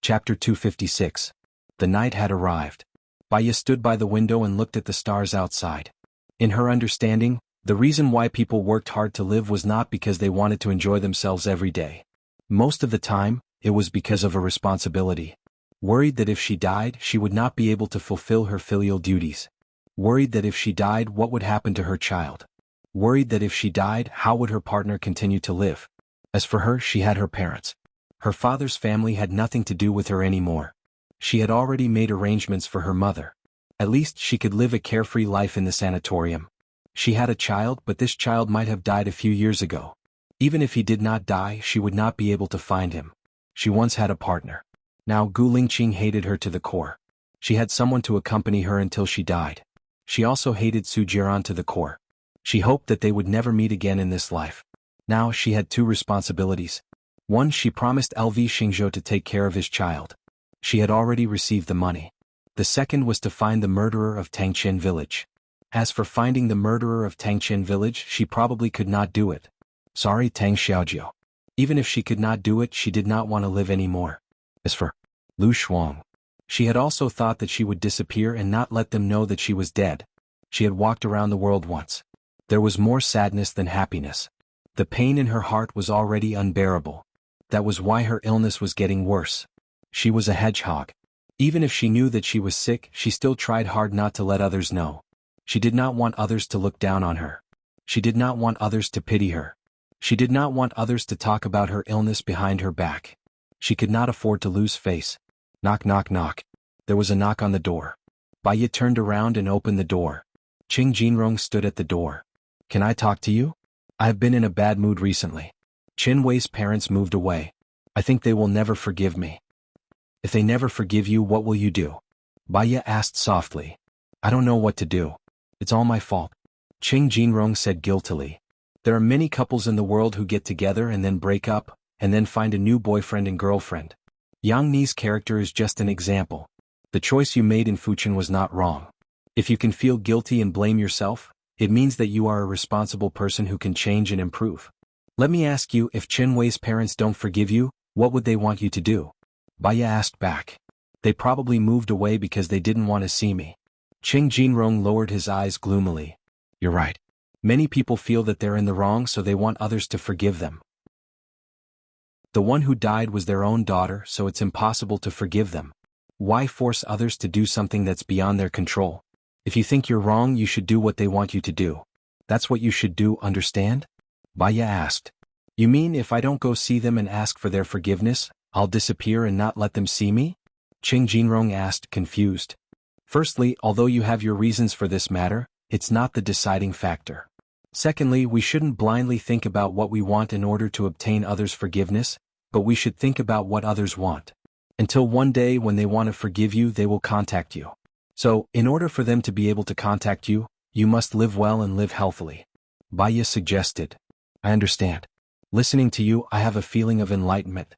Chapter 256. The night had arrived. Baya stood by the window and looked at the stars outside. In her understanding, the reason why people worked hard to live was not because they wanted to enjoy themselves every day. Most of the time, it was because of a responsibility. Worried that if she died, she would not be able to fulfill her filial duties. Worried that if she died, what would happen to her child? Worried that if she died, how would her partner continue to live? As for her, she had her parents. Her father's family had nothing to do with her anymore. She had already made arrangements for her mother. At least she could live a carefree life in the sanatorium. She had a child, but this child might have died a few years ago. Even if he did not die, she would not be able to find him. She once had a partner. Now Gu Lingqing hated her to the core. She had someone to accompany her until she died. She also hated Su Jiran to the core. She hoped that they would never meet again in this life. Now she had two responsibilities. One, she promised LV Xingzhou to take care of his child. She had already received the money. The second was to find the murderer of Tangqian village. As for finding the murderer of Tangqian village, she probably could not do it. Sorry, Tang Xiaojiu. Even if she could not do it, she did not want to live anymore. As for Lu Shuang, she had also thought that she would disappear and not let them know that she was dead. She had walked around the world once. There was more sadness than happiness. The pain in her heart was already unbearable. That was why her illness was getting worse. She was a hedgehog. Even if she knew that she was sick, she still tried hard not to let others know. She did not want others to look down on her. She did not want others to pity her. She did not want others to talk about her illness behind her back. She could not afford to lose face. Knock, knock, knock. There was a knock on the door. Baya turned around and opened the door. Qing Jinrong stood at the door. Can I talk to you? I have been in a bad mood recently. Qin Wei's parents moved away. I think they will never forgive me. If they never forgive you, what will you do? Baya asked softly. I don't know what to do. It's all my fault. Qing Jinrong said guiltily. There are many couples in the world who get together and then break up, and then find a new boyfriend and girlfriend. Yang Ni's character is just an example. The choice you made in Fuchen was not wrong. If you can feel guilty and blame yourself, it means that you are a responsible person who can change and improve. Let me ask you, if Qin Wei's parents don't forgive you, what would they want you to do? Baya asked back. They probably moved away because they didn't want to see me. Qing Jinrong lowered his eyes gloomily. You're right. Many people feel that they're in the wrong, so they want others to forgive them. The one who died was their own daughter, so it's impossible to forgive them. Why force others to do something that's beyond their control? If you think you're wrong, you should do what they want you to do. That's what you should do, understand? Baya asked. You mean if I don't go see them and ask for their forgiveness, I'll disappear and not let them see me? Qing Jinrong asked, confused. Firstly, although you have your reasons for this matter, it's not the deciding factor. Secondly, we shouldn't blindly think about what we want in order to obtain others' forgiveness, but we should think about what others want. Until one day when they want to forgive you, they will contact you. So, in order for them to be able to contact you, you must live well and live healthily. Baya suggested. I understand. Listening to you, I have a feeling of enlightenment.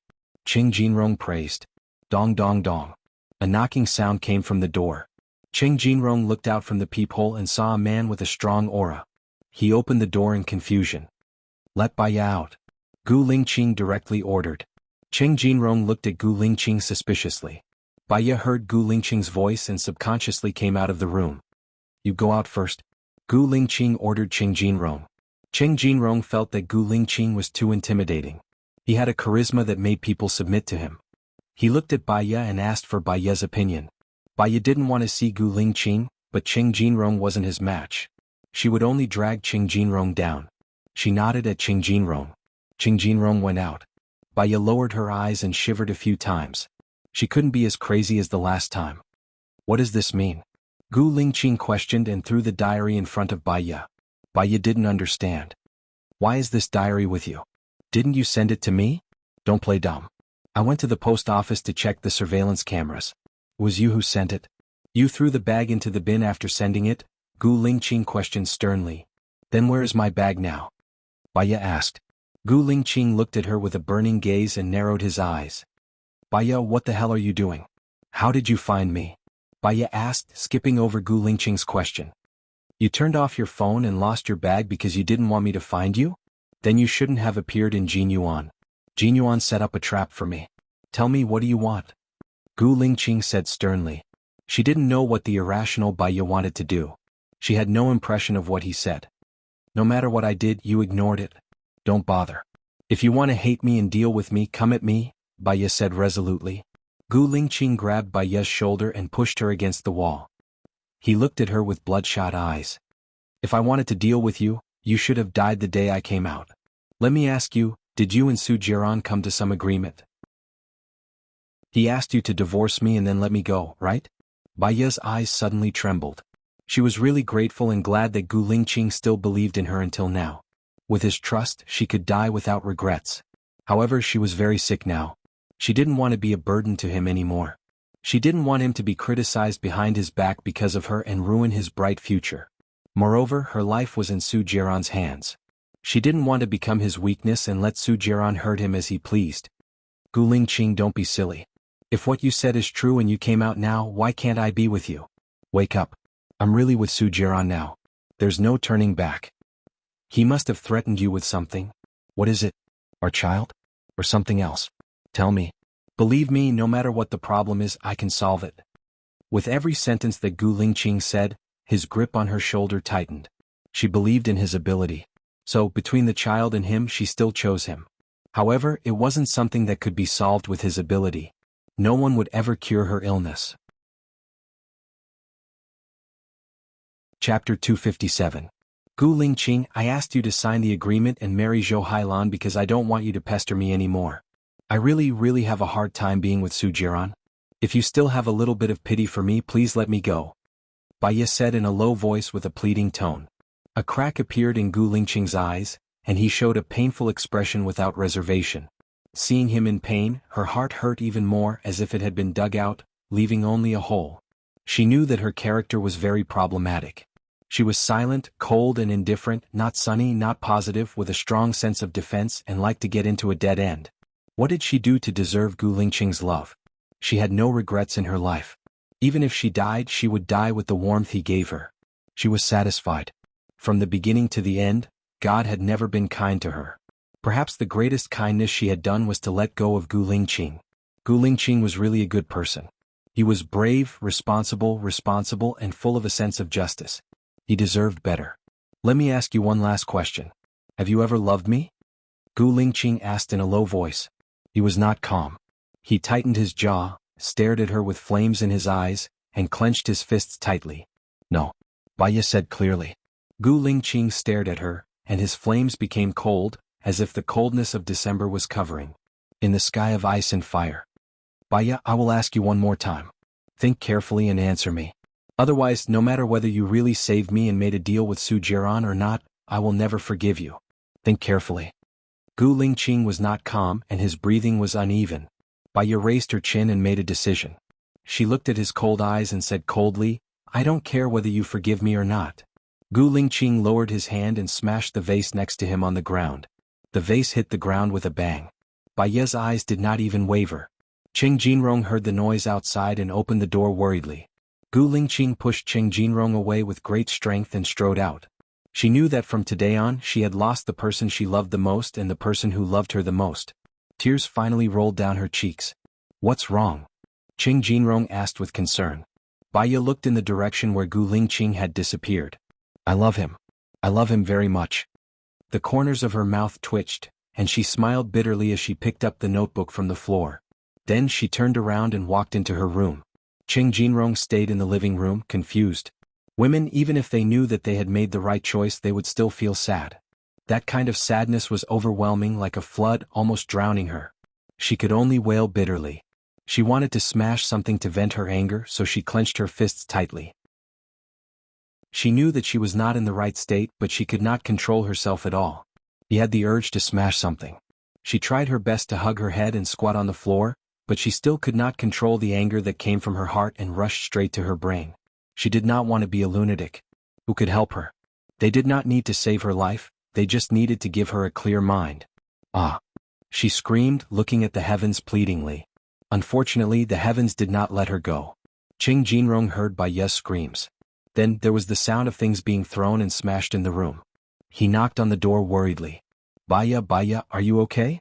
Qing Jinrong praised. Dong dong dong. A knocking sound came from the door. Qing Jinrong looked out from the peephole and saw a man with a strong aura. He opened the door in confusion. Let Baya out. Gu Lingqing directly ordered. Qing Jinrong looked at Gu Lingqing suspiciously. Baya heard Gu Lingqing's voice and subconsciously came out of the room. You go out first. Gu Lingqing ordered Qing Jinrong. Qing Jinrong felt that Gu Lingqing was too intimidating. He had a charisma that made people submit to him. He looked at Baya and asked for Baya's opinion. Baya didn't want to see Gu Lingqing, but Qing Jinrong wasn't his match. She would only drag Qing Jinrong down. She nodded at Qing Jinrong. Qing Jinrong went out. Baya lowered her eyes and shivered a few times. She couldn't be as crazy as the last time. What does this mean? Gu Lingqing questioned and threw the diary in front of Baya. Baya didn't understand. Why is this diary with you? Didn't you send it to me? Don't play dumb. I went to the post office to check the surveillance cameras. It was you who sent it. You threw the bag into the bin after sending it? Gu Lingqing questioned sternly. Then where is my bag now? Baya asked. Gu Lingqing looked at her with a burning gaze and narrowed his eyes. Baya, what the hell are you doing? How did you find me? Baya asked, skipping over Gu Lingqing's question. You turned off your phone and lost your bag because you didn't want me to find you? Then you shouldn't have appeared in Jinyuan. Jinyuan set up a trap for me. Tell me, what do you want? Gu Lingqing said sternly. She didn't know what the irrational Baiya wanted to do. She had no impression of what he said. No matter what I did, you ignored it. Don't bother. If you want to hate me and deal with me, come at me, Baiya said resolutely. Gu Lingqing grabbed Baiya's shoulder and pushed her against the wall. He looked at her with bloodshot eyes. If I wanted to deal with you, you should have died the day I came out. Let me ask you, did you and Su Jiran come to some agreement? He asked you to divorce me and then let me go, right? Baiya's eyes suddenly trembled. She was really grateful and glad that Gu Lingqing still believed in her until now. With his trust, she could die without regrets. However, she was very sick now. She didn't want to be a burden to him anymore. She didn't want him to be criticized behind his back because of her and ruin his bright future. Moreover, her life was in Su Jiran's hands. She didn't want to become his weakness and let Su Jiran hurt him as he pleased. Gu Lingqing, don't be silly. If what you said is true and you came out now, why can't I be with you? Wake up. I'm really with Su Jiran now. There's no turning back. He must have threatened you with something. What is it? Our child? Or something else? Tell me. Believe me, no matter what the problem is, I can solve it. With every sentence that Gu Lingqing said, his grip on her shoulder tightened. She believed in his ability. So, between the child and him, she still chose him. However, it wasn't something that could be solved with his ability. No one would ever cure her illness. Chapter 257. Gu Lingqing, I asked you to sign the agreement and marry Zhou Hailan because I don't want you to pester me anymore. I really have a hard time being with Su Jiran. If you still have a little bit of pity for me, please let me go. Baiya said in a low voice with a pleading tone. A crack appeared in Gu Lingqing's eyes, and he showed a painful expression without reservation. Seeing him in pain, her heart hurt even more, as if it had been dug out, leaving only a hole. She knew that her character was very problematic. She was silent, cold and indifferent, not sunny, not positive, with a strong sense of defense and liked to get into a dead end. What did she do to deserve Gu Lingqing's love? She had no regrets in her life. Even if she died, she would die with the warmth he gave her. She was satisfied. From the beginning to the end, God had never been kind to her. Perhaps the greatest kindness she had done was to let go of Gu Lingqing. Gu Lingqing was really a good person. He was brave, responsible, and full of a sense of justice. He deserved better. Let me ask you one last question. Have you ever loved me? Gu Lingqing asked in a low voice. He was not calm. He tightened his jaw, stared at her with flames in his eyes, and clenched his fists tightly. No. Baiya said clearly. Gu Lingqing stared at her, and his flames became cold, as if the coldness of December was covering. In the sky of ice and fire. Baiya, I will ask you one more time. Think carefully and answer me. Otherwise, no matter whether you really saved me and made a deal with Su Jiran or not, I will never forgive you. Think carefully. Gu Lingqing was not calm and his breathing was uneven. Baiya raised her chin and made a decision. She looked at his cold eyes and said coldly, I don't care whether you forgive me or not. Gu Lingqing lowered his hand and smashed the vase next to him on the ground. The vase hit the ground with a bang. Baiya's eyes did not even waver. Cheng Jinrong heard the noise outside and opened the door worriedly. Gu Lingqing pushed Cheng Jinrong away with great strength and strode out. She knew that from today on she had lost the person she loved the most and the person who loved her the most. Tears finally rolled down her cheeks. What's wrong? Cheng Jinrong asked with concern. Baiya looked in the direction where Gu Lingqing had disappeared. I love him. I love him very much. The corners of her mouth twitched, and she smiled bitterly as she picked up the notebook from the floor. Then she turned around and walked into her room. Cheng Jinrong stayed in the living room, confused. Women, even if they knew that they had made the right choice, they would still feel sad. That kind of sadness was overwhelming, like a flood, almost drowning her. She could only wail bitterly. She wanted to smash something to vent her anger, so she clenched her fists tightly. She knew that she was not in the right state, but she could not control herself at all. He had the urge to smash something. She tried her best to hug her head and squat on the floor, but she still could not control the anger that came from her heart and rushed straight to her brain. She did not want to be a lunatic. Who could help her? They did not need to save her life, they just needed to give her a clear mind. Ah! She screamed, looking at the heavens pleadingly. Unfortunately, the heavens did not let her go. Cheng Jinrong heard Baiya's screams. Then, there was the sound of things being thrown and smashed in the room. He knocked on the door worriedly. Baiya, are you okay?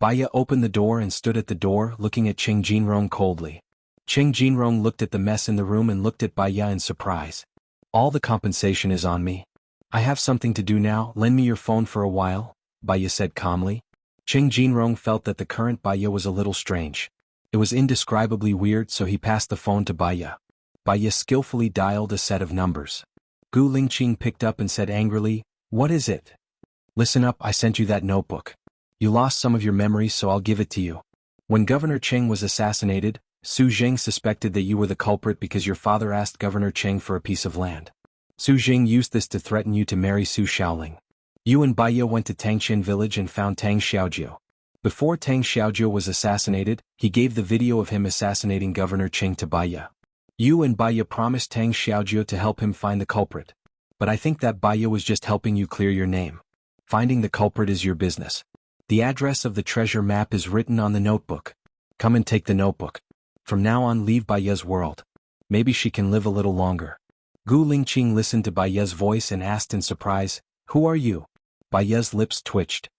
Baiya opened the door and stood at the door, looking at Cheng Jinrong coldly. Cheng Jinrong looked at the mess in the room and looked at Baya in surprise. All the compensation is on me. I have something to do now, lend me your phone for a while, Baya said calmly. Cheng Jinrong felt that the current Baya was a little strange. It was indescribably weird, so he passed the phone to Baya. Baya skillfully dialed a set of numbers. Gu Lingqing picked up and said angrily, "What is it?" "Listen up, I sent you that notebook. You lost some of your memories, so I'll give it to you. When Governor Cheng was assassinated, Su Jing suspected that you were the culprit because your father asked Governor Cheng for a piece of land. Su Jing used this to threaten you to marry Su Shaoling. You and Baya went to Tangxian village and found Tang Xiaojiu. Before Tang Xiaojiu was assassinated, he gave the video of him assassinating Governor Cheng to Baya. You and Baya promised Tang Xiaojiu to help him find the culprit. But I think that Baya was just helping you clear your name. Finding the culprit is your business. The address of the treasure map is written on the notebook. Come and take the notebook. From now on, leave Baya's world. Maybe she can live a little longer." Gu Lingqing listened to Baya's voice and asked in surprise, "Who are you?" Baya's lips twitched.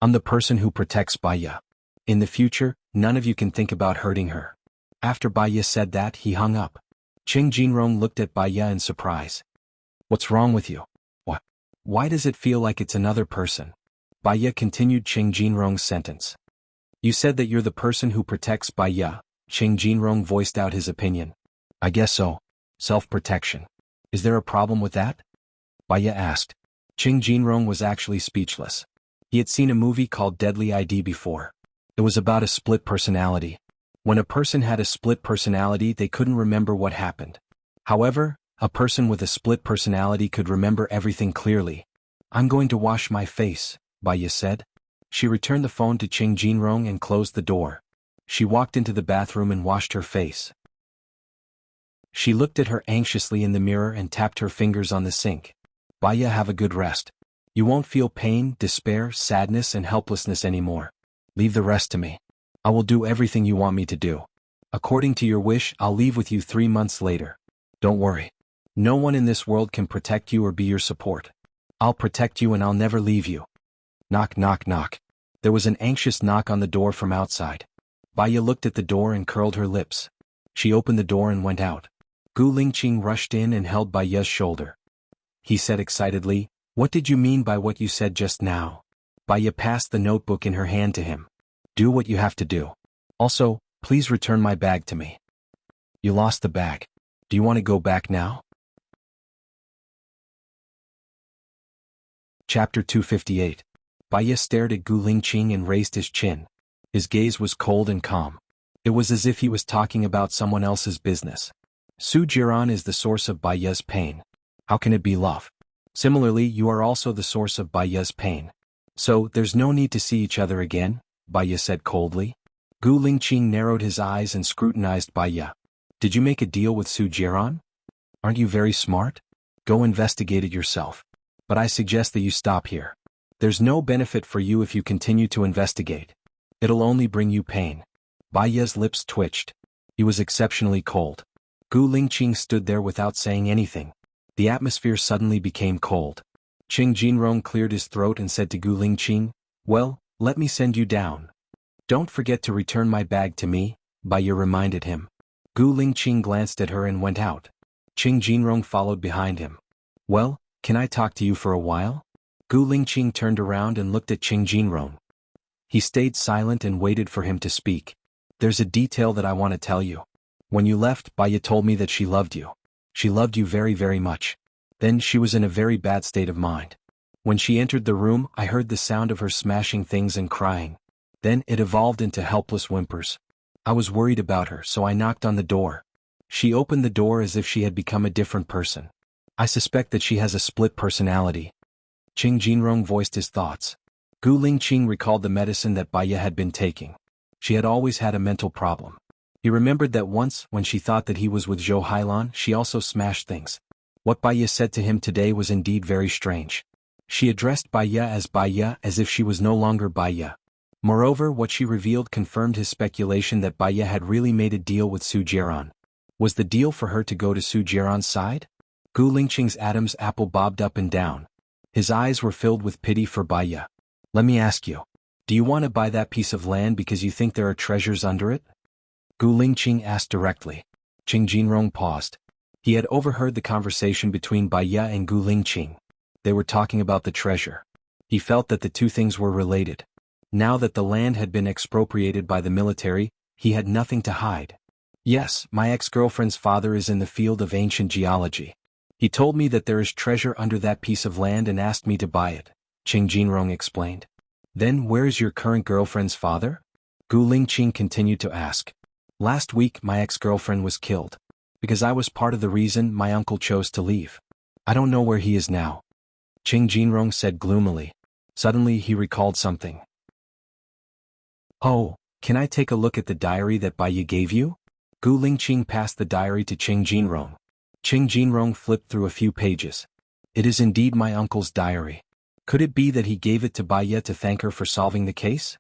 "I'm the person who protects Baya. In the future, none of you can think about hurting her." After Baya said that, he hung up. Cheng Jinrong looked at Baya in surprise. "What's wrong with you? What? Why does it feel like it's another person?" Baya continued Cheng Jinrong's sentence. "You said that you're the person who protects Baya." Cheng Jinrong voiced out his opinion. "I guess so. Self-protection. Is there a problem with that?" Baya asked. Cheng Jinrong was actually speechless. He had seen a movie called Deadly ID before. It was about a split personality. When a person had a split personality, they couldn't remember what happened. However, a person with a split personality could remember everything clearly. "I'm going to wash my face," Baya said. She returned the phone to Cheng Jinrong and closed the door. She walked into the bathroom and washed her face. She looked at her anxiously in the mirror and tapped her fingers on the sink. "Baya, have a good rest. You won't feel pain, despair, sadness and helplessness anymore. Leave the rest to me. I will do everything you want me to do. According to your wish, I'll leave with you 3 months later. Don't worry. No one in this world can protect you or be your support. I'll protect you and I'll never leave you." Knock, knock, knock. There was an anxious knock on the door from outside. Baya looked at the door and curled her lips. She opened the door and went out. Gu Lingqing rushed in and held Baya's shoulder. He said excitedly, "What did you mean by what you said just now?" Baya passed the notebook in her hand to him. "Do what you have to do. Also, please return my bag to me." "You lost the bag. Do you want to go back now?" Chapter 258. Baya stared at Gu Lingqing and raised his chin. His gaze was cold and calm. It was as if he was talking about someone else's business. Su Jiran is the source of Baya's pain. How can it be love? Similarly, you are also the source of Baya's pain. So, there's no need to see each other again, Baya said coldly. Gu Lingqing narrowed his eyes and scrutinized Baya. "Did you make a deal with Su Jiran? Aren't you very smart? Go investigate it yourself. But I suggest that you stop here. There's no benefit for you if you continue to investigate. It'll only bring you pain." Baya's lips twitched. He was exceptionally cold. Gu Lingqing stood there without saying anything. The atmosphere suddenly became cold. Cheng Jinrong cleared his throat and said to Gu Lingqing, "Well, let me send you down. Don't forget to return my bag to me," Baya reminded him. Gu Lingqing glanced at her and went out. Cheng Jinrong followed behind him. "Well, can I talk to you for a while?" Gu Lingqing turned around and looked at Cheng Jinrong. He stayed silent and waited for him to speak. "There's a detail that I want to tell you. When you left, Baya told me that she loved you. She loved you very, very much. Then she was in a very bad state of mind. When she entered the room, I heard the sound of her smashing things and crying. Then it evolved into helpless whimpers. I was worried about her, so I knocked on the door. She opened the door as if she had become a different person. I suspect that she has a split personality." Cheng Jinrong voiced his thoughts. Gu Lingqing recalled the medicine that Baya had been taking. She had always had a mental problem. He remembered that once, when she thought that he was with Zhou Hailan, she also smashed things. What Baya said to him today was indeed very strange. She addressed Baya as if she was no longer Baya. Moreover, what she revealed confirmed his speculation that Baya had really made a deal with Su Jiran. Was the deal for her to go to Su Jiran's side? Gu Lingqing's Adam's apple bobbed up and down. His eyes were filled with pity for Baya. "Let me ask you. Do you want to buy that piece of land because you think there are treasures under it?" Gu Lingqing asked directly. Qing Jinrong paused. He had overheard the conversation between Bai Ye and Gu Lingqing. They were talking about the treasure. He felt that the two things were related. Now that the land had been expropriated by the military, he had nothing to hide. Yes, my ex-girlfriend's father is in the field of ancient geology. He told me that there is treasure under that piece of land and asked me to buy it, Qing Jinrong explained. Then where is your current girlfriend's father? Gu Lingqing continued to ask. Last week my ex-girlfriend was killed. Because I was part of the reason my uncle chose to leave. I don't know where he is now. Qing Jinrong said gloomily. Suddenly he recalled something. Oh, can I take a look at the diary that Bai Ye gave you? Gu Lingqing passed the diary to Qing Jinrong. Qing Jinrong flipped through a few pages. It is indeed my uncle's diary. Could it be that he gave it to Bai Ye to thank her for solving the case?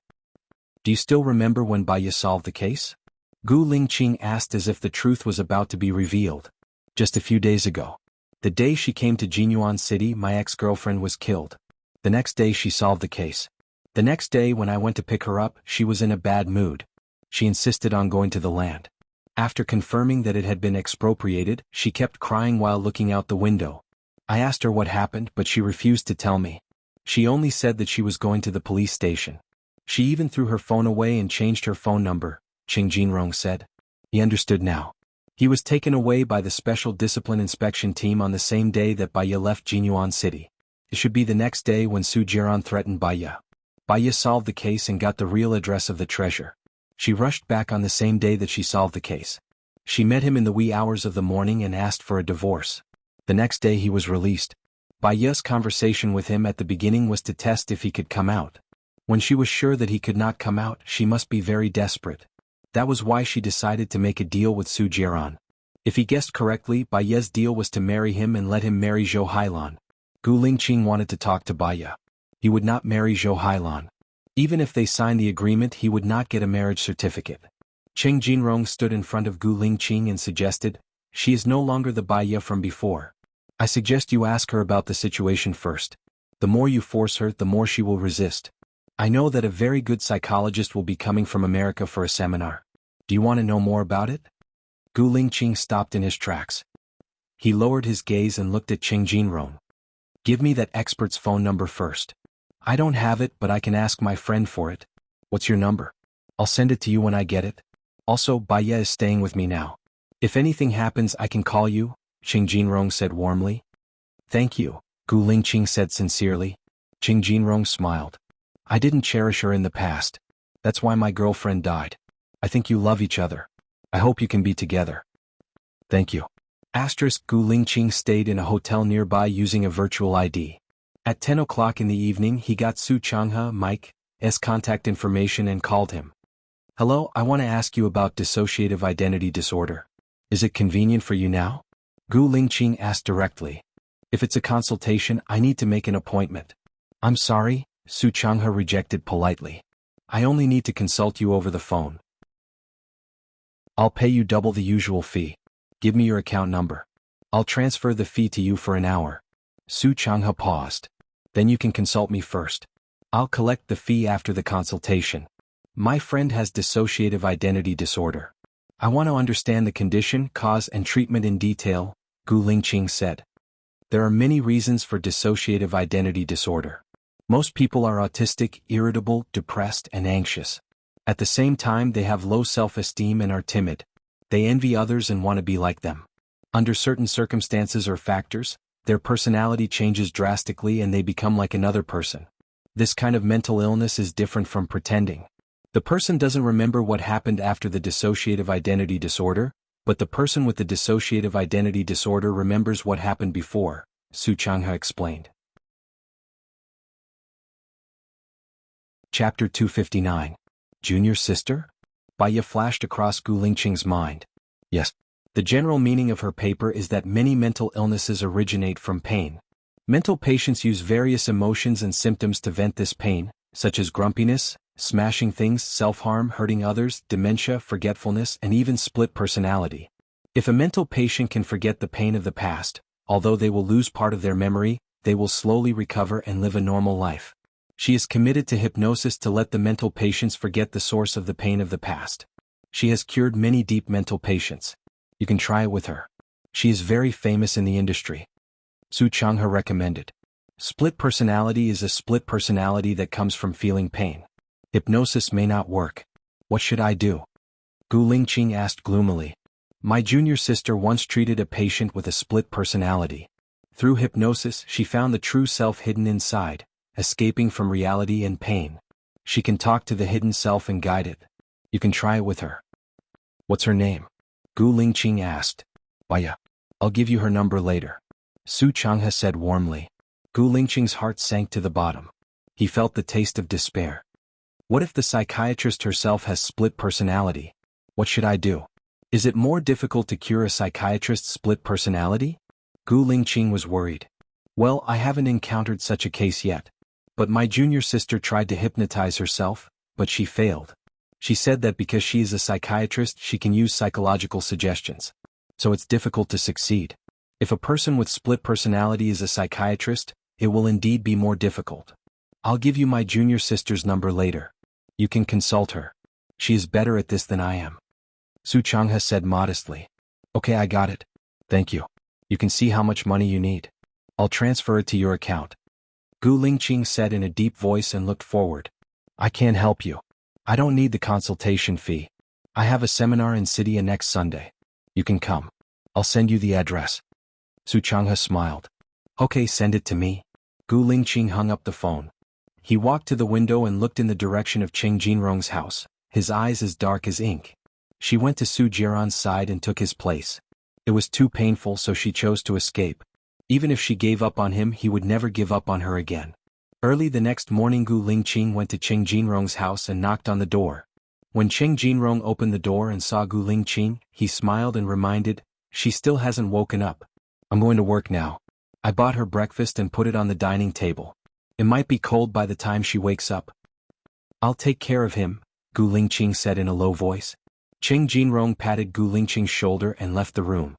Do you still remember when Bai Ye solved the case? Gu Lingqing asked as if the truth was about to be revealed. Just a few days ago. The day she came to Jinyuan City, my ex-girlfriend was killed. The next day she solved the case. The next day when I went to pick her up, she was in a bad mood. She insisted on going to the land. After confirming that it had been expropriated, she kept crying while looking out the window. I asked her what happened, but she refused to tell me. She only said that she was going to the police station. She even threw her phone away and changed her phone number, Qing Jinrong said. He understood now. He was taken away by the Special Discipline Inspection Team on the same day that Bai Ye left Jinyuan City. It should be the next day when Su Jiran threatened Bai Ye. Bai Ye solved the case and got the real address of the treasure. She rushed back on the same day that she solved the case. She met him in the wee hours of the morning and asked for a divorce. The next day he was released. Bai Ye's conversation with him at the beginning was to test if he could come out. When she was sure that he could not come out, she must be very desperate. That was why she decided to make a deal with Su Jiran. If he guessed correctly, Bai Ye's deal was to marry him and let him marry Zhou Hailan. Gu Lingqing wanted to talk to Bai Ye. He would not marry Zhou Hailan. Even if they signed the agreement, he would not get a marriage certificate. Qing Jinrong stood in front of Gu Lingqing and suggested, she is no longer the Bai Ye from before. I suggest you ask her about the situation first. The more you force her, the more she will resist. I know that a very good psychologist will be coming from America for a seminar. Do you want to know more about it? Gu Lingqing stopped in his tracks. He lowered his gaze and looked at Qing Jinrong. Give me that expert's phone number first. I don't have it, but I can ask my friend for it. What's your number? I'll send it to you when I get it. Also, Bai Ye is staying with me now. If anything happens, I can call you, Qing Jinrong said warmly. Thank you, Gu Lingqing said sincerely. Qing Jinrong smiled. I didn't cherish her in the past. That's why my girlfriend died. I think you love each other. I hope you can be together. Thank you. Gu Lingqing stayed in a hotel nearby using a virtual ID. At 10 o'clock in the evening he got Su Changhe Mike's contact information and called him. Hello, I want to ask you about dissociative identity disorder. Is it convenient for you now? Gu Lingqing asked directly. If it's a consultation, I need to make an appointment. I'm sorry, Su Changhe rejected politely. I only need to consult you over the phone. I'll pay you double the usual fee. Give me your account number. I'll transfer the fee to you for an hour. Su Changhe paused. Then you can consult me first. I'll collect the fee after the consultation. My friend has dissociative identity disorder. I want to understand the condition, cause and treatment in detail, Gu Lingqing said. There are many reasons for dissociative identity disorder. Most people are autistic, irritable, depressed and anxious. At the same time they have low self-esteem and are timid. They envy others and want to be like them. Under certain circumstances or factors, their personality changes drastically and they become like another person. This kind of mental illness is different from pretending. The person doesn't remember what happened after the dissociative identity disorder, but the person with the dissociative identity disorder remembers what happened before, Su Changhe explained. Chapter 259. Junior sister? Bai Ye flashed across Gu Lingqing's mind. Yes. The general meaning of her paper is that many mental illnesses originate from pain. Mental patients use various emotions and symptoms to vent this pain, such as grumpiness, smashing things, self-harm, hurting others, dementia, forgetfulness, and even split personality. If a mental patient can forget the pain of the past, although they will lose part of their memory, they will slowly recover and live a normal life. She is committed to hypnosis to let the mental patients forget the source of the pain of the past. She has cured many deep mental patients. You can try it with her. She is very famous in the industry. Su Changhe recommended. Split personality is a split personality that comes from feeling pain. Hypnosis may not work. What should I do? Gu Lingqing asked gloomily. My junior sister once treated a patient with a split personality. Through hypnosis, she found the true self hidden inside, escaping from reality and pain. She can talk to the hidden self and guide it. You can try it with her. What's her name? Gu Lingqing asked. Baya. I'll give you her number later. Su Changhe said warmly. Gu Lingqing's heart sank to the bottom. He felt the taste of despair. What if the psychiatrist herself has split personality? What should I do? Is it more difficult to cure a psychiatrist's split personality? Gu Lingqing was worried. Well, I haven't encountered such a case yet. But my junior sister tried to hypnotize herself, but she failed. She said that because she is a psychiatrist, she can use psychological suggestions. So it's difficult to succeed. If a person with split personality is a psychiatrist, it will indeed be more difficult. I'll give you my junior sister's number later. You can consult her. She is better at this than I am. Su Changhe said modestly. Okay, I got it. Thank you. You can see how much money you need. I'll transfer it to your account. Gu Lingqing said in a deep voice and looked forward. I can't help you. I don't need the consultation fee. I have a seminar in City next Sunday. You can come. I'll send you the address. Su Changhe smiled. Okay, send it to me. Gu Lingqing hung up the phone. He walked to the window and looked in the direction of Cheng Jinrong's house, his eyes as dark as ink. She went to Su Jiran's side and took his place. It was too painful, so she chose to escape. Even if she gave up on him, he would never give up on her again. Early the next morning, Gu Lingqing went to Cheng Jinrong's house and knocked on the door. When Cheng Jinrong opened the door and saw Gu Lingqing, he smiled and reminded, she still hasn't woken up. I'm going to work now. I bought her breakfast and put it on the dining table. It might be cold by the time she wakes up. I'll take care of him, Gu Lingqing said in a low voice. Cheng Jinrong patted Gu Lingqing's shoulder and left the room.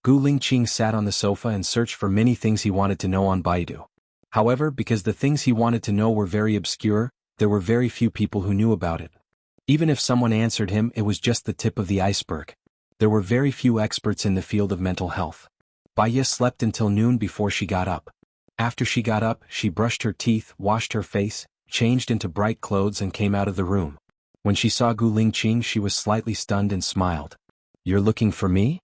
Gu Lingqing sat on the sofa and searched for many things he wanted to know on Baidu. However, because the things he wanted to know were very obscure, there were very few people who knew about it. Even if someone answered him, it was just the tip of the iceberg. There were very few experts in the field of mental health. Baiya slept until noon before she got up. After she got up, she brushed her teeth, washed her face, changed into bright clothes and came out of the room. When she saw Gu Lingqing, she was slightly stunned and smiled. You're looking for me?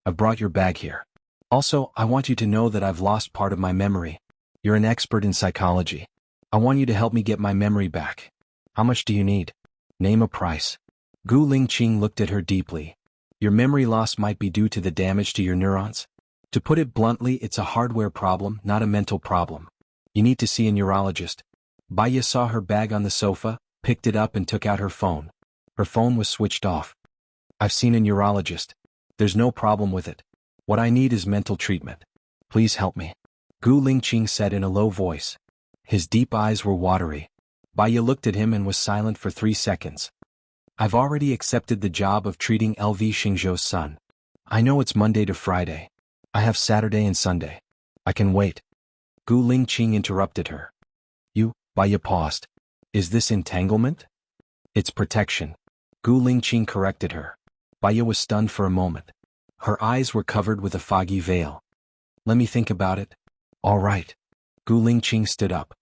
I've brought your bag here. Also, I want you to know that I've lost part of my memory. You're an expert in psychology. I want you to help me get my memory back. How much do you need? Name a price. Gu Lingqing looked at her deeply. Your memory loss might be due to the damage to your neurons. To put it bluntly, it's a hardware problem, not a mental problem. You need to see a neurologist. Baiya saw her bag on the sofa, picked it up and took out her phone. Her phone was switched off. I've seen a neurologist. There's no problem with it. What I need is mental treatment. Please help me. Gu Lingqing said in a low voice. His deep eyes were watery. Baiya looked at him and was silent for 3 seconds. I've already accepted the job of treating LV Xingzhou's son. I know it's Monday to Friday. I have Saturday and Sunday. I can wait. Gu Lingqing interrupted her. Baiya paused. Is this entanglement? It's protection. Gu Lingqing corrected her. Baiya was stunned for a moment. Her eyes were covered with a foggy veil. Let me think about it. All right. Gu Lingqing stood up.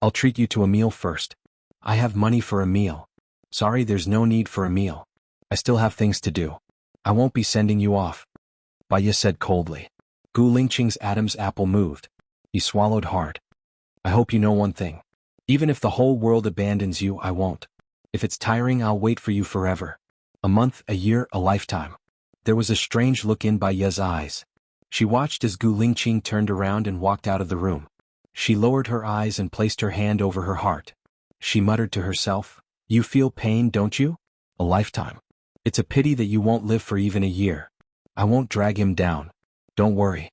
I'll treat you to a meal first. I have money for a meal. Sorry, there's no need for a meal. I still have things to do. I won't be sending you off. Baiya said coldly. Gu Lingqing's Adam's apple moved. He swallowed hard. I hope you know one thing. Even if the whole world abandons you, I won't. If it's tiring, I'll wait for you forever. A month, a year, a lifetime. There was a strange look in Baiya's eyes. She watched as Gu Lingqing turned around and walked out of the room. She lowered her eyes and placed her hand over her heart. She muttered to herself, You feel pain, don't you? A lifetime. It's a pity that you won't live for even a year. I won't drag him down. Don't worry.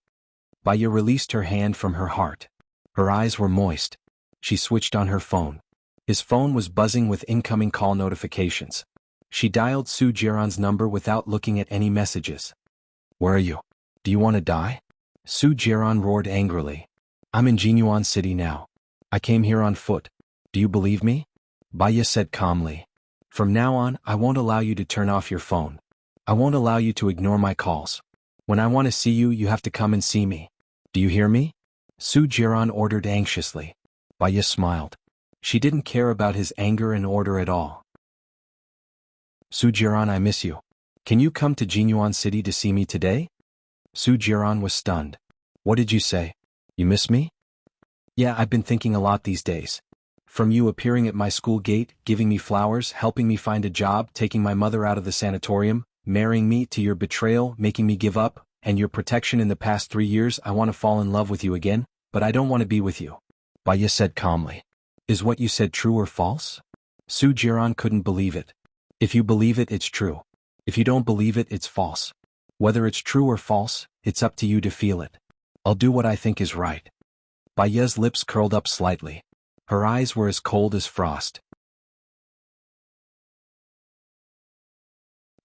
Baiya released her hand from her heart. Her eyes were moist. She switched on her phone. His phone was buzzing with incoming call notifications. She dialed Su Jiran's number without looking at any messages. Where are you? Do you want to die? Su Jiran roared angrily. I'm in Jinyuan City now. I came here on foot. Do you believe me? Baiya said calmly. From now on, I won't allow you to turn off your phone. I won't allow you to ignore my calls. When I want to see you, you have to come and see me. Do you hear me? Su Jiran ordered anxiously. Baya smiled. She didn't care about his anger and order at all. Su Jiran, I miss you. Can you come to Jinyuan City to see me today? Su Jiran was stunned. What did you say? You miss me? Yeah, I've been thinking a lot these days. From you appearing at my school gate, giving me flowers, helping me find a job, taking my mother out of the sanatorium, marrying me, to your betrayal, making me give up, and your protection in the past 3 years, I want to fall in love with you again, but I don't want to be with you. Baya said calmly. Is what you said true or false? Su Jiran couldn't believe it. If you believe it, it's true. If you don't believe it, it's false. Whether it's true or false, it's up to you to feel it. I'll do what I think is right. Baya's lips curled up slightly. Her eyes were as cold as frost.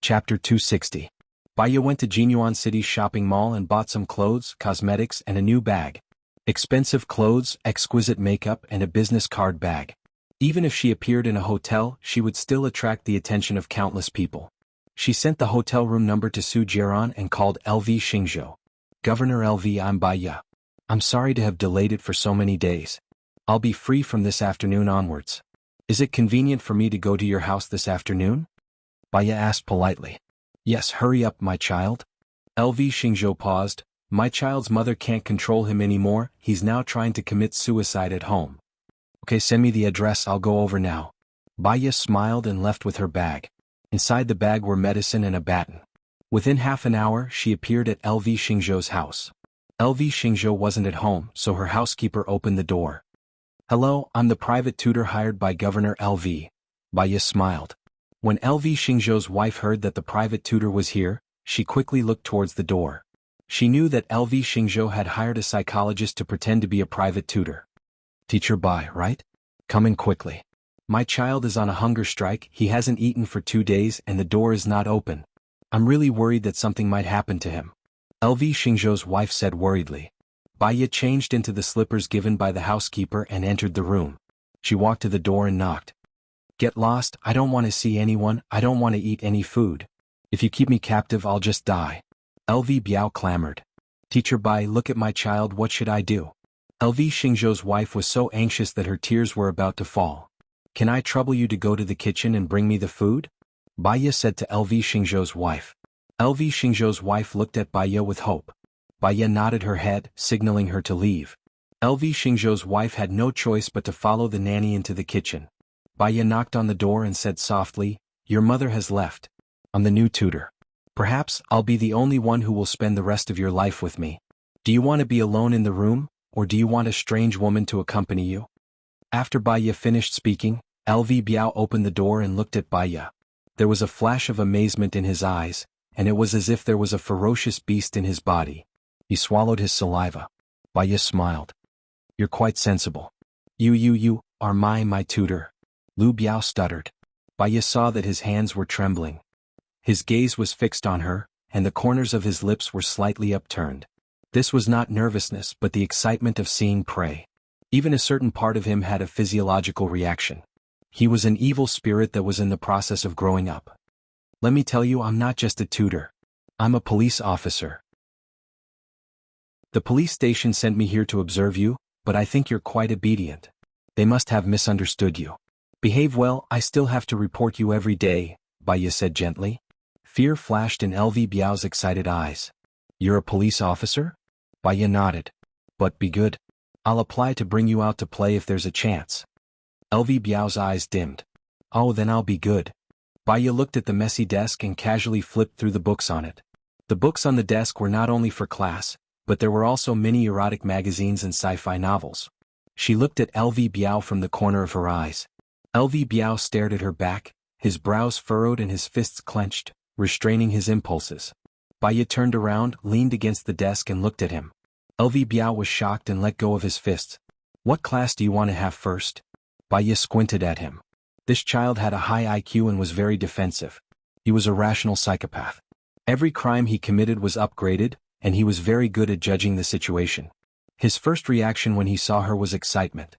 Chapter 260. Baya went to Jinyuan City's shopping mall and bought some clothes, cosmetics, and a new bag. Expensive clothes, exquisite makeup, and a business card bag. Even if she appeared in a hotel, she would still attract the attention of countless people. She sent the hotel room number to Su Jiran and called LV Xingzhou. Governor LV, I'm Baya. I'm sorry to have delayed it for so many days. I'll be free from this afternoon onwards. Is it convenient for me to go to your house this afternoon? Baya asked politely. Yes, hurry up, my child. LV Xingzhou paused. My child's mother can't control him anymore, he's now trying to commit suicide at home. Okay, send me the address, I'll go over now. Baya smiled and left with her bag. Inside the bag were medicine and a baton. Within half an hour, she appeared at LV Xingzhou's house. LV Xingzhou wasn't at home, so her housekeeper opened the door. Hello, I'm the private tutor hired by Governor LV. Baya smiled. When LV Xingzhou's wife heard that the private tutor was here, she quickly looked towards the door. She knew that LV Xingzhou had hired a psychologist to pretend to be a private tutor. Teacher Bai, right? Come in quickly. My child is on a hunger strike, he hasn't eaten for 2 days and the door is not open. I'm really worried that something might happen to him. LV Xingzhou's wife said worriedly. Baya changed into the slippers given by the housekeeper and entered the room. She walked to the door and knocked. Get lost, I don't want to see anyone, I don't want to eat any food. If you keep me captive, I'll just die. LV Biao clamored. Teacher Bai, look at my child, what should I do? LV Xingzhou's wife was so anxious that her tears were about to fall. Can I trouble you to go to the kitchen and bring me the food? Baya said to LV Xingzhou's wife. LV Xingzhou's wife looked at Baya with hope. Baya nodded her head, signaling her to leave. LV Xingzhou's wife had no choice but to follow the nanny into the kitchen. Baya knocked on the door and said softly, Your mother has left. I'm the new tutor. Perhaps I'll be the only one who will spend the rest of your life with me. Do you want to be alone in the room, or do you want a strange woman to accompany you? After Baya finished speaking, LV Biao opened the door and looked at Baya. There was a flash of amazement in his eyes, and it was as if there was a ferocious beast in his body. He swallowed his saliva. Baya smiled. You're quite sensible. You are my tutor. Lu Biao stuttered. Baya saw that his hands were trembling. His gaze was fixed on her, and the corners of his lips were slightly upturned. This was not nervousness but the excitement of seeing prey. Even a certain part of him had a physiological reaction. He was an evil spirit that was in the process of growing up. Let me tell you, I'm not just a tutor. I'm a police officer. The police station sent me here to observe you, but I think you're quite obedient. They must have misunderstood you. Behave well, I still have to report you every day, Baya said gently. Fear flashed in LV Biao's excited eyes. You're a police officer? Baya nodded. But be good. I'll apply to bring you out to play if there's a chance. LV Biao's eyes dimmed. Oh, then I'll be good. Baya looked at the messy desk and casually flipped through the books on it. The books on the desk were not only for class, but there were also many erotic magazines and sci-fi novels. She looked at LV Biao from the corner of her eyes. LV Biao stared at her back, his brows furrowed and his fists clenched, restraining his impulses. Baya turned around, leaned against the desk and looked at him. LV Biao was shocked and let go of his fists. What class do you want to have first? Baya squinted at him. This child had a high IQ and was very defensive. He was a rational psychopath. Every crime he committed was upgraded, and he was very good at judging the situation. His first reaction when he saw her was excitement.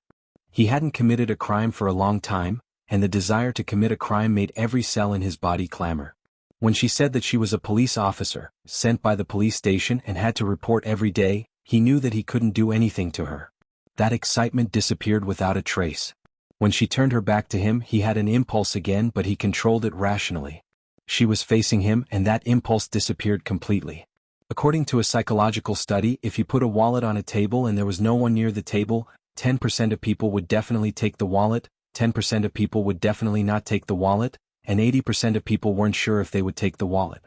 He hadn't committed a crime for a long time, and the desire to commit a crime made every cell in his body clamor. When she said that she was a police officer, sent by the police station and had to report every day, he knew that he couldn't do anything to her. That excitement disappeared without a trace. When she turned her back to him, he had an impulse again, but he controlled it rationally. She was facing him, and that impulse disappeared completely. According to a psychological study, if you put a wallet on a table and there was no one near the table, 10% of people would definitely take the wallet, 10% of people would definitely not take the wallet, and 80% of people weren't sure if they would take the wallet.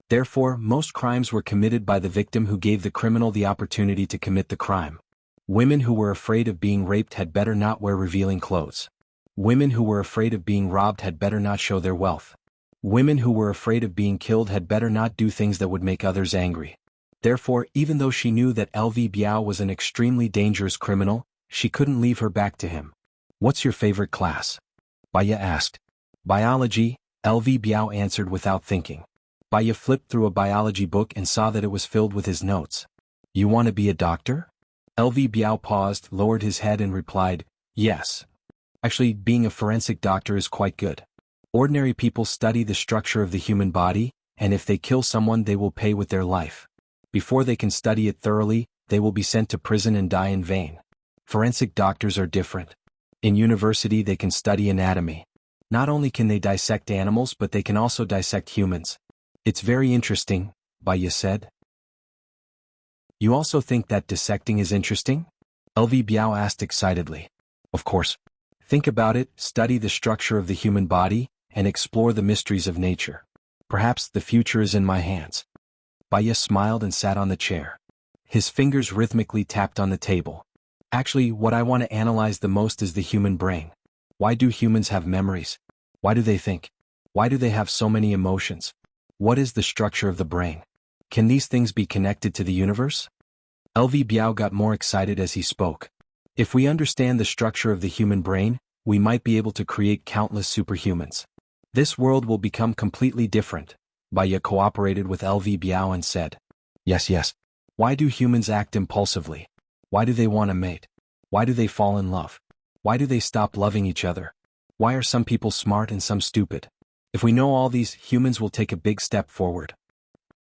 Therefore, most crimes were committed by the victim who gave the criminal the opportunity to commit the crime. Women who were afraid of being raped had better not wear revealing clothes. Women who were afraid of being robbed had better not show their wealth. Women who were afraid of being killed had better not do things that would make others angry. Therefore, even though she knew that LV Biao was an extremely dangerous criminal, she couldn't leave her back to him. "What's your favorite class?" Baya asked. "Biology," LV Biao answered without thinking. Baya flipped through a biology book and saw that it was filled with his notes. "You want to be a doctor?" LV Biao paused, lowered his head and replied, "Yes. Actually, being a forensic doctor is quite good. Ordinary people study the structure of the human body, and if they kill someone they will pay with their life. Before they can study it thoroughly, they will be sent to prison and die in vain. Forensic doctors are different. In university they can study anatomy. Not only can they dissect animals but they can also dissect humans. It's very interesting," Baya said. "You also think that dissecting is interesting?" LV Biao asked excitedly. "Of course. Think about it, study the structure of the human body, and explore the mysteries of nature. Perhaps the future is in my hands." Baya smiled and sat on the chair. His fingers rhythmically tapped on the table. "Actually, what I want to analyze the most is the human brain. Why do humans have memories? Why do they think? Why do they have so many emotions? What is the structure of the brain? Can these things be connected to the universe?" LV Biao got more excited as he spoke. "If we understand the structure of the human brain, we might be able to create countless superhumans. This world will become completely different." Baya cooperated with LV Biao and said, Yes. Why do humans act impulsively? Why do they want to mate? Why do they fall in love? Why do they stop loving each other? Why are some people smart and some stupid? If we know all these, humans will take a big step forward.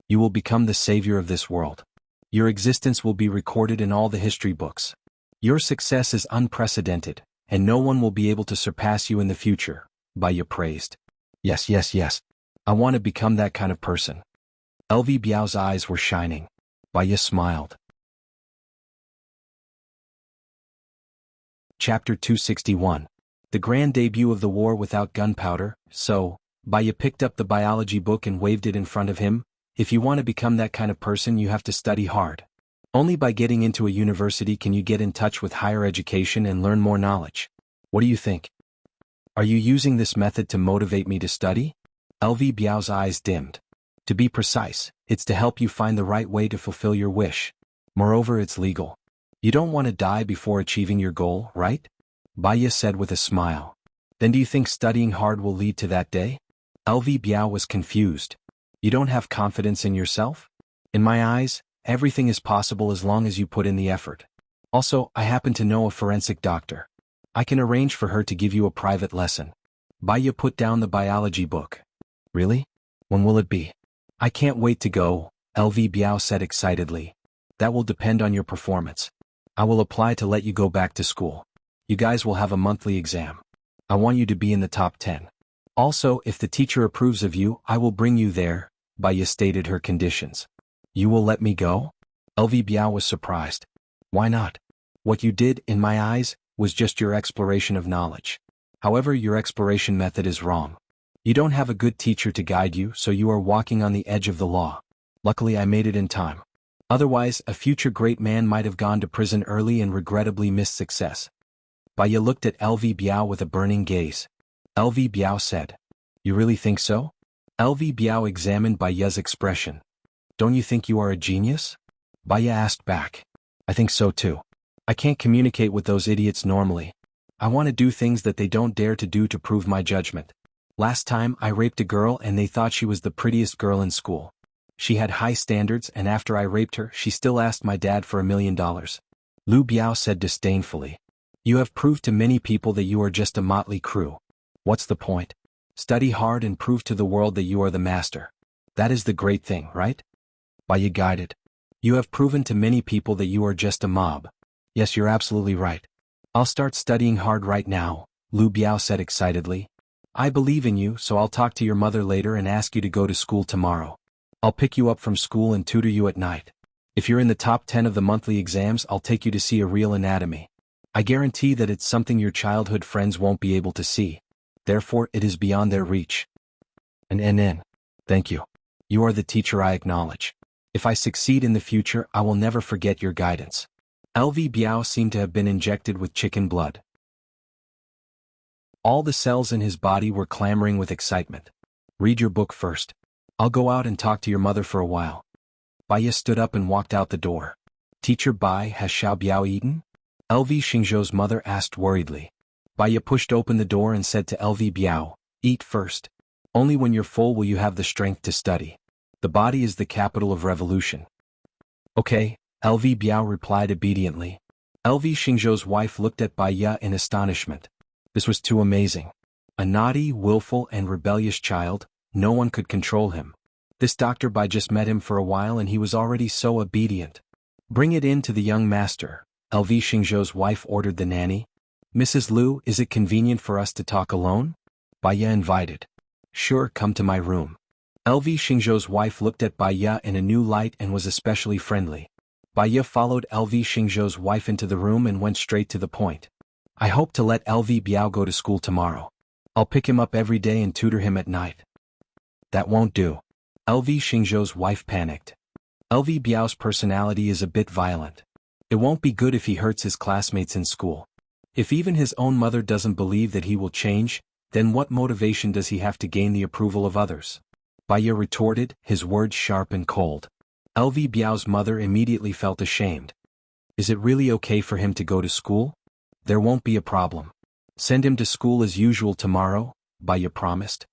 You will become the savior of this world. Your existence will be recorded in all the history books. Your success is unprecedented, and no one will be able to surpass you in the future," Baya praised. Yes. I want to become that kind of person." LV Biao's eyes were shining. Baya smiled. Chapter 261. The Grand Debut of the War Without Gunpowder. So, Baya picked up the biology book and waved it in front of him. "If you want to become that kind of person, you have to study hard. Only by getting into a university can you get in touch with higher education and learn more knowledge. What do you think? Are you using this method to motivate me to study?" LV Biao's eyes dimmed. "To be precise, it's to help you find the right way to fulfill your wish. Moreover, it's legal. You don't want to die before achieving your goal, right?" Baya said with a smile. "Then do you think studying hard will lead to that day?" LV Biao was confused. "You don't have confidence in yourself?" "In my eyes, everything is possible as long as you put in the effort. Also, I happen to know a forensic doctor. I can arrange for her to give you a private lesson." Baya put down the biology book. "Really? When will it be?" "I can't wait to go," LV Biao said excitedly. "That will depend on your performance. I will apply to let you go back to school. You guys will have a monthly exam. I want you to be in the top 10. Also, if the teacher approves of you, I will bring you there," Baya stated her conditions. "You will let me go?" LV Biao was surprised. "Why not? What you did, in my eyes, was just your exploration of knowledge. However, your exploration method is wrong. You don't have a good teacher to guide you, so you are walking on the edge of the law. Luckily I made it in time. Otherwise, a future great man might have gone to prison early and regrettably missed success." Baya looked at LV Biao with a burning gaze. LV Biao said, "You really think so?" LV Biao examined Baya's expression. "Don't you think you are a genius?" Baya asked back. "I think so too. I can't communicate with those idiots normally. I want to do things that they don't dare to do to prove my judgment. Last time I raped a girl and they thought she was the prettiest girl in school. She had high standards and after I raped her she still asked my dad for $1 million. Lu Biao said disdainfully. "You have proved to many people that you are just a motley crew. What's the point? Study hard and prove to the world that you are the master. That is the great thing, right? Baya guided. You have proven to many people that you are just a mob. Yes, you're absolutely right. I'll start studying hard right now, Lu Biao said excitedly. I believe in you, so I'll talk to your mother later and ask you to go to school tomorrow. I'll pick you up from school and tutor you at night. If you're in the top 10 of the monthly exams, I'll take you to see a real anatomy. I guarantee that it's something your childhood friends won't be able to see. Therefore, it is beyond their reach. And thank you. You are the teacher I acknowledge. If I succeed in the future, I will never forget your guidance. LV Biao seemed to have been injected with chicken blood. All the cells in his body were clamoring with excitement. Read your book first. I'll go out and talk to your mother for a while. Baya stood up and walked out the door. Teacher Bai, has Xiao Biao eaten? LV Xingzhou's mother asked worriedly. Baya pushed open the door and said to LV Biao, eat first. Only when you're full will you have the strength to study. The body is the capital of revolution. Okay, LV Biao replied obediently. LV Xingzhou's wife looked at Baya in astonishment. This was too amazing. A naughty, willful, and rebellious child, no one could control him. This Dr. Bai just met him for a while and he was already so obedient. Bring it in to the young master, LV Xingzhou's wife ordered the nanny. Mrs. Lu, is it convenient for us to talk alone? Baya invited. Sure, come to my room. LV Xingzhou's wife looked at Baya in a new light and was especially friendly. Baya followed LV Xingzhou's wife into the room and went straight to the point. I hope to let LV Biao go to school tomorrow. I'll pick him up every day and tutor him at night. That won't do. LV Xingzhou's wife panicked. LV Biao's personality is a bit violent. It won't be good if he hurts his classmates in school. If even his own mother doesn't believe that he will change, then what motivation does he have to gain the approval of others? Baya retorted, his words sharp and cold. LV Biao's mother immediately felt ashamed. Is it really okay for him to go to school? There won't be a problem. Send him to school as usual tomorrow, Baya promised.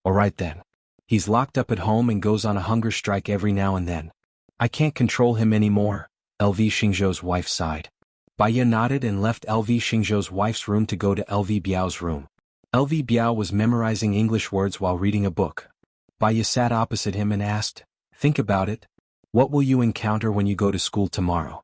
Alright then. He's locked up at home and goes on a hunger strike every now and then. I can't control him anymore, LV Xingzhou's wife sighed. Baya nodded and left LV Xingzhou's wife's room to go to LV Biao's room. LV Biao was memorizing English words while reading a book. Baya sat opposite him and asked, think about it. What will you encounter when you go to school tomorrow?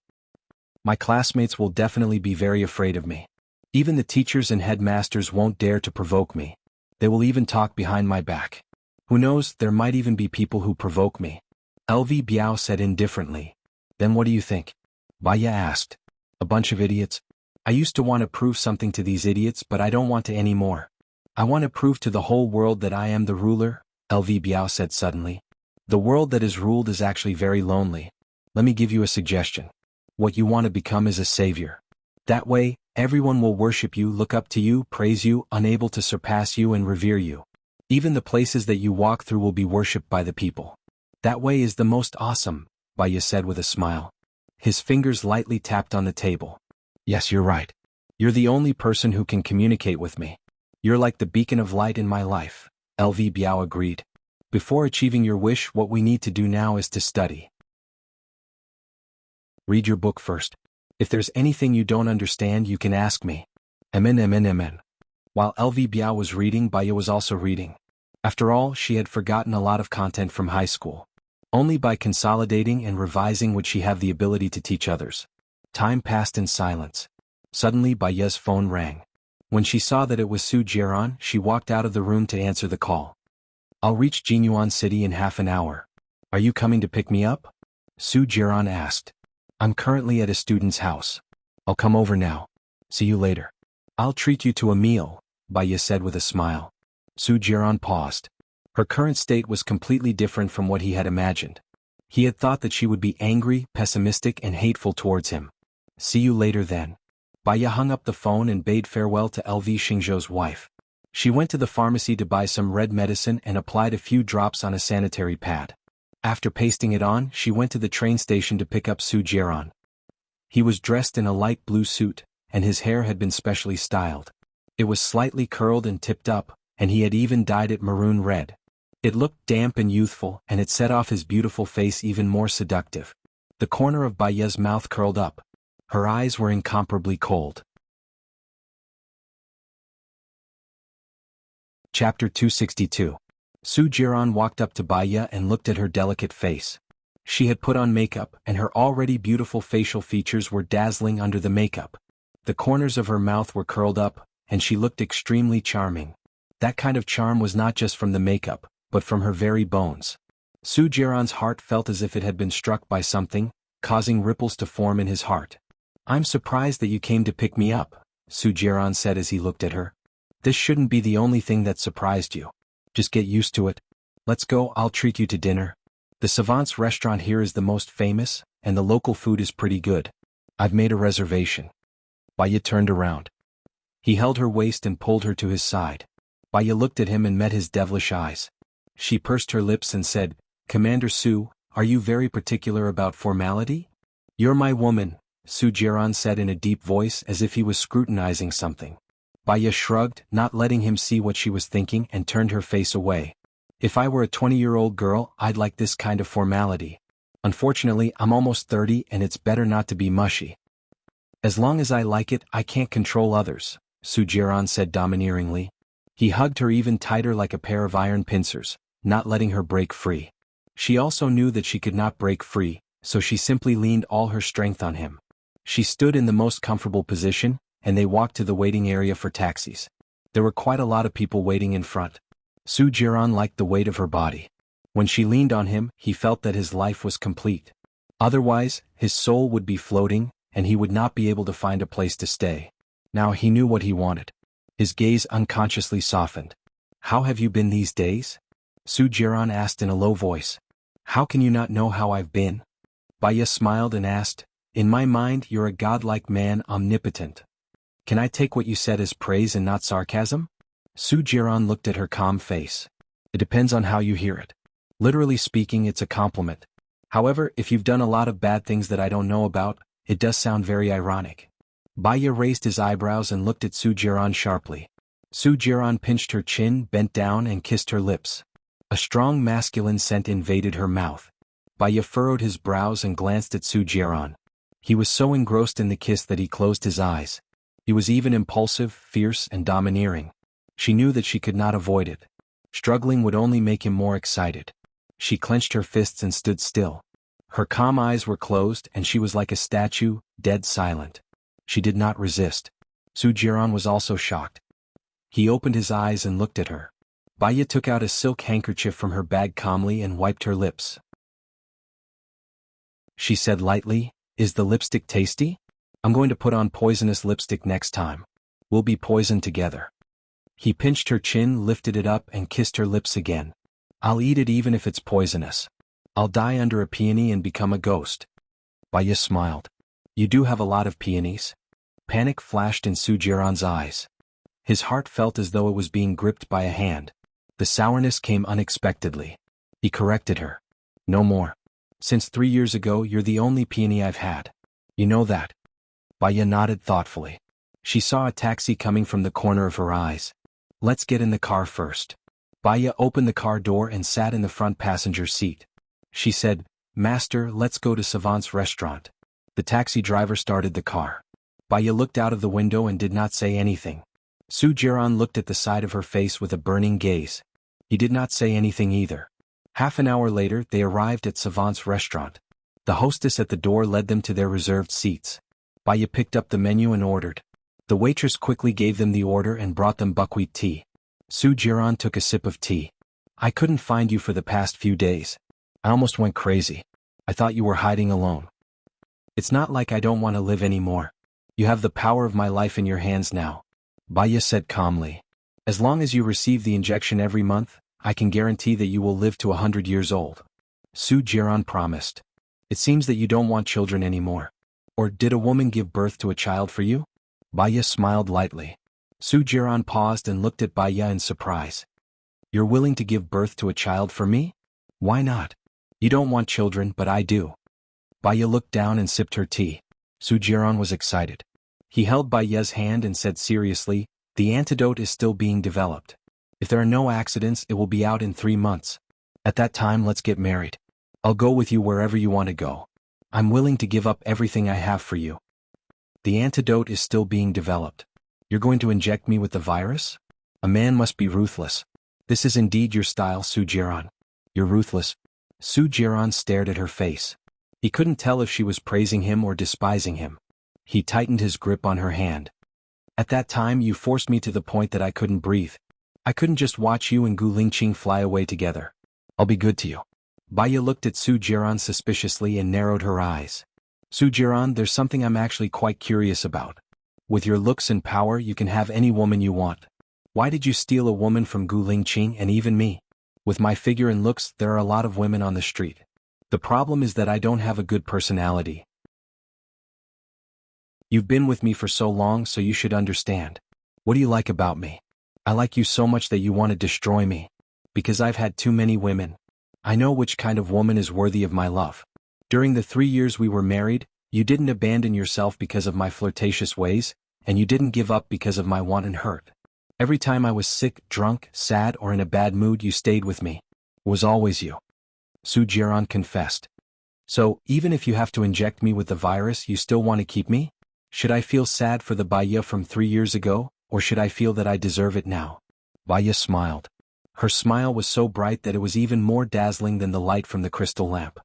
My classmates will definitely be very afraid of me. Even the teachers and headmasters won't dare to provoke me. They will even talk behind my back. Who knows, there might even be people who provoke me. LV Biao said indifferently. Then what do you think? Baya asked. A bunch of idiots. I used to want to prove something to these idiots, but I don't want to anymore. I want to prove to the whole world that I am the ruler, LV Biao said suddenly. The world that is ruled is actually very lonely. Let me give you a suggestion. What you want to become is a savior. That way, everyone will worship you, look up to you, praise you, unable to surpass you and revere you. Even the places that you walk through will be worshipped by the people. That way is the most awesome, Baya said with a smile. His fingers lightly tapped on the table. Yes, you're right. You're the only person who can communicate with me. You're like the beacon of light in my life, LV Biao agreed. Before achieving your wish, what we need to do now is to study. Read your book first. If there's anything you don't understand, you can ask me. Amen. While LV Biao was reading, Baya was also reading. After all, she had forgotten a lot of content from high school. Only by consolidating and revising would she have the ability to teach others. Time passed in silence. Suddenly Baya's phone rang. When she saw that it was Su Jiran, she walked out of the room to answer the call. I'll reach Jinyuan City in half an hour. Are you coming to pick me up? Su Jiran asked. I'm currently at a student's house. I'll come over now. See you later. I'll treat you to a meal, Baya said with a smile. Su Jiran paused. Her current state was completely different from what he had imagined. He had thought that she would be angry, pessimistic, and hateful towards him. See you later then. Baya hung up the phone and bade farewell to LV Xingzhou's wife. She went to the pharmacy to buy some red medicine and applied a few drops on a sanitary pad. After pasting it on, she went to the train station to pick up Su Jiran. He was dressed in a light blue suit, and his hair had been specially styled. It was slightly curled and tipped up, and he had even dyed it maroon red. It looked damp and youthful, and it set off his beautiful face even more seductive. The corner of Baya's mouth curled up. Her eyes were incomparably cold. Chapter 262. Su Jiran walked up to Baya and looked at her delicate face. She had put on makeup, and her already beautiful facial features were dazzling under the makeup. The corners of her mouth were curled up, and she looked extremely charming. That kind of charm was not just from the makeup, but from her very bones. Su Jiran's heart felt as if it had been struck by something, causing ripples to form in his heart. "I'm surprised that you came to pick me up," Su Jiran said as he looked at her. "This shouldn't be the only thing that surprised you. Just get used to it. Let's go, I'll treat you to dinner. The Savant's restaurant here is the most famous, and the local food is pretty good. I've made a reservation." Baya turned around. He held her waist and pulled her to his side. Baya looked at him and met his devilish eyes. She pursed her lips and said, "Commander Su, are you very particular about formality?" "You're my woman," Su Jiran said in a deep voice as if he was scrutinizing something. Baya shrugged, not letting him see what she was thinking, and turned her face away. "If I were a 20-year-old girl, I'd like this kind of formality. Unfortunately, I'm almost 30 and it's better not to be mushy." "As long as I like it, I can't control others," Su Jiran said domineeringly. He hugged her even tighter like a pair of iron pincers, not letting her break free. She also knew that she could not break free, so she simply leaned all her strength on him. She stood in the most comfortable position, and they walked to the waiting area for taxis. There were quite a lot of people waiting in front. Su Jiran liked the weight of her body. When she leaned on him, he felt that his life was complete. Otherwise, his soul would be floating, and he would not be able to find a place to stay. Now he knew what he wanted. His gaze unconsciously softened. "How have you been these days?" Su Jiran asked in a low voice. "How can you not know how I've been?" Baya smiled and asked, "In my mind you're a godlike man, omnipotent. Can I take what you said as praise and not sarcasm?" Su Jiran looked at her calm face. "It depends on how you hear it. Literally speaking, it's a compliment. However, if you've done a lot of bad things that I don't know about, it does sound very ironic." Baya raised his eyebrows and looked at Su Jiran sharply. Su Jiran pinched her chin, bent down and kissed her lips. A strong masculine scent invaded her mouth. Baya furrowed his brows and glanced at Su Jiran. He was so engrossed in the kiss that he closed his eyes. He was even impulsive, fierce and domineering. She knew that she could not avoid it. Struggling would only make him more excited. She clenched her fists and stood still. Her calm eyes were closed and she was like a statue, dead silent. She did not resist. Su Jiran was also shocked. He opened his eyes and looked at her. Baya took out a silk handkerchief from her bag calmly and wiped her lips. She said lightly, "Is the lipstick tasty? I'm going to put on poisonous lipstick next time. We'll be poisoned together." He pinched her chin, lifted it up and kissed her lips again. "I'll eat it even if it's poisonous. I'll die under a peony and become a ghost." Baya smiled. "You do have a lot of peonies?" Panic flashed in Su Jiran's eyes. His heart felt as though it was being gripped by a hand. The sourness came unexpectedly. He corrected her. "No more. Since 3 years ago you're the only peony I've had. You know that." Baya nodded thoughtfully. She saw a taxi coming from the corner of her eyes. "Let's get in the car first." Baya opened the car door and sat in the front passenger seat. She said, "Master, let's go to Savant's restaurant." The taxi driver started the car. Baya looked out of the window and did not say anything. Su Jiran looked at the side of her face with a burning gaze. He did not say anything either. Half an hour later they arrived at Savant's restaurant. The hostess at the door led them to their reserved seats. Baya picked up the menu and ordered. The waitress quickly gave them the order and brought them buckwheat tea. Su Jiran took a sip of tea. "I couldn't find you for the past few days. I almost went crazy. I thought you were hiding alone. It's not like I don't want to live anymore. You have the power of my life in your hands now," Baya said calmly. "As long as you receive the injection every month, I can guarantee that you will live to 100 years old." Su Jiran promised. "It seems that you don't want children anymore. Or did a woman give birth to a child for you?" Baya smiled lightly. Su Jiran paused and looked at Baya in surprise. "You're willing to give birth to a child for me? Why not? You don't want children, but I do." Baya looked down and sipped her tea. Su Jiran was excited. He held Baya's hand and said seriously, "The antidote is still being developed. If there are no accidents, it will be out in 3 months. At that time, let's get married. I'll go with you wherever you want to go. I'm willing to give up everything I have for you." "The antidote is still being developed. You're going to inject me with the virus?" A man must be ruthless. This is indeed your style, Su Jiran. You're ruthless. Su Jiran stared at her face. He couldn't tell if she was praising him or despising him. He tightened his grip on her hand. At that time you forced me to the point that I couldn't breathe. I couldn't just watch you and Gu Lingqing fly away together. I'll be good to you. Baiya looked at Su Jiran suspiciously and narrowed her eyes. Su Jiran, there's something I'm actually quite curious about. With your looks and power you can have any woman you want. Why did you steal a woman from Gu Lingqing and even me? With my figure and looks, there are a lot of women on the street. The problem is that I don't have a good personality. You've been with me for so long, so you should understand. What do you like about me? I like you so much that you want to destroy me. Because I've had too many women. I know which kind of woman is worthy of my love. During the 3 years we were married, you didn't abandon yourself because of my flirtatious ways, and you didn't give up because of my wanton hurt. Every time I was sick, drunk, sad, or in a bad mood, you stayed with me. It was always you. Su Jiran confessed. So, even if you have to inject me with the virus, you still want to keep me? Should I feel sad for the Baiya from 3 years ago, or should I feel that I deserve it now? Baiya smiled. Her smile was so bright that it was even more dazzling than the light from the crystal lamp.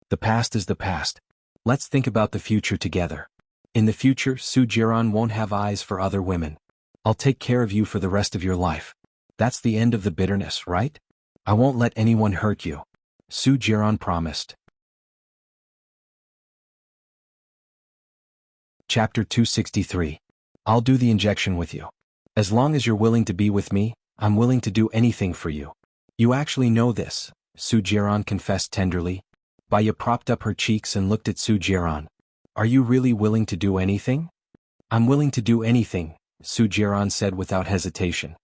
The past is the past. Let's think about the future together. In the future, Su Jiran won't have eyes for other women. I'll take care of you for the rest of your life. That's the end of the bitterness, right? I won't let anyone hurt you. Su Jiran promised. Chapter 263. I'll do the injection with you. As long as you're willing to be with me, I'm willing to do anything for you. You actually know this, Su Jiran confessed tenderly. Baiya propped up her cheeks and looked at Su Jiran. Are you really willing to do anything? I'm willing to do anything, Su Jiran said without hesitation.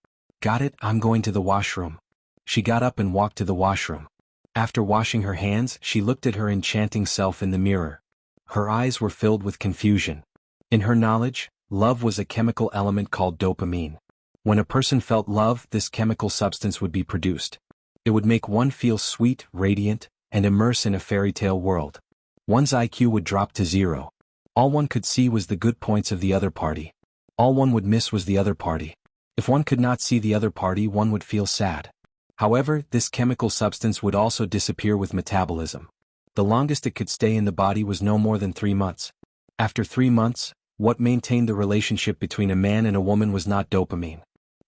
Got it, I'm going to the washroom. She got up and walked to the washroom. After washing her hands, she looked at her enchanting self in the mirror. Her eyes were filled with confusion. In her knowledge, love was a chemical element called dopamine. When a person felt love, this chemical substance would be produced. It would make one feel sweet, radiant, and immerse in a fairy tale world. One's IQ would drop to 0. All one could see was the good points of the other party. All one would miss was the other party. If one could not see the other party, one would feel sad. However, this chemical substance would also disappear with metabolism. The longest it could stay in the body was no more than 3 months. After 3 months, what maintained the relationship between a man and a woman was not dopamine.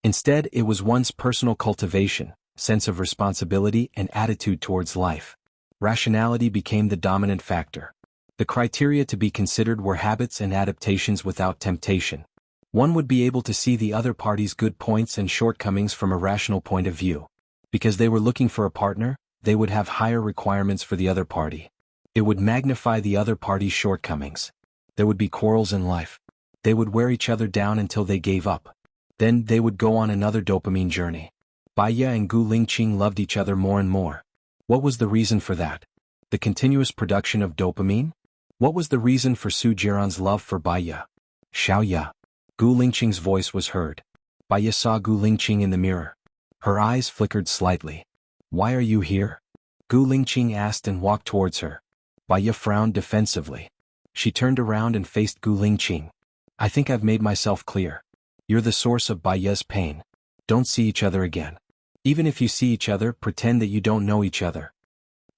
Instead, it was one's personal cultivation, sense of responsibility, and attitude towards life. Rationality became the dominant factor. The criteria to be considered were habits and adaptations without temptation. One would be able to see the other party's good points and shortcomings from a rational point of view. Because they were looking for a partner, they would have higher requirements for the other party. It would magnify the other party's shortcomings. There would be quarrels in life. They would wear each other down until they gave up. Then they would go on another dopamine journey. Baiya and Gu Lingqing loved each other more and more. What was the reason for that? The continuous production of dopamine? What was the reason for Su Jiran's love for Baiya? Xiaoya. Gu Lingqing's voice was heard. Baiya saw Gu Lingqing in the mirror. Her eyes flickered slightly. Why are you here? Gu Lingqing asked and walked towards her. Baiya frowned defensively. She turned around and faced Gu Lingqing. I think I've made myself clear. You're the source of Baiya's pain. Don't see each other again. Even if you see each other, pretend that you don't know each other.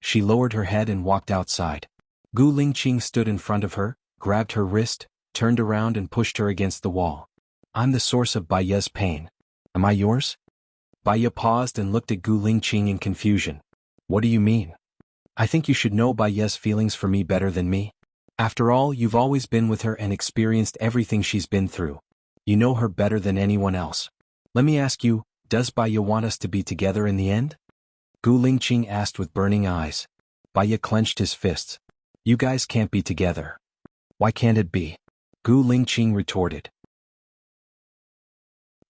She lowered her head and walked outside. Gu Lingqing stood in front of her, grabbed her wrist, turned around and pushed her against the wall. I'm the source of Baiya's pain. Am I yours? Baiya paused and looked at Gu Lingqing in confusion. What do you mean? I think you should know Baiya's feelings for me better than me. After all, you've always been with her and experienced everything she's been through. You know her better than anyone else. Let me ask you, does Baiya want us to be together in the end? Gu Lingqing asked with burning eyes. Baiya clenched his fists. You guys can't be together. Why can't it be? Gu Lingqing retorted.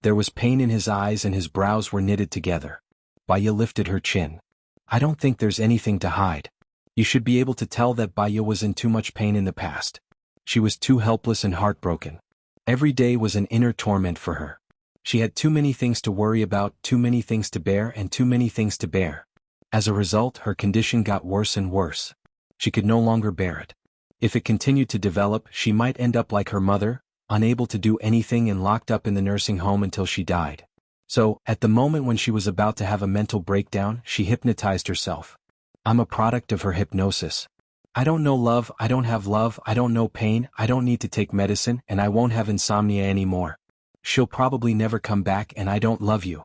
There was pain in his eyes and his brows were knitted together. Baiya lifted her chin. I don't think there's anything to hide. You should be able to tell that Baiya was in too much pain in the past. She was too helpless and heartbroken. Every day was an inner torment for her. She had too many things to worry about, too many things to bear, and too many things to bear. As a result, her condition got worse and worse. She could no longer bear it. If it continued to develop, she might end up like her mother, unable to do anything and locked up in the nursing home until she died. So, at the moment when she was about to have a mental breakdown, she hypnotized herself. I'm a product of her hypnosis. I don't know love, I don't have love, I don't know pain, I don't need to take medicine, and I won't have insomnia anymore. She'll probably never come back, and I don't love you.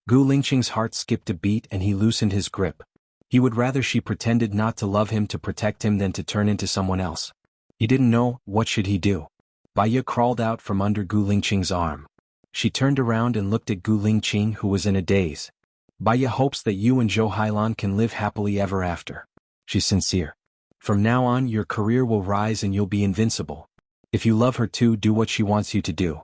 Gu Lingqing's heart skipped a beat and he loosened his grip. He would rather she pretended not to love him to protect him than to turn into someone else. He didn't know, what should he do? Baya crawled out from under Gu Lingqing's arm. She turned around and looked at Gu Lingqing, who was in a daze. Baya hopes that you and Zhou Hailan can live happily ever after. She's sincere. From now on your career will rise and you'll be invincible. If you love her too, do what she wants you to do.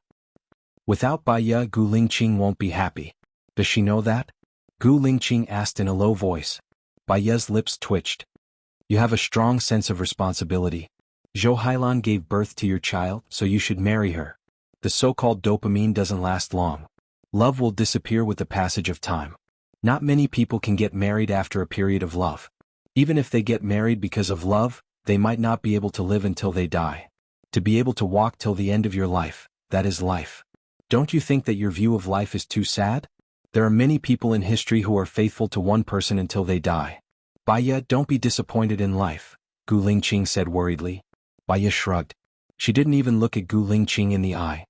Without Baya, Gu Lingqing won't be happy. Does she know that? Gu Lingqing asked in a low voice. Baya's lips twitched. You have a strong sense of responsibility. Zhou Hailan gave birth to your child, so you should marry her. The so-called dopamine doesn't last long. Love will disappear with the passage of time. Not many people can get married after a period of love. Even if they get married because of love, they might not be able to live until they die. To be able to walk till the end of your life, that is life. Don't you think that your view of life is too sad? There are many people in history who are faithful to one person until they die. Baya, don't be disappointed in life, Gu Lingqing said worriedly. Baya shrugged. She didn't even look at Gu Lingqing in the eye.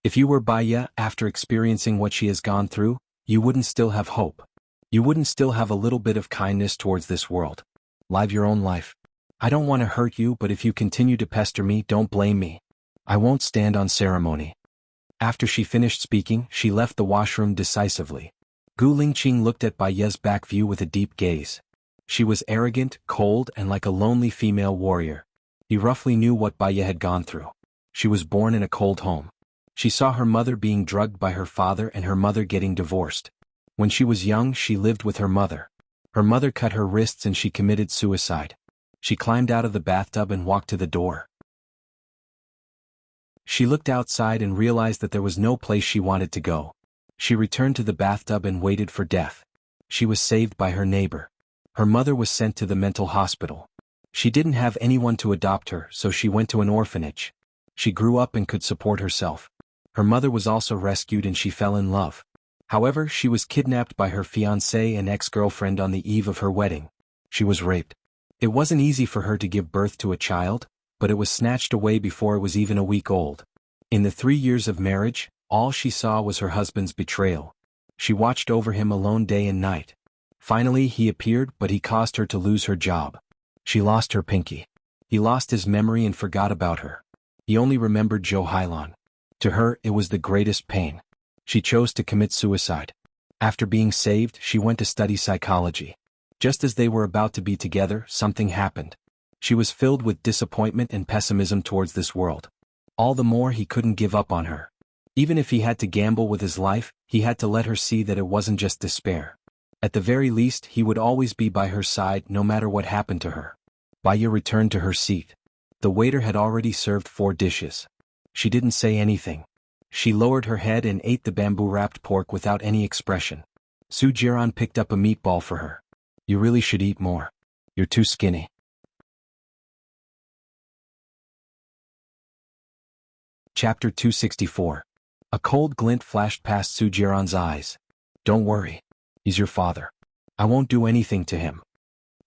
If you were Baya, after experiencing what she has gone through, you wouldn't still have hope. You wouldn't still have a little bit of kindness towards this world. Live your own life. I don't want to hurt you, but if you continue to pester me, don't blame me. I won't stand on ceremony. After she finished speaking, she left the washroom decisively. Gu Lingqing looked at Baya's back view with a deep gaze. She was arrogant, cold, and like a lonely female warrior. He roughly knew what Baya had gone through. She was born in a cold home. She saw her mother being drugged by her father and her mother getting divorced. When she was young, she lived with her mother. Her mother cut her wrists and she committed suicide. She climbed out of the bathtub and walked to the door. She looked outside and realized that there was no place she wanted to go. She returned to the bathtub and waited for death. She was saved by her neighbor. Her mother was sent to the mental hospital. She didn't have anyone to adopt her, so she went to an orphanage. She grew up and could support herself. Her mother was also rescued and she fell in love. However, she was kidnapped by her fiancé and ex-girlfriend on the eve of her wedding. She was raped. It wasn't easy for her to give birth to a child, but it was snatched away before it was even a week old. In the 3 years of marriage, all she saw was her husband's betrayal. She watched over him alone day and night. Finally he appeared, but he caused her to lose her job. She lost her pinky. He lost his memory and forgot about her. He only remembered Zhou Hailan. To her, it was the greatest pain. She chose to commit suicide. After being saved, she went to study psychology. Just as they were about to be together, something happened. She was filled with disappointment and pessimism towards this world. All the more he couldn't give up on her. Even if he had to gamble with his life, he had to let her see that it wasn't just despair. At the very least, he would always be by her side no matter what happened to her. Baya returned to her seat. The waiter had already served 4 dishes. She didn't say anything. She lowered her head and ate the bamboo-wrapped pork without any expression. Su Jiran picked up a meatball for her. You really should eat more. You're too skinny. Chapter 264. A cold glint flashed past Su Jiran's eyes. Don't worry. He's your father. I won't do anything to him.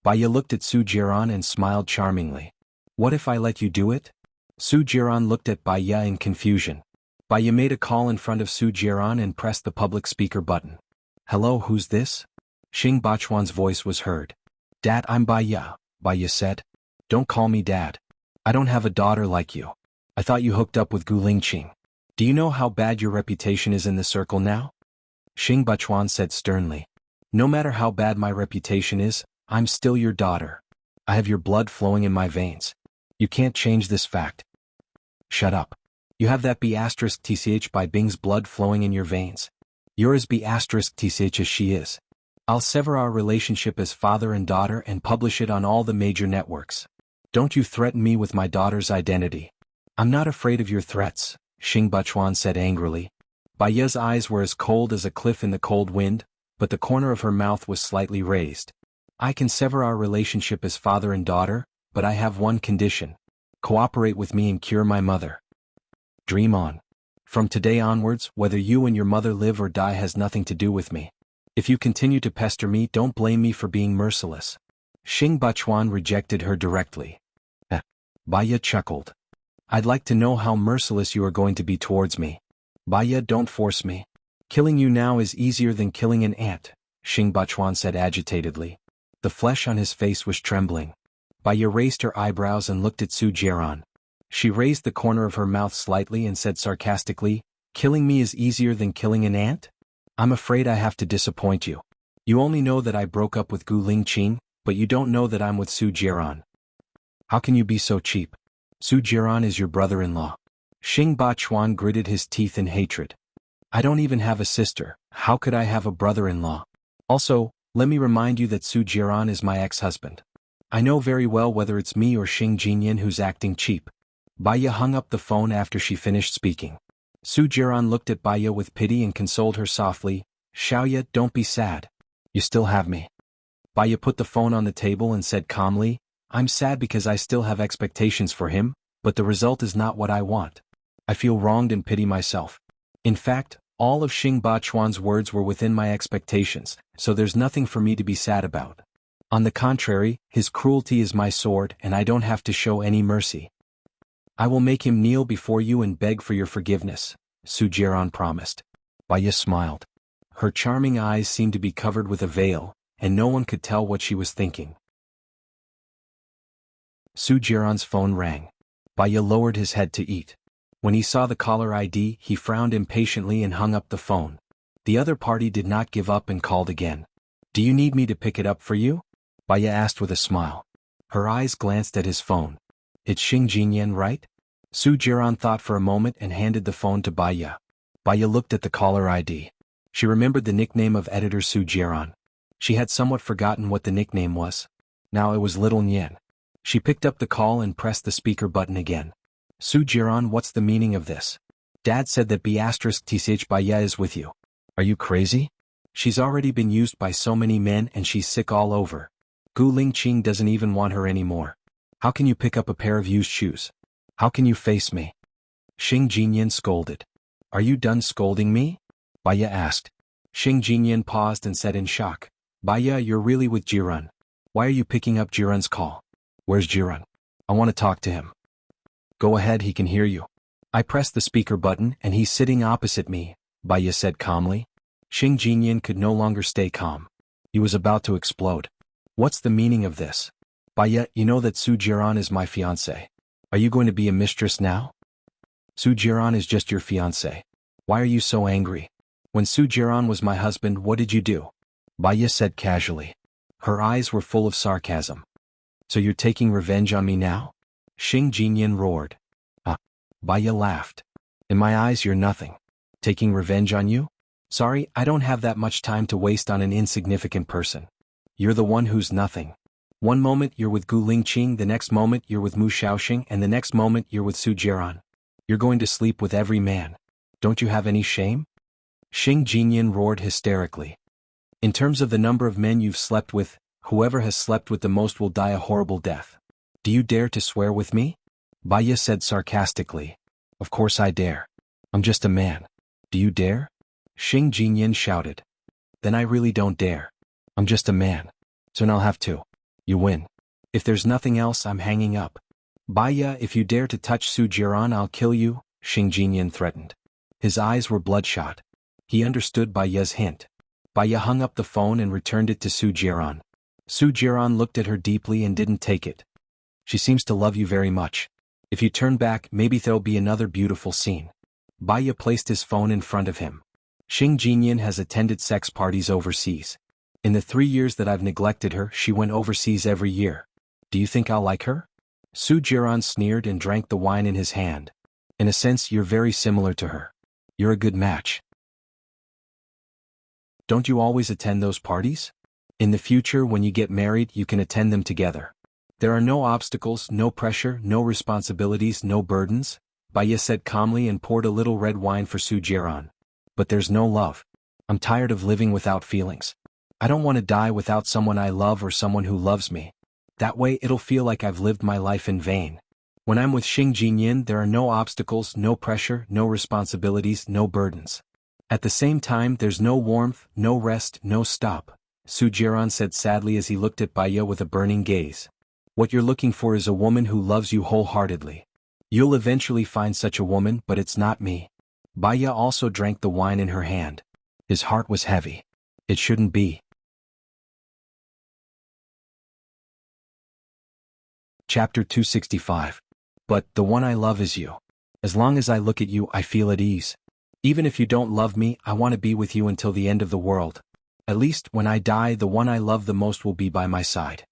Baya looked at Su Jiran and smiled charmingly. What if I let you do it? Su Jiran looked at Baya in confusion. Baya made a call in front of Su Jiran and pressed the public speaker button. Hello, who's this? Xing Bachuan's voice was heard. Dad, I'm Baya, Baya said. Don't call me Dad. I don't have a daughter like you. I thought you hooked up with Gu Lingqing. Do you know how bad your reputation is in the circle now? Xing Bachuan said sternly. No matter how bad my reputation is, I'm still your daughter. I have your blood flowing in my veins. You can't change this fact. Shut up. You have that B*TCH by Bing's blood flowing in your veins. You're as B*TCH as she is. I'll sever our relationship as father and daughter and publish it on all the major networks. Don't you threaten me with my daughter's identity. I'm not afraid of your threats, Xing Bachuan said angrily. Baya's eyes were as cold as a cliff in the cold wind, but the corner of her mouth was slightly raised. I can sever our relationship as father and daughter, but I have one condition. Cooperate with me and cure my mother. Dream on. From today onwards, whether you and your mother live or die has nothing to do with me. If you continue to pester me, don't blame me for being merciless. Xing Bachuan rejected her directly. Baya chuckled. I'd like to know how merciless you are going to be towards me. Baya, don't force me. Killing you now is easier than killing an ant, Xing Bachuan said agitatedly. The flesh on his face was trembling. Baya raised her eyebrows and looked at Su Jiran. She raised the corner of her mouth slightly and said sarcastically, killing me is easier than killing an ant? I'm afraid I have to disappoint you. You only know that I broke up with Gu Lingqing, but you don't know that I'm with Su Jiran. How can you be so cheap? Su Jiran is your brother-in-law. Xing Bachuan gritted his teeth in hatred. I don't even have a sister, how could I have a brother-in-law? Also, let me remind you that Su Jiran is my ex-husband. I know very well whether it's me or Xing Jinyan who's acting cheap. Baya hung up the phone after she finished speaking. Su Jiran looked at Baya with pity and consoled her softly, Xiaoya, don't be sad. You still have me. Baya put the phone on the table and said calmly, I'm sad because I still have expectations for him, but the result is not what I want. I feel wronged and pity myself. In fact, all of Xing Bachuan's words were within my expectations, so there's nothing for me to be sad about. On the contrary, his cruelty is my sword and I don't have to show any mercy. I will make him kneel before you and beg for your forgiveness, Su Jiran promised. Baya smiled. Her charming eyes seemed to be covered with a veil, and no one could tell what she was thinking. Su Jiran's phone rang. Baya lowered his head to eat. When he saw the caller ID, he frowned impatiently and hung up the phone. The other party did not give up and called again. Do you need me to pick it up for you? Baya asked with a smile. Her eyes glanced at his phone. It's Xing Jinyan, right? Su Jiran thought for a moment and handed the phone to Baya. Baya looked at the caller ID. She remembered the nickname of editor Su Jiran. She had somewhat forgotten what the nickname was. Now it was Little Nian. She picked up the call and pressed the speaker button again. Su Jiran, what's the meaning of this? Dad said that B*TCH Baya is with you. Are you crazy? She's already been used by so many men and she's sick all over. Gu Lingqing doesn't even want her anymore. How can you pick up a pair of used shoes? How can you face me? Xing Jinyan scolded. Are you done scolding me? Baya asked. Xing Jinyan paused and said in shock. Baya, you're really with Jiran. Why are you picking up Jiran's call? Where's Jiran? I want to talk to him. Go ahead, he can hear you. I pressed the speaker button and he's sitting opposite me, Baya said calmly. Xing Jinyan could no longer stay calm. He was about to explode. What's the meaning of this? Baya, you know that Su Jiran is my fiancé. Are you going to be a mistress now? Su Jiran is just your fiancé. Why are you so angry? When Su Jiran was my husband, what did you do? Baya said casually. Her eyes were full of sarcasm. So you're taking revenge on me now? Xing Jinyan roared. Baya laughed. In my eyes you're nothing. Taking revenge on you? Sorry, I don't have that much time to waste on an insignificant person. You're the one who's nothing. One moment you're with Gu Lingqing, the next moment you're with Mu Shaoxing, and the next moment you're with Su Jiran. You're going to sleep with every man. Don't you have any shame? Xing Jinyan roared hysterically. In terms of the number of men you've slept with, whoever has slept with the most will die a horrible death. Do you dare to swear with me? Baya said sarcastically. Of course I dare. I'm just a man. Do you dare? Xing Jinyan shouted. Then I really don't dare. I'm just a man. So now I'll have to. You win. If there's nothing else, I'm hanging up. Baya, if you dare to touch Su Jiran, I'll kill you, Xing Jinyan threatened. His eyes were bloodshot. He understood Baya's hint. Baya hung up the phone and returned it to Su Jiran. Su Jiran looked at her deeply and didn't take it. She seems to love you very much. If you turn back, maybe there'll be another beautiful scene. Baya placed his phone in front of him. Xing Jinyan has attended sex parties overseas. In the 3 years that I've neglected her, she went overseas every year. Do you think I'll like her? Su Jiran sneered and drank the wine in his hand. In a sense, you're very similar to her. You're a good match. Don't you always attend those parties? In the future, when you get married, you can attend them together. There are no obstacles, no pressure, no responsibilities, no burdens, Baya said calmly and poured a little red wine for Su Jiran. But there's no love. I'm tired of living without feelings. I don't want to die without someone I love or someone who loves me. That way it'll feel like I've lived my life in vain. When I'm with Xing Jinyin, there are no obstacles, no pressure, no responsibilities, no burdens. At the same time, there's no warmth, no rest, no stop, Su Jiran said sadly as he looked at Baya with a burning gaze. What you're looking for is a woman who loves you wholeheartedly. You'll eventually find such a woman, but it's not me. Baya also drank the wine in her hand. His heart was heavy. It shouldn't be. Chapter 265. But the one I love is you. As long as I look at you, I feel at ease. Even if you don't love me, I want to be with you until the end of the world. At least, when I die, the one I love the most will be by my side.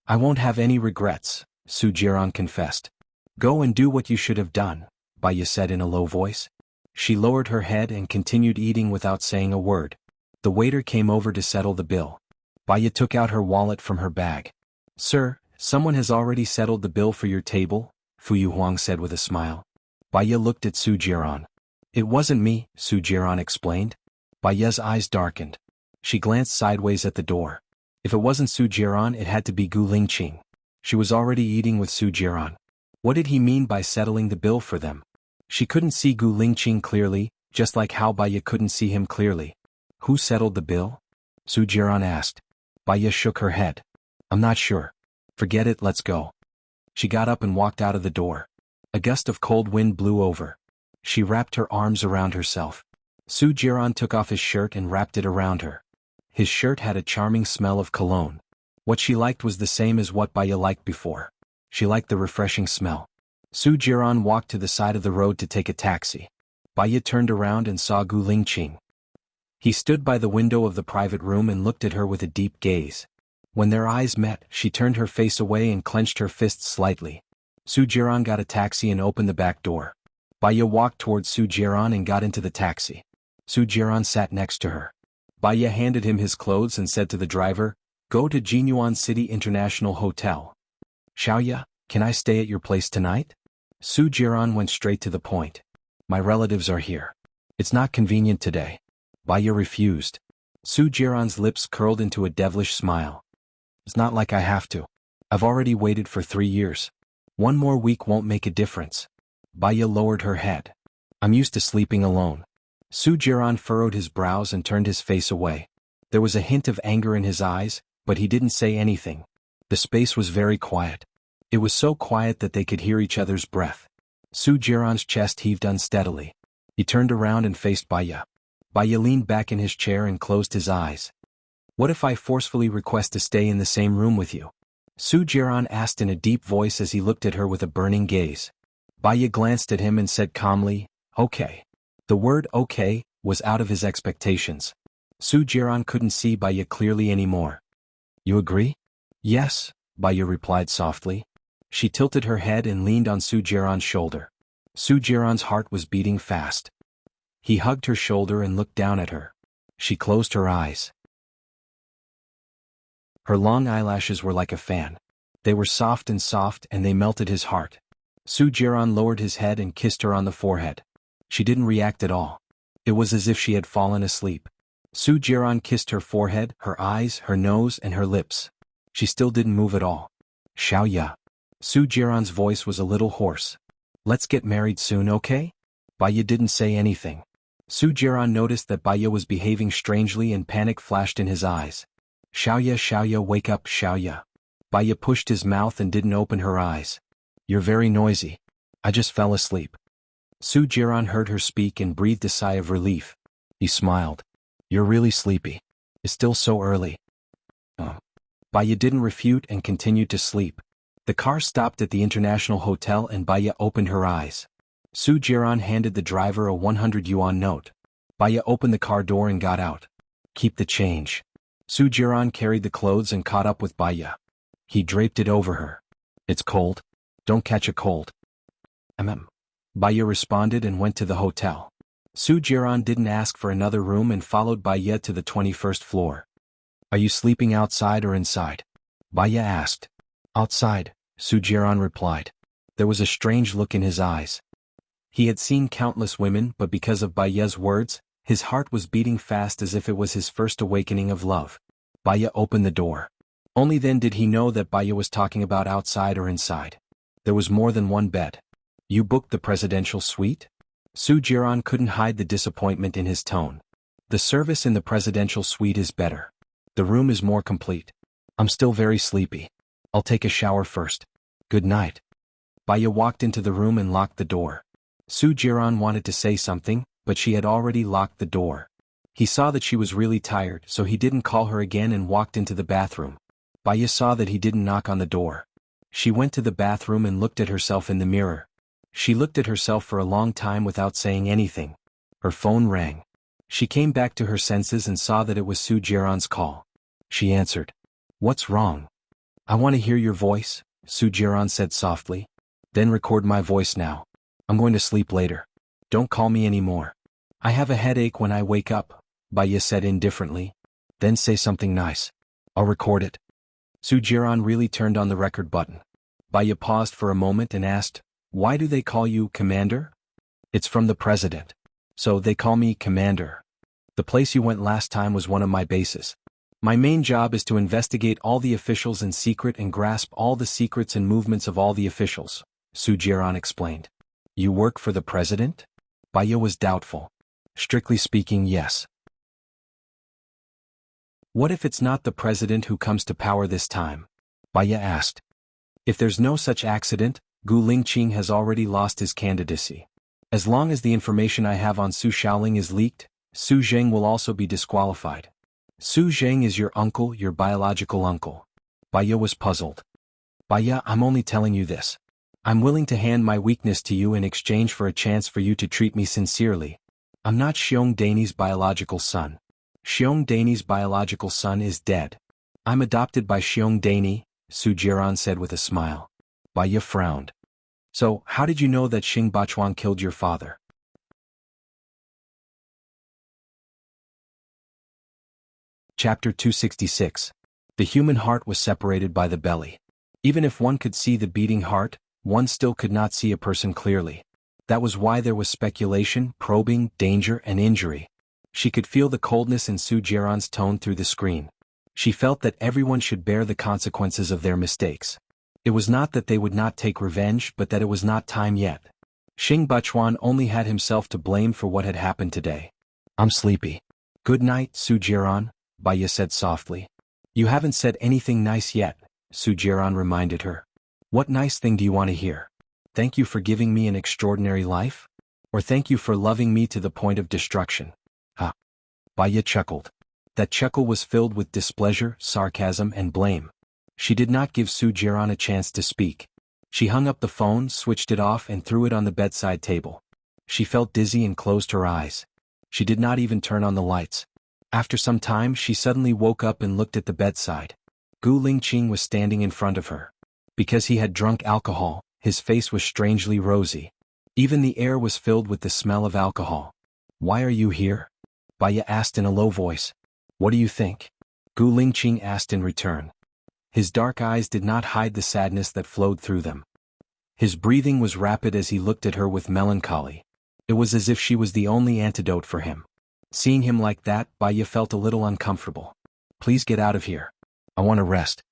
I won't have any regrets, Su Jiran confessed. Go and do what you should have done, Baya said in a low voice. She lowered her head and continued eating without saying a word. The waiter came over to settle the bill. Baya took out her wallet from her bag. Sir, someone has already settled the bill for your table, Fu Yuhuang said with a smile. Baya looked at Su Jiran. It wasn't me, Su Jiran explained. Baya's eyes darkened. She glanced sideways at the door. If it wasn't Su Jiran, it had to be Gu Lingqing. She was already eating with Su Jiran. What did he mean by settling the bill for them? She couldn't see Gu Lingqing clearly, just like how Baya couldn't see him clearly. Who settled the bill? Su Jiran asked. Baya shook her head. I'm not sure. Forget it, let's go. She got up and walked out of the door. A gust of cold wind blew over. She wrapped her arms around herself. Su Jiran took off his shirt and wrapped it around her. His shirt had a charming smell of cologne. What she liked was the same as what Baya liked before. She liked the refreshing smell. Su Jiran walked to the side of the road to take a taxi. Baya turned around and saw Gu Lingqing. He stood by the window of the private room and looked at her with a deep gaze. When their eyes met, she turned her face away and clenched her fists slightly. Su Jiran got a taxi and opened the back door. Baya walked towards Su Jiran and got into the taxi. Su Jiran sat next to her. Baya handed him his clothes and said to the driver, Go to Jinyuan City International Hotel. Xiaoya, can I stay at your place tonight? Su Jiran went straight to the point. My relatives are here. It's not convenient today. Baya refused. Su Jiran's lips curled into a devilish smile. It's not like I have to. I've already waited for 3 years. 1 more week won't make a difference. Baya lowered her head. I'm used to sleeping alone. Su Jiran furrowed his brows and turned his face away. There was a hint of anger in his eyes, but he didn't say anything. The space was very quiet. It was so quiet that they could hear each other's breath. Su Jiran's chest heaved unsteadily. He turned around and faced Baya. Baya leaned back in his chair and closed his eyes. What if I forcefully request to stay in the same room with you? Su Jiran asked in a deep voice as he looked at her with a burning gaze. Baya glanced at him and said calmly, Okay. The word okay was out of his expectations. Su Jiran couldn't see Baya clearly anymore. You agree? Yes, Baya replied softly. She tilted her head and leaned on Su Jiran's shoulder. Su Jiran's heart was beating fast. He hugged her shoulder and looked down at her. She closed her eyes. Her long eyelashes were like a fan. They were soft and they melted his heart. Su Jiran lowered his head and kissed her on the forehead. She didn't react at all. It was as if she had fallen asleep. Su Jiran kissed her forehead, her eyes, her nose, and her lips. She still didn't move at all. Xiaoya. Su Jiran's voice was a little hoarse. Let's get married soon, okay? Baya didn't say anything. Su Jiran noticed that Baya was behaving strangely and panic flashed in his eyes. Xiaoya, wake up, Xiaoya. Baya pushed his mouth and didn't open her eyes. You're very noisy. I just fell asleep. Su Jiran heard her speak and breathed a sigh of relief. He smiled. You're really sleepy. It's still so early. Baya didn't refute and continued to sleep. The car stopped at the International Hotel and Baya opened her eyes. Su Jiran handed the driver a 100 yuan note. Baya opened the car door and got out. Keep the change. Su Jiran carried the clothes and caught up with Baya. He draped it over her. It's cold. Don't catch a cold. Baya responded and went to the hotel. Su Jiran didn't ask for another room and followed Baya to the 21st floor. Are you sleeping outside or inside? Baya asked. Outside, Su Jiran replied. There was a strange look in his eyes. He had seen countless women, but because of Baya's words, his heart was beating fast as if it was his first awakening of love. Baya opened the door. Only then did he know that Baya was talking about outside or inside. There was more than one bed. You booked the presidential suite? Su Jiran couldn't hide the disappointment in his tone. The service in the presidential suite is better. The room is more complete. I'm still very sleepy. I'll take a shower first. Good night. Baya walked into the room and locked the door. Su Jiran wanted to say something, but she had already locked the door. He saw that she was really tired, so he didn't call her again and walked into the bathroom. Baya saw that he didn't knock on the door. She went to the bathroom and looked at herself in the mirror. She looked at herself for a long time without saying anything. Her phone rang. She came back to her senses and saw that it was Su Jiran's call. She answered. What's wrong? I want to hear your voice, Su Jiran said softly. Then record my voice now. I'm going to sleep later. Don't call me anymore. I have a headache when I wake up, Baya said indifferently. Then say something nice. I'll record it. Su Jiran really turned on the record button. Baya paused for a moment and asked, Why do they call you Commander? It's from the president. So they call me Commander. The place you went last time was one of my bases. My main job is to investigate all the officials in secret and grasp all the secrets and movements of all the officials, Su Jiran explained. You work for the president? Baya was doubtful. Strictly speaking, yes. What if it's not the president who comes to power this time? Baya asked. If there's no such accident, Gu Lingqing has already lost his candidacy. As long as the information I have on Su Shaoling is leaked, Su Zheng will also be disqualified. Su Zheng is your uncle, your biological uncle. Baya was puzzled. Baya, I'm only telling you this. I'm willing to hand my weakness to you in exchange for a chance for you to treat me sincerely. I'm not Xiong Dani's biological son. Xiong Dani's biological son is dead. I'm adopted by Xiong Dani, Su Jiran said with a smile. Baya frowned. So, how did you know that Xing Bachuan killed your father? Chapter 266. The human heart was separated by the belly. Even if one could see the beating heart, one still could not see a person clearly. That was why there was speculation, probing, danger, and injury. She could feel the coldness in Su Jiran's tone through the screen. She felt that everyone should bear the consequences of their mistakes. It was not that they would not take revenge, but that it was not time yet. Xing Bachuan only had himself to blame for what had happened today. I'm sleepy. Good night, Su Jiran, Baya said softly. You haven't said anything nice yet, Su Jiran reminded her. What nice thing do you want to hear? Thank you for giving me an extraordinary life? Or thank you for loving me to the point of destruction? Ha! Baya chuckled. That chuckle was filled with displeasure, sarcasm, and blame. She did not give Su Jiran a chance to speak. She hung up the phone, switched it off, and threw it on the bedside table. She felt dizzy and closed her eyes. She did not even turn on the lights. After some time, she suddenly woke up and looked at the bedside. Gu Lingqing was standing in front of her. Because he had drunk alcohol, his face was strangely rosy. Even the air was filled with the smell of alcohol. Why are you here? Baya asked in a low voice. What do you think? Gu Lingqing asked in return. His dark eyes did not hide the sadness that flowed through them. His breathing was rapid as he looked at her with melancholy. It was as if she was the only antidote for him. Seeing him like that, Baya felt a little uncomfortable. Please get out of here. I want to rest.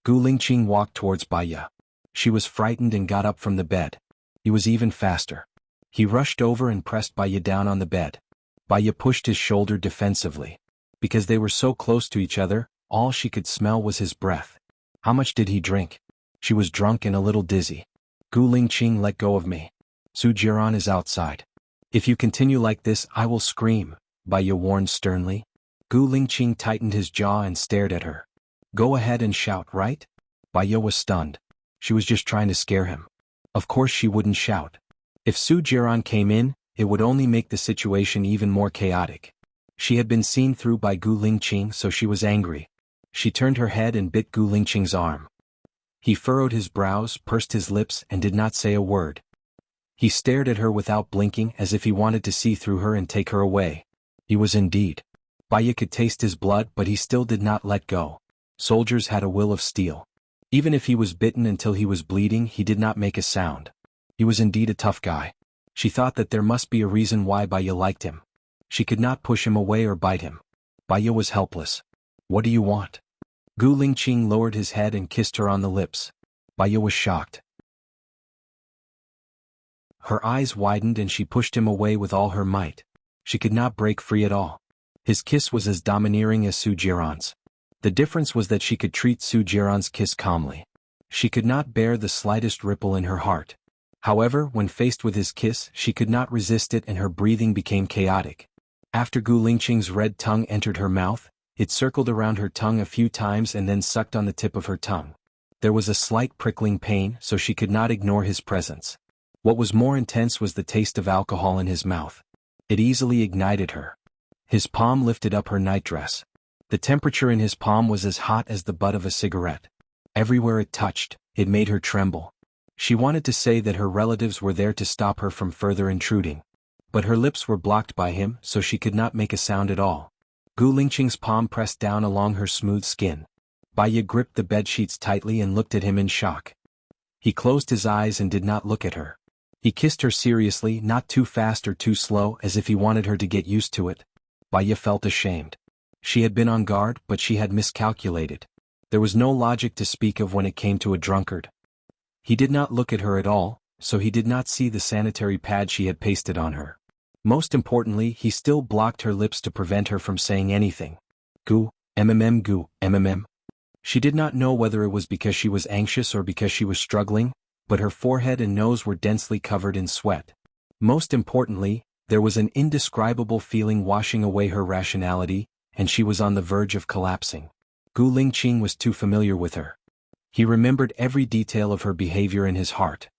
Gu Lingqing walked towards Baya. She was frightened and got up from the bed. He was even faster. He rushed over and pressed Baya down on the bed. Baya pushed his shoulder defensively. Because they were so close to each other, all she could smell was his breath. How much did he drink? She was drunk and a little dizzy. Gu Lingqing, let go of me. Su Jiran is outside. If you continue like this, I will scream, Baya warned sternly. Gu Lingqing tightened his jaw and stared at her. Go ahead and shout, right? Baya was stunned. She was just trying to scare him. Of course she wouldn't shout. If Su Jiran came in, it would only make the situation even more chaotic. She had been seen through by Gu Lingqing, so she was angry. She turned her head and bit Gu Lingqing's arm. He furrowed his brows, pursed his lips, and did not say a word. He stared at her without blinking as if he wanted to see through her and take her away. He was indeed. Baya could taste his blood, but he still did not let go. Soldiers had a will of steel. Even if he was bitten until he was bleeding, he did not make a sound. He was indeed a tough guy. She thought that there must be a reason why Baya liked him. She could not push him away or bite him. Baya was helpless. What do you want? Gu Lingqing lowered his head and kissed her on the lips. Baya was shocked. Her eyes widened and she pushed him away with all her might. She could not break free at all. His kiss was as domineering as Su Jiran's. The difference was that she could treat Su Jiran's kiss calmly. She could not bear the slightest ripple in her heart. However, when faced with his kiss, she could not resist it and her breathing became chaotic. After Gu Lingqing's red tongue entered her mouth, it circled around her tongue a few times and then sucked on the tip of her tongue. There was a slight prickling pain, so she could not ignore his presence. What was more intense was the taste of alcohol in his mouth. It easily ignited her. His palm lifted up her nightdress. The temperature in his palm was as hot as the butt of a cigarette. Everywhere it touched, it made her tremble. She wanted to say that her relatives were there to stop her from further intruding. But her lips were blocked by him, so she could not make a sound at all. Gu Lingqing's palm pressed down along her smooth skin. Baiya gripped the bedsheets tightly and looked at him in shock. He closed his eyes and did not look at her. He kissed her seriously, not too fast or too slow, as if he wanted her to get used to it. Baiya felt ashamed. She had been on guard, but she had miscalculated. There was no logic to speak of when it came to a drunkard. He did not look at her at all, so he did not see the sanitary pad she had pasted on her. Most importantly, he still blocked her lips to prevent her from saying anything. Gu, Gu. She did not know whether it was because she was anxious or because she was struggling, but her forehead and nose were densely covered in sweat. Most importantly, there was an indescribable feeling washing away her rationality, and she was on the verge of collapsing. Gu Lingqing was too familiar with her. He remembered every detail of her behavior in his heart.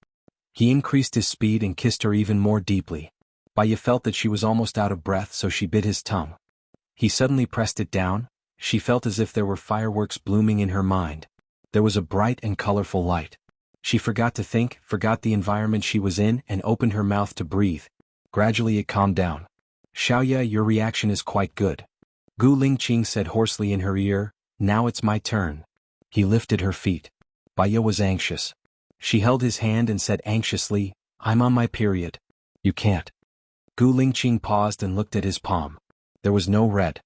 He increased his speed and kissed her even more deeply. Baiya felt that she was almost out of breath, so she bit his tongue. He suddenly pressed it down. She felt as if there were fireworks blooming in her mind. There was a bright and colorful light. She forgot to think, forgot the environment she was in, and opened her mouth to breathe. Gradually it calmed down. Xiaoya, your reaction is quite good. Gu Lingqing said hoarsely in her ear, now it's my turn. He lifted her feet. Baiya was anxious. She held his hand and said anxiously, I'm on my period. You can't. Gu Lingqing paused and looked at his palm. There was no red.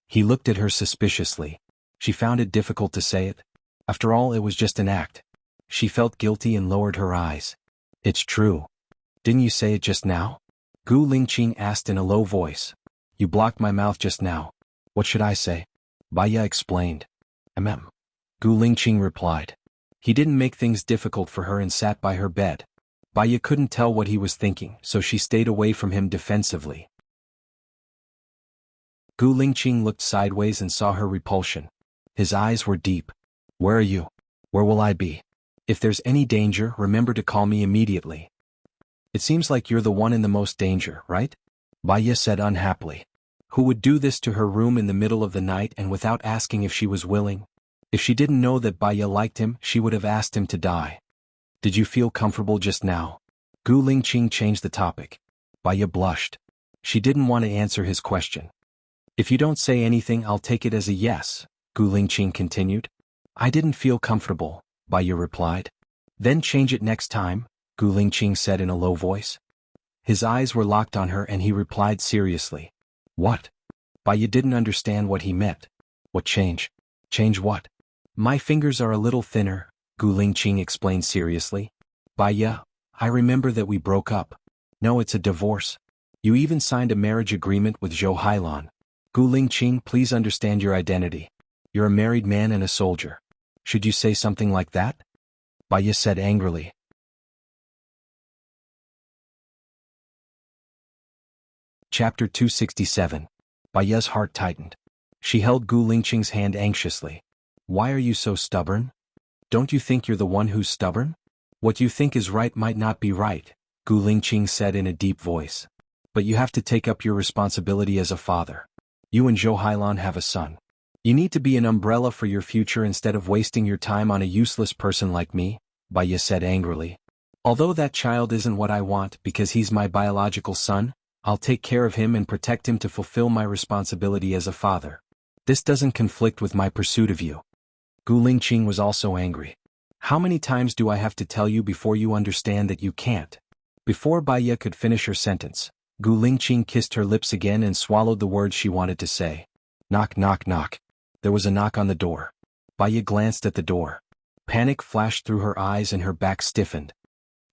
He looked at her suspiciously. She found it difficult to say it. After all, it was just an act. She felt guilty and lowered her eyes. It's true. Didn't you say it just now? Gu Lingqing asked in a low voice. You blocked my mouth just now. What should I say? Baiya explained. Gu Lingqing replied. He didn't make things difficult for her and sat by her bed. Baiya couldn't tell what he was thinking, so she stayed away from him defensively. Gu Lingqing looked sideways and saw her repulsion. His eyes were deep. Where are you? Where will I be? If there's any danger, remember to call me immediately. It seems like you're the one in the most danger, right? Baiya said unhappily. Who would do this to her room in the middle of the night and without asking if she was willing? If she didn't know that Baiya liked him, she would have asked him to die. Did you feel comfortable just now? Gu Lingqing changed the topic. Baiya blushed. She didn't want to answer his question. If you don't say anything, I'll take it as a yes, Gu Lingqing continued. I didn't feel comfortable, Baiya replied. Then change it next time, Gu Lingqing said in a low voice. His eyes were locked on her and he replied seriously. What? Baiya didn't understand what he meant. What change? Change what? My fingers are a little thinner, Gu Lingqing explained seriously. Baiya, I remember that we broke up. No, it's a divorce. You even signed a marriage agreement with Zhou Hailan. Gu Lingqing, please understand your identity. You're a married man and a soldier. Should you say something like that? Baiya said angrily. Chapter 267. Baiya's heart tightened. She held Gu Lingqing's hand anxiously. Why are you so stubborn? Don't you think you're the one who's stubborn? What you think is right might not be right, Gu Lingqing said in a deep voice. But you have to take up your responsibility as a father. You and Zhou Hailan have a son. You need to be an umbrella for your future instead of wasting your time on a useless person like me, Baiya said angrily. Although that child isn't what I want because he's my biological son, I'll take care of him and protect him to fulfill my responsibility as a father. This doesn't conflict with my pursuit of you. Gu Lingqing was also angry. How many times do I have to tell you before you understand that you can't? Before Baiya could finish her sentence, Gu Lingqing kissed her lips again and swallowed the words she wanted to say. Knock, knock, knock. There was a knock on the door. Baiya glanced at the door. Panic flashed through her eyes and her back stiffened.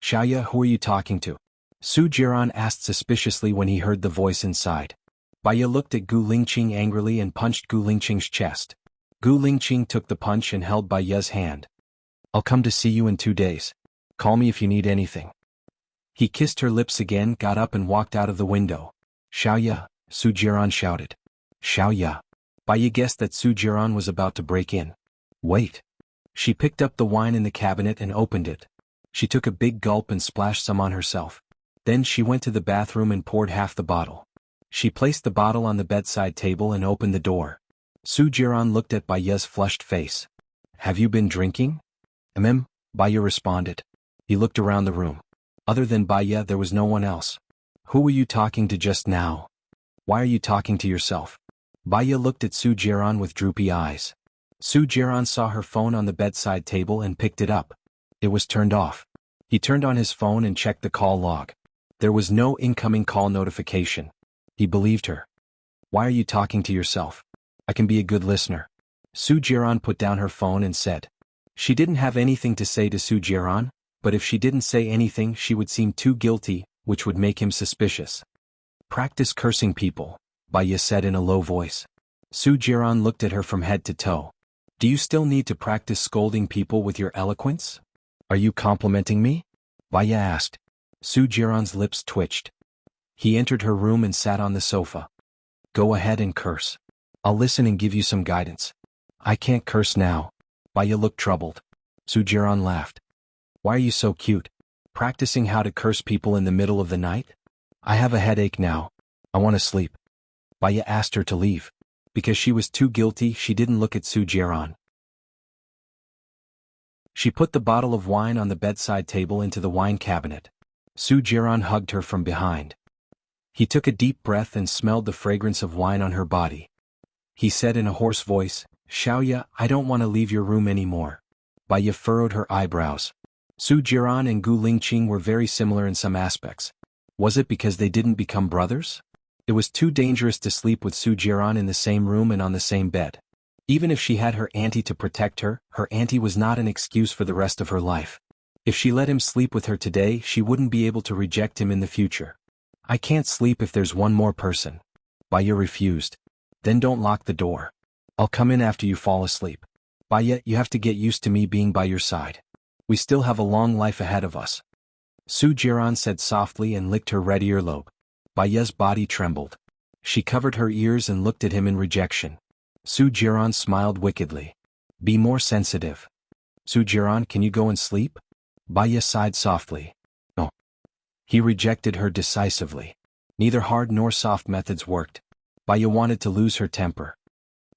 Xiaoya, who are you talking to? Su Jiran asked suspiciously when he heard the voice inside. Baya looked at Gu Lingqing angrily and punched Gu Lingqing's chest. Gu Lingqing took the punch and held Baya's hand. I'll come to see you in 2 days. Call me if you need anything. He kissed her lips again, got up and walked out of the window. Xiaoya, Su Jiran shouted. Xiaoya. Baya guessed that Su Jiran was about to break in. Wait. She picked up the wine in the cabinet and opened it. She took a big gulp and splashed some on herself. Then she went to the bathroom and poured half the bottle. She placed the bottle on the bedside table and opened the door. Su Jiran looked at Baya's flushed face. Have you been drinking? Baya responded. He looked around the room. Other than Baya, there was no one else. Who were you talking to just now? Why are you talking to yourself? Baya looked at Su Jiran with droopy eyes. Su Jiran saw her phone on the bedside table and picked it up. It was turned off. He turned on his phone and checked the call log. There was no incoming call notification. He believed her. Why are you talking to yourself? I can be a good listener. Su Jiran put down her phone and said. She didn't have anything to say to Su Jiran, but if she didn't say anything she would seem too guilty, which would make him suspicious. Practice cursing people, Baya said in a low voice. Su Jiran looked at her from head to toe. Do you still need to practice scolding people with your eloquence? Are you complimenting me? Baya asked. Su Jiran's lips twitched. He entered her room and sat on the sofa. Go ahead and curse. I'll listen and give you some guidance. I can't curse now. Baya looked troubled. Su Jiran laughed. Why are you so cute? Practicing how to curse people in the middle of the night? I have a headache now. I want to sleep. Baya asked her to leave. Because she was too guilty, she didn't look at Su Jiran. She put the bottle of wine on the bedside table into the wine cabinet. Su Jiran hugged her from behind. He took a deep breath and smelled the fragrance of wine on her body. He said in a hoarse voice, Xiaoya, I don't want to leave your room anymore. Baya furrowed her eyebrows. Su Jiran and Gu Lingqing were very similar in some aspects. Was it because they didn't become brothers? It was too dangerous to sleep with Su Jiran in the same room and on the same bed. Even if she had her auntie to protect her auntie was not an excuse for the rest of her life. If she let him sleep with her today, she wouldn't be able to reject him in the future. I can't sleep if there's one more person. Baya refused. Then don't lock the door. I'll come in after you fall asleep. Baya, you have to get used to me being by your side. We still have a long life ahead of us. Su Jiran said softly and licked her red earlobe. Baya's body trembled. She covered her ears and looked at him in rejection. Su Jiran smiled wickedly. Be more sensitive. Su Jiran, can you go and sleep? Baya sighed softly. No. He rejected her decisively. Neither hard nor soft methods worked. Baya wanted to lose her temper.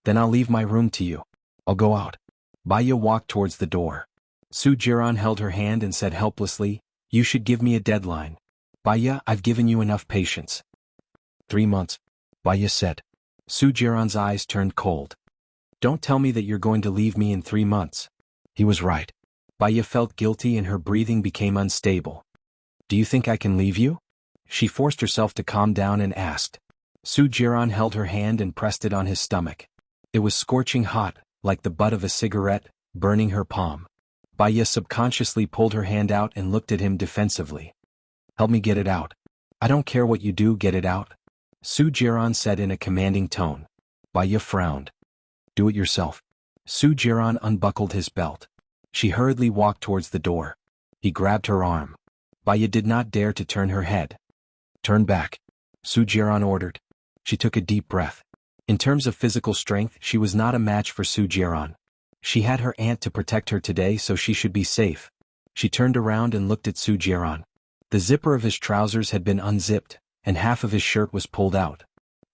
Then I'll leave my room to you. I'll go out. Baya walked towards the door. Su Jiran held her hand and said helplessly, You should give me a deadline. Baya, I've given you enough patience. 3 months, Baya said. Su Jiran's eyes turned cold. Don't tell me that you're going to leave me in 3 months. He was right. Baya felt guilty and her breathing became unstable. Do you think I can leave you? She forced herself to calm down and asked. Su Jiran held her hand and pressed it on his stomach. It was scorching hot, like the butt of a cigarette, burning her palm. Baya subconsciously pulled her hand out and looked at him defensively. Help me get it out. I don't care what you do, get it out. Su Jiran said in a commanding tone. Baya frowned. Do it yourself. Su Jiran unbuckled his belt. She hurriedly walked towards the door. He grabbed her arm. Baya did not dare to turn her head. Turn back. Su Jiran ordered. She took a deep breath. In terms of physical strength, she was not a match for Su Jiran. She had her aunt to protect her today, so she should be safe. She turned around and looked at Su Jiran. The zipper of his trousers had been unzipped, and half of his shirt was pulled out.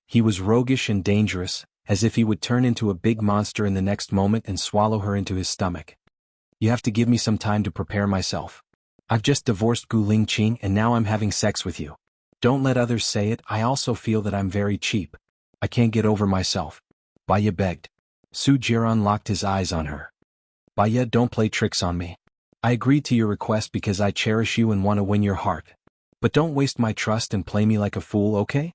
He was roguish and dangerous, as if he would turn into a big monster in the next moment and swallow her into his stomach. You have to give me some time to prepare myself. I've just divorced Gu Lingqing and now I'm having sex with you. Don't let others say it, I also feel that I'm very cheap. I can't get over myself. Baya begged. Su Jiran locked his eyes on her. Baya, don't play tricks on me. I agreed to your request because I cherish you and want to win your heart. But don't waste my trust and play me like a fool, okay?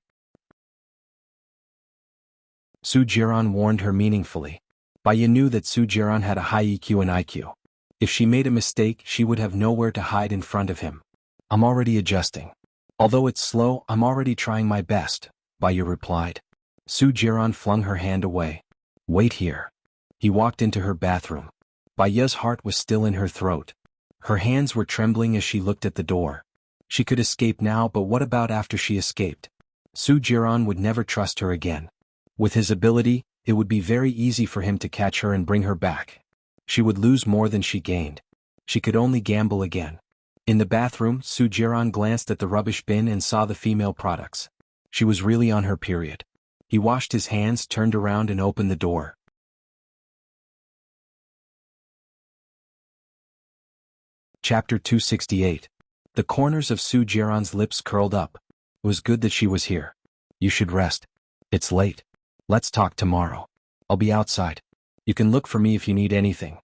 Su Jiran warned her meaningfully. Baya knew that Su Jiran had a high EQ and IQ. If she made a mistake, she would have nowhere to hide in front of him. I'm already adjusting. Although it's slow, I'm already trying my best, Baya replied. Su Jiran flung her hand away. Wait here. He walked into her bathroom. Baya's heart was still in her throat. Her hands were trembling as she looked at the door. She could escape now, but what about after she escaped? Su Jiran would never trust her again. With his ability, it would be very easy for him to catch her and bring her back. She would lose more than she gained. She could only gamble again. In the bathroom, Su Jiran glanced at the rubbish bin and saw the female products. She was really on her period. He washed his hands, turned around and opened the door. Chapter 268. The corners of Su Jiran's lips curled up. It was good that she was here. You should rest. It's late. Let's talk tomorrow. I'll be outside. You can look for me if you need anything.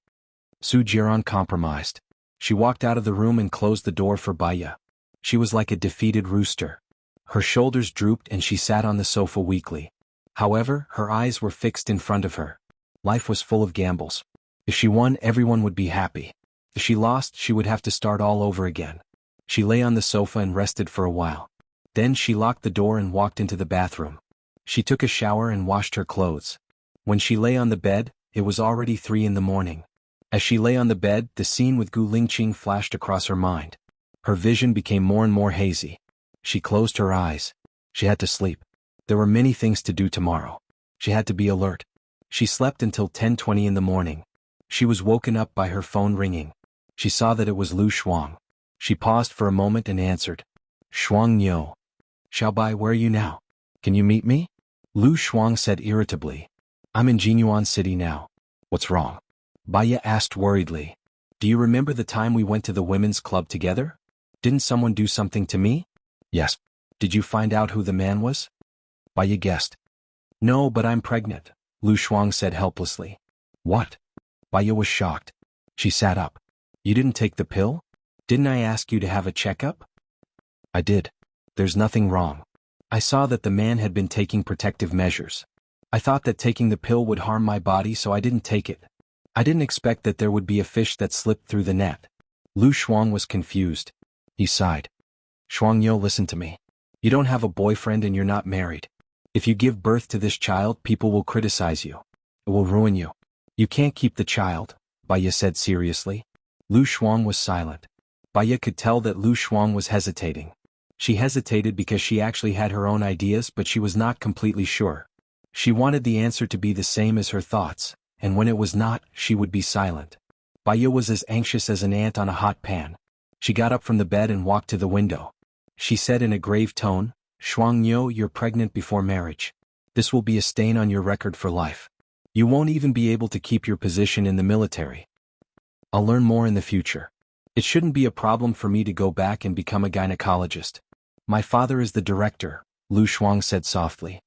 Su Jiran compromised. She walked out of the room and closed the door for Baya. She was like a defeated rooster. Her shoulders drooped and she sat on the sofa weakly. However, her eyes were fixed in front of her. Life was full of gambles. If she won, everyone would be happy. If she lost, she would have to start all over again. She lay on the sofa and rested for a while. Then she locked the door and walked into the bathroom. She took a shower and washed her clothes. When she lay on the bed, it was already 3 in the morning. As she lay on the bed, the scene with Gu Lingqing flashed across her mind. Her vision became more and more hazy. She closed her eyes. She had to sleep. There were many things to do tomorrow. She had to be alert. She slept until 10:20 in the morning. She was woken up by her phone ringing. She saw that it was Lu Shuang. She paused for a moment and answered. Shuang Niu. Xiaobai, where are you now? Can you meet me? Lu Shuang said irritably. I'm in Jinyuan City now. What's wrong? Baya asked worriedly. Do you remember the time we went to the women's club together? Didn't someone do something to me? Yes. Did you find out who the man was? Baya guessed. No, but I'm pregnant, Lu Shuang said helplessly. What? Baya was shocked. She sat up. You didn't take the pill? Didn't I ask you to have a checkup? I did. There's nothing wrong. I saw that the man had been taking protective measures. I thought that taking the pill would harm my body, so I didn't take it. I didn't expect that there would be a fish that slipped through the net. Lu Shuang was confused. He sighed. Shuangyo, listen to me. You don't have a boyfriend and you're not married. If you give birth to this child, people will criticize you. It will ruin you. You can't keep the child, Baya said seriously. Lu Shuang was silent. Baya could tell that Lu Shuang was hesitating. She hesitated because she actually had her own ideas, but she was not completely sure. She wanted the answer to be the same as her thoughts, and when it was not, she would be silent. Baya was as anxious as an ant on a hot pan. She got up from the bed and walked to the window. She said in a grave tone, Shuangyo, you're pregnant before marriage. This will be a stain on your record for life. You won't even be able to keep your position in the military. I'll learn more in the future. It shouldn't be a problem for me to go back and become a gynecologist. My father is the director, Lu Shuang said softly.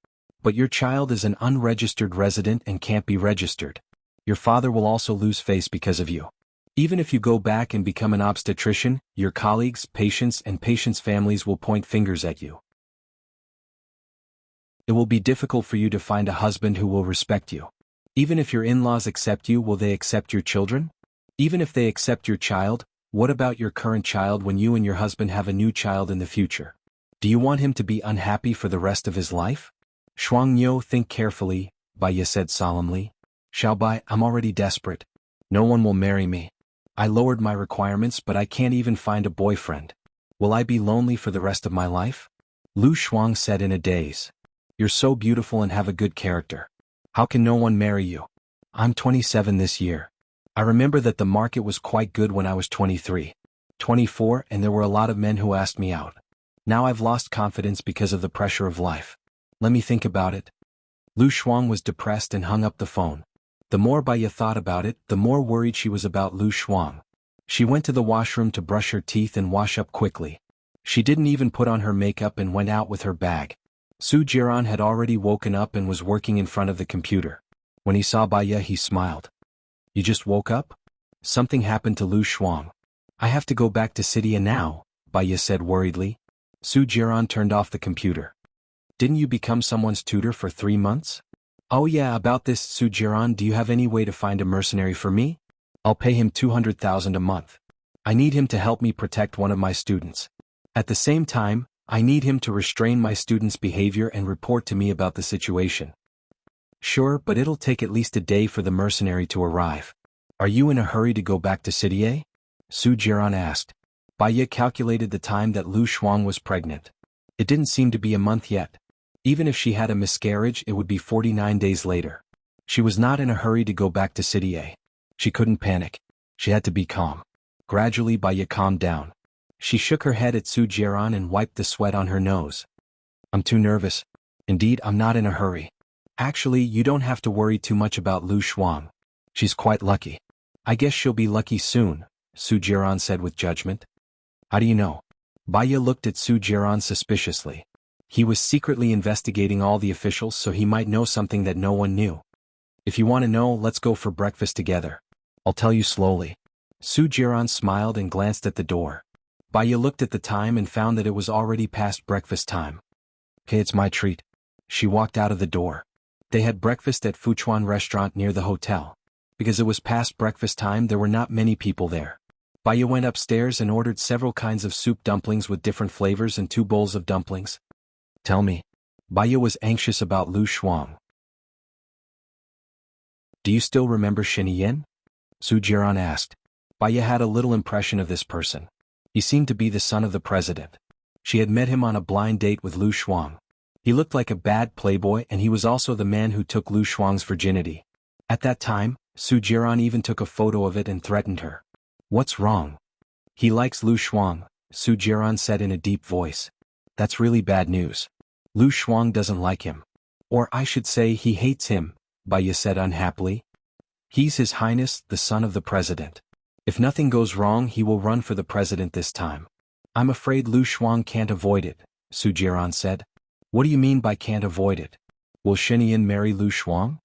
But your child is an unregistered resident and can't be registered. Your father will also lose face because of you. Even if you go back and become an obstetrician, your colleagues, patients, and patients' families will point fingers at you. It will be difficult for you to find a husband who will respect you. Even if your in-laws accept you, will they accept your children? Even if they accept your child, what about your current child when you and your husband have a new child in the future? Do you want him to be unhappy for the rest of his life? Shuangyo, think carefully, Baya said solemnly. Xiaobai, I'm already desperate. No one will marry me. I lowered my requirements, but I can't even find a boyfriend. Will I be lonely for the rest of my life? Lu Shuang said in a daze. You're so beautiful and have a good character. How can no one marry you? I'm 27 this year. I remember that the market was quite good when I was 23, 24, and there were a lot of men who asked me out. Now I've lost confidence because of the pressure of life. Let me think about it. Lu Shuang was depressed and hung up the phone. The more Baya thought about it, the more worried she was about Lu Shuang. She went to the washroom to brush her teeth and wash up quickly. She didn't even put on her makeup and went out with her bag. Su Jiran had already woken up and was working in front of the computer. When he saw Baya, he smiled. You just woke up? Something happened to Lu Shuang. I have to go back to city and now, Baya said worriedly. Su Jiran turned off the computer. Didn't you become someone's tutor for 3 months? Oh yeah, about this, Su Jiran, do you have any way to find a mercenary for me? I'll pay him 200,000 a month. I need him to help me protect one of my students. At the same time, I need him to restrain my students' behavior and report to me about the situation. Sure, but it'll take at least a day for the mercenary to arrive. Are you in a hurry to go back to City? Su Jiran asked. Baya calculated the time that Lu Shuang was pregnant. It didn't seem to be a month yet. Even if she had a miscarriage, it would be 49 days later. She was not in a hurry to go back to City. She couldn't panic. She had to be calm. Gradually Baya calmed down. She shook her head at Su Jiran and wiped the sweat on her nose. I'm too nervous. Indeed, I'm not in a hurry. Actually, you don't have to worry too much about Lu Shuang. She's quite lucky. I guess she'll be lucky soon, Su Jiran said with judgment. How do you know? Baya looked at Su Jiran suspiciously. He was secretly investigating all the officials so he might know something that no one knew. If you want to know, let's go for breakfast together. I'll tell you slowly. Su Jiran smiled and glanced at the door. Baya looked at the time and found that it was already past breakfast time. Okay, it's my treat. She walked out of the door. They had breakfast at Fuchuan restaurant near the hotel. Because it was past breakfast time, there were not many people there. Baya went upstairs and ordered several kinds of soup dumplings with different flavors and 2 bowls of dumplings. Tell me. Baya was anxious about Lu Shuang. Do you still remember Shiniyin? Su Jiran asked. Baya had a little impression of this person. He seemed to be the son of the president. She had met him on a blind date with Lu Shuang. He looked like a bad playboy and he was also the man who took Lu Shuang's virginity. At that time, Su Jiran even took a photo of it and threatened her. What's wrong? He likes Lu Shuang, Su Jiran said in a deep voice. That's really bad news. Lu Shuang doesn't like him. Or I should say he hates him, Baya said unhappily. He's His Highness, the son of the president. If nothing goes wrong, he will run for the president this time. I'm afraid Lu Shuang can't avoid it, Su Jiran said. What do you mean by can't avoid it? Will Shiniyin marry Lu Shuang?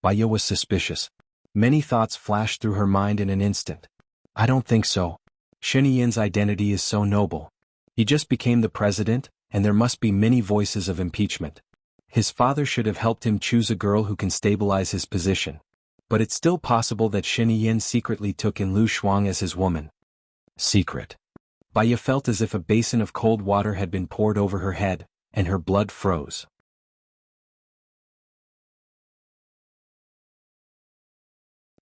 Baya was suspicious. Many thoughts flashed through her mind in an instant. I don't think so. Shiniyin's identity is so noble. He just became the president, and there must be many voices of impeachment. His father should have helped him choose a girl who can stabilize his position. But it's still possible that Shiniyin secretly took in Lu Shuang as his woman. Secret. Baya felt as if a basin of cold water had been poured over her head, and her blood froze.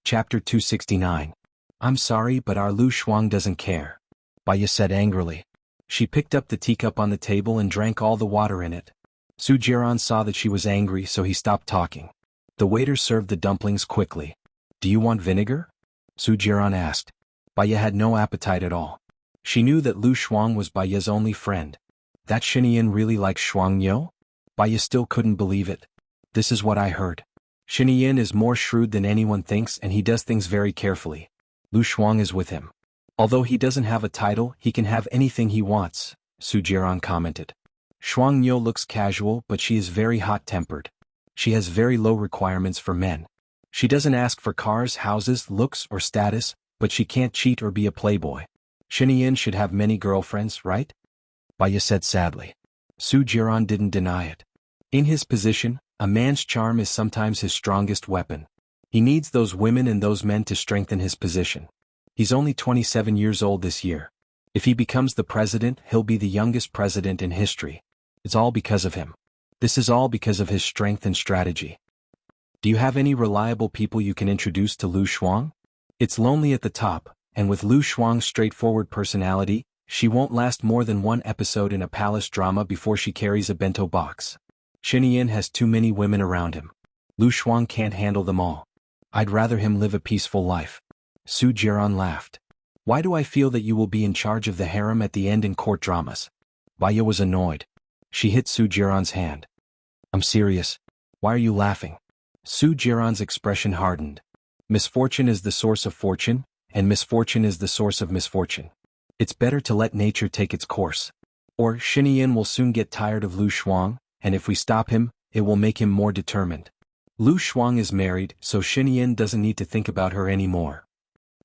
Chapter 269. I'm sorry, but our Lu Shuang doesn't care. Baya said angrily. She picked up the teacup on the table and drank all the water in it. Su Jiran saw that she was angry, so he stopped talking. The waiter served the dumplings quickly. Do you want vinegar? Su Jiran asked. Baya had no appetite at all. She knew that Lu Shuang was Baya's only friend. That Shiniyin really likes Shuang Yo? Baya still couldn't believe it. This is what I heard. Shiniyin is more shrewd than anyone thinks and he does things very carefully. Lu Shuang is with him. Although he doesn't have a title, he can have anything he wants, Su Jiran commented. Shuang Yo looks casual, but she is very hot-tempered. She has very low requirements for men. She doesn't ask for cars, houses, looks, or status, but she can't cheat or be a playboy. Shiniyin should have many girlfriends, right? Baya said sadly. Su Jiran didn't deny it. In his position, a man's charm is sometimes his strongest weapon. He needs those women and those men to strengthen his position. He's only 27 years old this year. If he becomes the president, he'll be the youngest president in history. It's all because of him. This is all because of his strength and strategy. Do you have any reliable people you can introduce to Lu Shuang? It's lonely at the top, and with Lu Shuang's straightforward personality, she won't last more than 1 episode in a palace drama before she carries a bento box. Shiniyin has too many women around him. Lu Shuang can't handle them all. I'd rather him live a peaceful life. Su Jiran laughed. Why do I feel that you will be in charge of the harem at the end in court dramas? Baya was annoyed. She hit Su Jiran's hand. I'm serious. Why are you laughing? Su Jiran's expression hardened. Misfortune is the source of fortune, and misfortune is the source of misfortune. It's better to let nature take its course. Or Shiniyin will soon get tired of Lu Shuang, and if we stop him, it will make him more determined. Lu Shuang is married, so Shiniyin doesn't need to think about her anymore.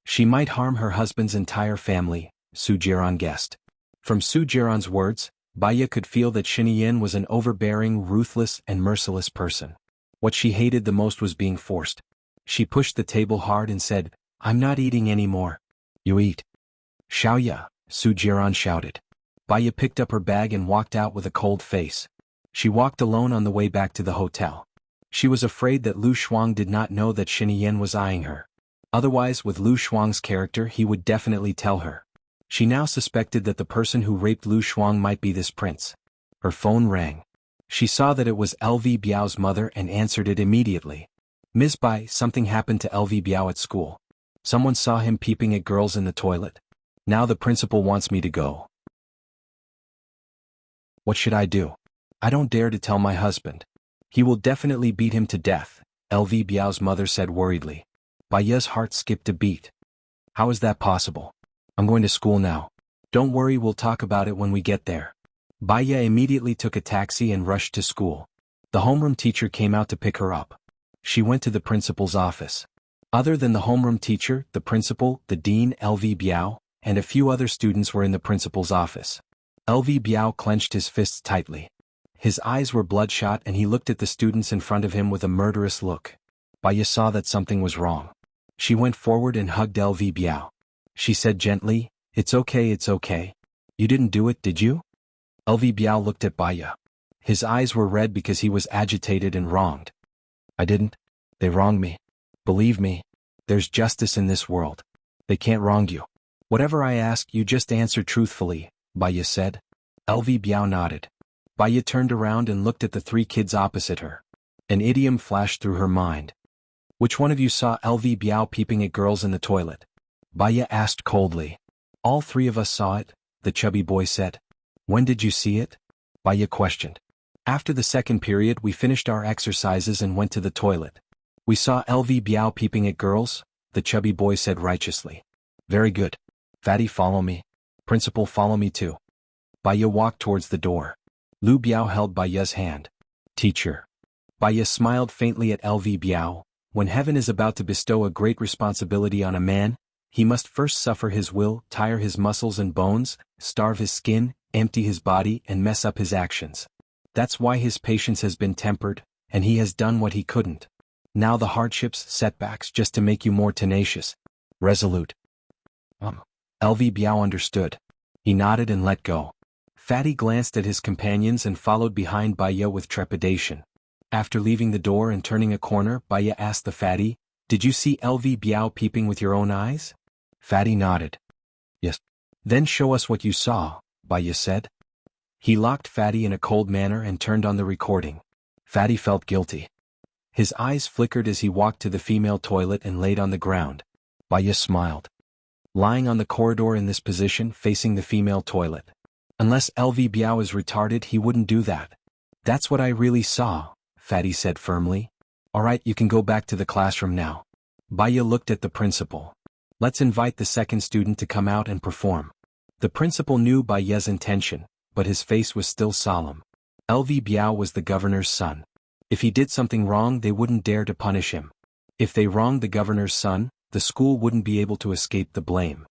She might harm her husband's entire family, Su Jiran guessed. From Su Jiran's words, Baya could feel that Shiniyin was an overbearing, ruthless, and merciless person. What she hated the most was being forced. She pushed the table hard and said, I'm not eating anymore. You eat. Xiaoya, Su Jiran shouted. Baya picked up her bag and walked out with a cold face. She walked alone on the way back to the hotel. She was afraid that Lu Shuang did not know that Xinyan was eyeing her. Otherwise, with Lu Shuang's character, he would definitely tell her. She now suspected that the person who raped Lu Shuang might be this prince. Her phone rang. She saw that it was LV Biao's mother and answered it immediately. Ms. Bai, something happened to LV Biao at school. Someone saw him peeping at girls in the toilet. Now the principal wants me to go. What should I do? I don't dare to tell my husband. He will definitely beat him to death, LV Biao's mother said worriedly. Baya's heart skipped a beat. How is that possible? I'm going to school now. Don't worry, we'll talk about it when we get there. Baya immediately took a taxi and rushed to school. The homeroom teacher came out to pick her up. She went to the principal's office. Other than the homeroom teacher, the principal, the dean, LV Biao, and a few other students were in the principal's office. LV Biao clenched his fists tightly. His eyes were bloodshot and he looked at the students in front of him with a murderous look. Baya saw that something was wrong. She went forward and hugged LV Biao. She said gently, It's okay, it's okay. You didn't do it, did you? LV Biao looked at Baya. His eyes were red because he was agitated and wronged. I didn't. They wronged me. Believe me. There's justice in this world. They can't wrong you. Whatever I ask, you just answer truthfully, Baya said. LV Biao nodded. Baya turned around and looked at the three kids opposite her. An idiom flashed through her mind. Which one of you saw LV Biao peeping at girls in the toilet? Baya asked coldly. All three of us saw it, the chubby boy said. When did you see it? Baya questioned. After the second period, we finished our exercises and went to the toilet. We saw LV Biao peeping at girls, the chubby boy said righteously. Very good. Fatty, follow me. Principal, follow me too. Baya walked towards the door. Lu Biao held Baya's hand. Teacher. Baya smiled faintly at LV Biao. When heaven is about to bestow a great responsibility on a man, he must first suffer his will, tire his muscles and bones, starve his skin, empty his body and mess up his actions. That's why his patience has been tempered, and he has done what he couldn't. Now the hardships, setbacks, just to make you more tenacious, resolute. LV Biao understood. He nodded and let go. Fatty glanced at his companions and followed behind Baya with trepidation. After leaving the door and turning a corner, Baya asked the fatty, Did you see LV Biao peeping with your own eyes? Fatty nodded. Yes. Then show us what you saw, Baya said. He locked Fatty in a cold manner and turned on the recording. Fatty felt guilty. His eyes flickered as he walked to the female toilet and laid on the ground. Baya smiled. Lying on the corridor in this position, facing the female toilet. Unless LV Biao is retarded, he wouldn't do that. That's what I really saw, Fatty said firmly. Alright, you can go back to the classroom now. Baya looked at the principal. Let's invite the second student to come out and perform. The principal knew Baya's intention, but his face was still solemn. LV Biao was the governor's son. If he did something wrong, they wouldn't dare to punish him. If they wronged the governor's son, the school wouldn't be able to escape the blame.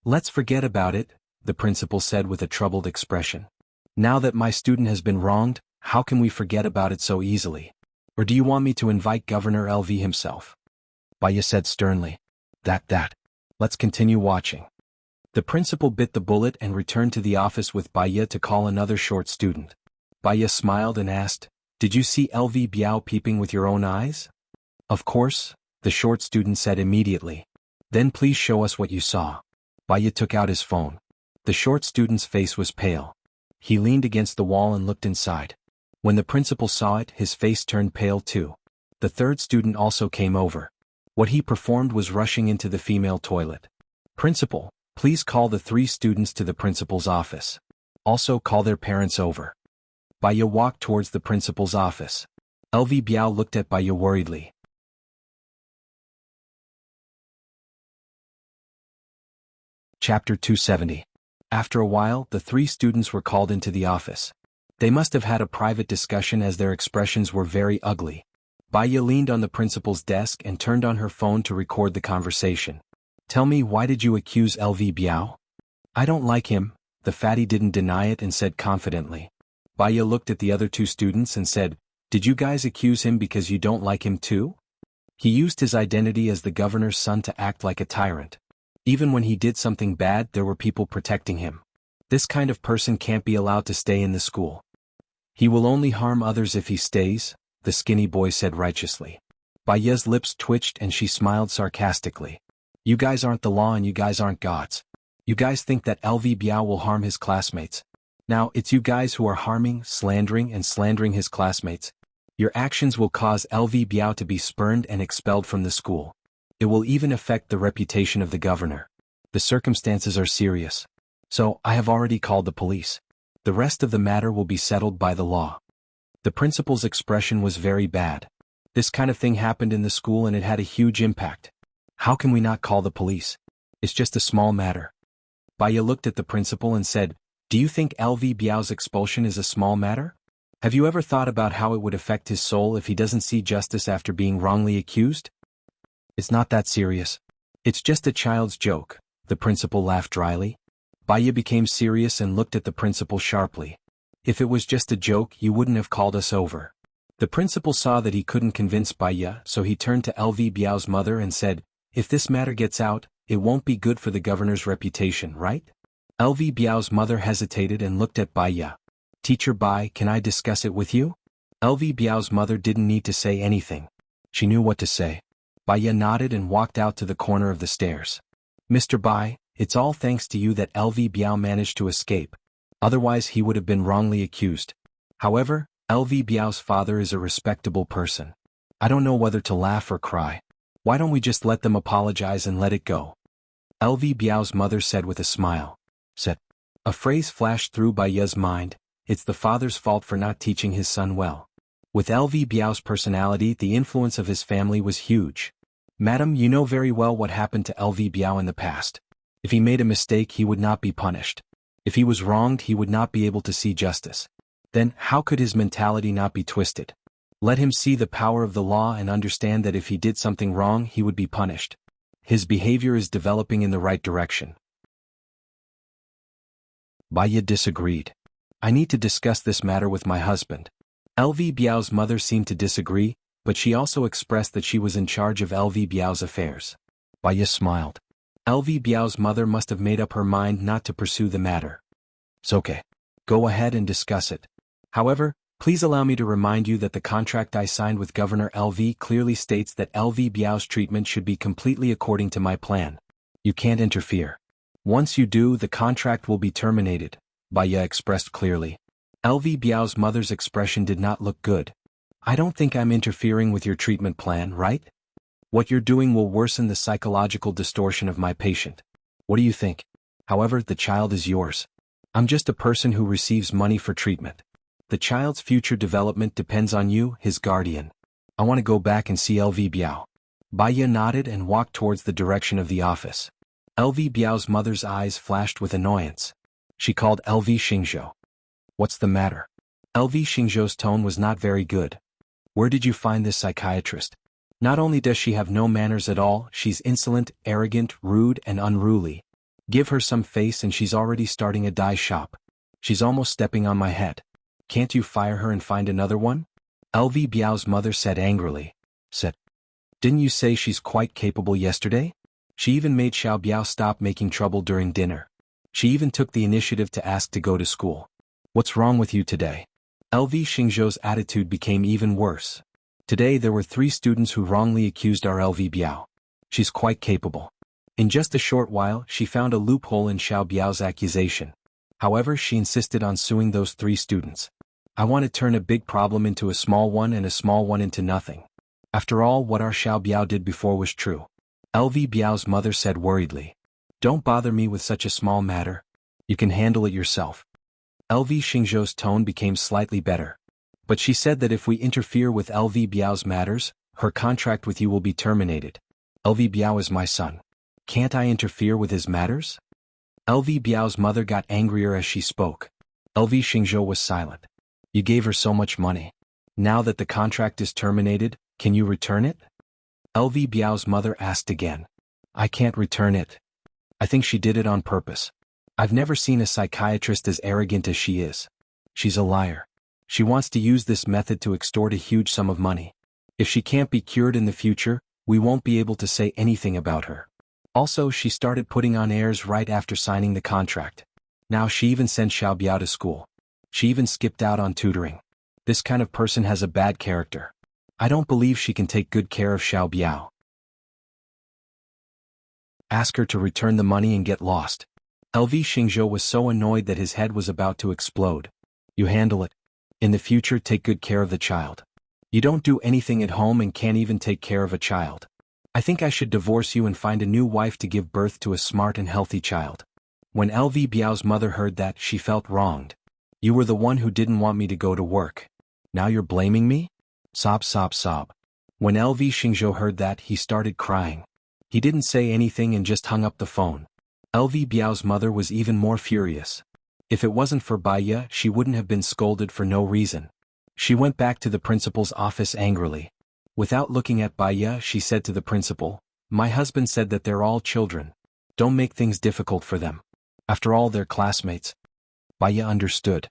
Let's forget about it, the principal said with a troubled expression. Now that my student has been wronged, how can we forget about it so easily? Or do you want me to invite Governor LV himself? Baya said sternly. That. Let's continue watching. The principal bit the bullet and returned to the office with Baya to call another short student. Baya smiled and asked, Did you see LV Biao peeping with your own eyes? Of course, the short student said immediately. Then please show us what you saw. Baya took out his phone. The short student's face was pale. He leaned against the wall and looked inside. When the principal saw it, his face turned pale too. The third student also came over. What he performed was rushing into the female toilet. Principal, please call the three students to the principal's office. Also call their parents over. Baya walked towards the principal's office. LV Biao looked at Baya worriedly. Chapter 270. After a while, the three students were called into the office. They must have had a private discussion as their expressions were very ugly. Baya leaned on the principal's desk and turned on her phone to record the conversation. Tell me, why did you accuse LV Biao? I don't like him, the fatty didn't deny it and said confidently. Baya looked at the other two students and said, Did you guys accuse him because you don't like him too? He used his identity as the governor's son to act like a tyrant. Even when he did something bad, there were people protecting him. This kind of person can't be allowed to stay in the school. He will only harm others if he stays, the skinny boy said righteously. Baya's lips twitched and she smiled sarcastically. You guys aren't the law and you guys aren't gods. You guys think that LV Biao will harm his classmates. Now, it's you guys who are harming, slandering his classmates. Your actions will cause LV Biao to be spurned and expelled from the school. It will even affect the reputation of the governor. The circumstances are serious. So, I have already called the police. The rest of the matter will be settled by the law. The principal's expression was very bad. This kind of thing happened in the school and it had a huge impact. How can we not call the police? It's just a small matter. Baya looked at the principal and said, Do you think LV Biao's expulsion is a small matter? Have you ever thought about how it would affect his soul if he doesn't see justice after being wrongly accused? It's not that serious. It's just a child's joke, the principal laughed dryly. Baya became serious and looked at the principal sharply. If it was just a joke, you wouldn't have called us over. The principal saw that he couldn't convince Baya, so he turned to LV Biao's mother and said, If this matter gets out, it won't be good for the governor's reputation, right? LV Biao's mother hesitated and looked at Baya. Teacher Bai, can I discuss it with you? LV Biao's mother didn't need to say anything. She knew what to say. Baya nodded and walked out to the corner of the stairs. Mr. Bai, it's all thanks to you that LV Biao managed to escape. Otherwise he would have been wrongly accused. However, LV Biao's father is a respectable person. I don't know whether to laugh or cry. Why don't we just let them apologize and let it go? LV Biao's mother said with a smile. Said. A phrase flashed through Baya's mind, it's the father's fault for not teaching his son well. With LV Biao's personality, the influence of his family was huge. Madam, you know very well what happened to LV Biao in the past. If he made a mistake, he would not be punished. If he was wronged, he would not be able to see justice. Then, how could his mentality not be twisted? Let him see the power of the law and understand that if he did something wrong, he would be punished. His behavior is developing in the right direction. Baya disagreed. I need to discuss this matter with my husband. LV Biao's mother seemed to disagree, but she also expressed that she was in charge of LV Biao's affairs. Baya smiled. LV Biao's mother must have made up her mind not to pursue the matter. It's okay. Go ahead and discuss it. However, please allow me to remind you that the contract I signed with Governor LV clearly states that LV Biao's treatment should be completely according to my plan. You can't interfere. Once you do, the contract will be terminated, Baya expressed clearly. LV Biao's mother's expression did not look good. I don't think I'm interfering with your treatment plan, right? What you're doing will worsen the psychological distortion of my patient. What do you think? However, the child is yours. I'm just a person who receives money for treatment. The child's future development depends on you, his guardian. I want to go back and see LV Biao. Baya nodded and walked towards the direction of the office. LV Biao's mother's eyes flashed with annoyance. She called LV Xingzhou. What's the matter? LV Xingzhou's tone was not very good. Where did you find this psychiatrist? Not only does she have no manners at all, she's insolent, arrogant, rude, and unruly. Give her some face and she's already starting a dye shop. She's almost stepping on my head. Can't you fire her and find another one? LV Biao's mother said angrily. Said. Didn't you say she's quite capable yesterday? She even made Xiao Biao stop making trouble during dinner. She even took the initiative to ask to go to school. What's wrong with you today? LV Xingzhou's attitude became even worse. Today there were 3 students who wrongly accused our LV Biao. She's quite capable. In just a short while, she found a loophole in Xiao Biao's accusation. However, she insisted on suing those 3 students. I want to turn a big problem into a small one and a small one into nothing. After all, what our Xiao Biao did before was true. LV Biao's mother said worriedly. Don't bother me with such a small matter. You can handle it yourself. LV Xingzhou's tone became slightly better. But she said that if we interfere with LV Biao's matters, her contract with you will be terminated. LV Biao is my son. Can't I interfere with his matters? LV Biao's mother got angrier as she spoke. LV Xingzhou was silent. You gave her so much money. Now that the contract is terminated, can you return it? LV Biao's mother asked again. I can't return it. I think she did it on purpose. I've never seen a psychiatrist as arrogant as she is. She's a liar. She wants to use this method to extort a huge sum of money. If she can't be cured in the future, we won't be able to say anything about her. Also, she started putting on airs right after signing the contract. Now she even sent Xiao Biao to school. She even skipped out on tutoring. This kind of person has a bad character. I don't believe she can take good care of Xiao Biao. Ask her to return the money and get lost. LV Xingzhou was so annoyed that his head was about to explode. You handle it. In the future, take good care of the child. You don't do anything at home and can't even take care of a child. I think I should divorce you and find a new wife to give birth to a smart and healthy child. When LV Biao's mother heard that, she felt wronged. You were the one who didn't want me to go to work. Now you're blaming me? Sob, sob, sob. When LV Xingzhou heard that, he started crying. He didn't say anything and just hung up the phone. LV Biao's mother was even more furious. If it wasn't for Baiya, she wouldn't have been scolded for no reason. She went back to the principal's office angrily. Without looking at Baiya, she said to the principal, "My husband said that they're all children. Don't make things difficult for them. After all, they're classmates." Baiya understood.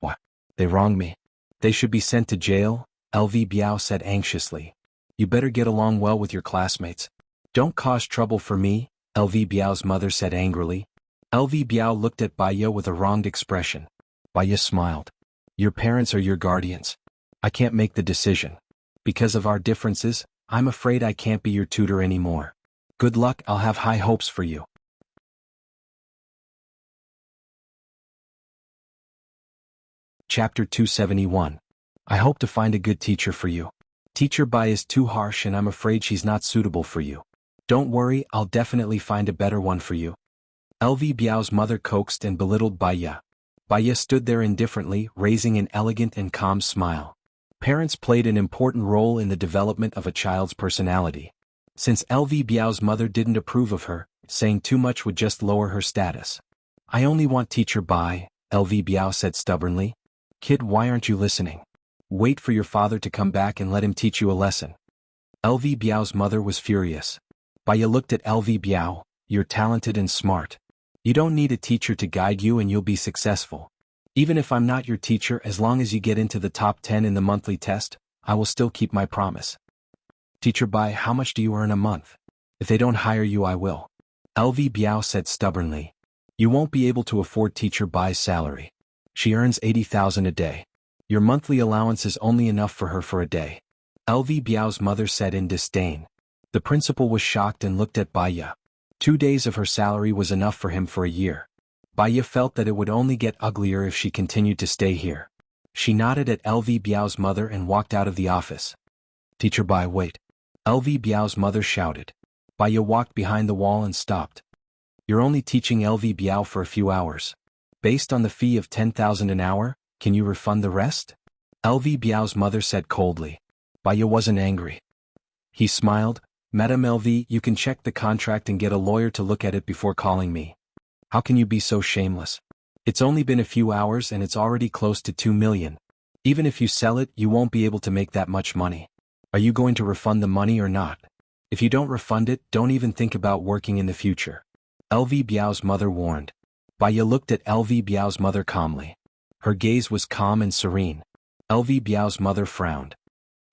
What? They wronged me. They should be sent to jail, LV Biao said anxiously. You better get along well with your classmates. Don't cause trouble for me, LV Biao's mother said angrily. LV Biao looked at Baiya with a wronged expression. Baiya smiled. Your parents are your guardians. I can't make the decision. Because of our differences, I'm afraid I can't be your tutor anymore. Good luck, I'll have high hopes for you. Chapter 271. I hope to find a good teacher for you. Teacher Bai is too harsh and I'm afraid she's not suitable for you. Don't worry, I'll definitely find a better one for you. LV Biao's mother coaxed and belittled Baiya. Baiya stood there indifferently, raising an elegant and calm smile. Parents played an important role in the development of a child's personality. Since LV Biao's mother didn't approve of her, saying too much would just lower her status. I only want Teacher Bai, LV Biao said stubbornly. Kid, why aren't you listening? Wait for your father to come back and let him teach you a lesson. LV Biao's mother was furious. Baiya looked at LV Biao. You're talented and smart. You don't need a teacher to guide you and you'll be successful. Even if I'm not your teacher, as long as you get into the top 10 in the monthly test, I will still keep my promise. Teacher Bai, how much do you earn a month? If they don't hire you, I will. LV Biao said stubbornly. You won't be able to afford Teacher Bai's salary. She earns 80,000 a day. Your monthly allowance is only enough for her for a day. LV Biao's mother said in disdain. The principal was shocked and looked at Baiya. 2 days of her salary was enough for him for a year. Baiya felt that it would only get uglier if she continued to stay here. She nodded at LV Biao's mother and walked out of the office. Teacher Bai, wait. LV Biao's mother shouted. Baiya walked behind the wall and stopped. You're only teaching LV Biao for a few hours. Based on the fee of 10,000 an hour, can you refund the rest? LV Biao's mother said coldly. Baiya wasn't angry. He smiled. Madame LV, you can check the contract and get a lawyer to look at it before calling me. How can you be so shameless? It's only been a few hours and it's already close to 2 million. Even if you sell it, you won't be able to make that much money. Are you going to refund the money or not? If you don't refund it, don't even think about working in the future. LV Biao's mother warned. Baiya looked at LV Biao's mother calmly. Her gaze was calm and serene. LV Biao's mother frowned.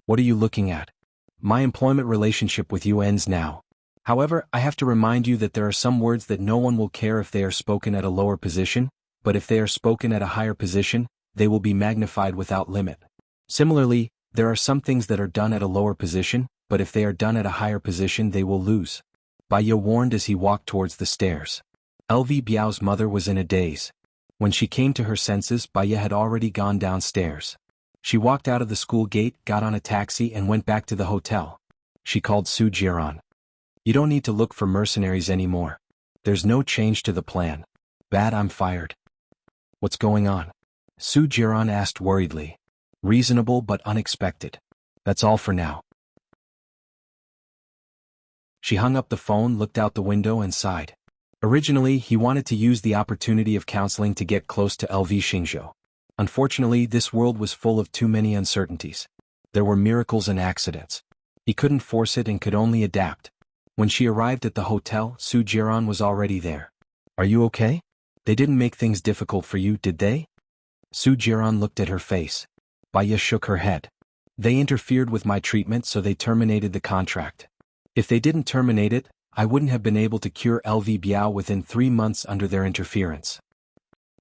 What are you looking at? My employment relationship with you ends now. However, I have to remind you that there are some words that no one will care if they are spoken at a lower position, but if they are spoken at a higher position, they will be magnified without limit. Similarly, there are some things that are done at a lower position, but if they are done at a higher position they will lose. Baiya warned as he walked towards the stairs. LV Biao's mother was in a daze. When she came to her senses, Baiya had already gone downstairs. She walked out of the school gate, got on a taxi and went back to the hotel. She called Su Jiran. You don't need to look for mercenaries anymore. There's no change to the plan. Bad, I'm fired. What's going on? Su Jiran asked worriedly. Reasonable but unexpected. That's all for now. She hung up the phone, looked out the window and sighed. Originally, he wanted to use the opportunity of counseling to get close to LV Xingzhou. Unfortunately, this world was full of too many uncertainties. There were miracles and accidents. He couldn't force it and could only adapt. When she arrived at the hotel, Su Jiran was already there. Are you okay? They didn't make things difficult for you, did they? Su Jiran looked at her face. Baiya shook her head. They interfered with my treatment, so they terminated the contract. If they didn't terminate it, I wouldn't have been able to cure LV Biao within 3 months under their interference.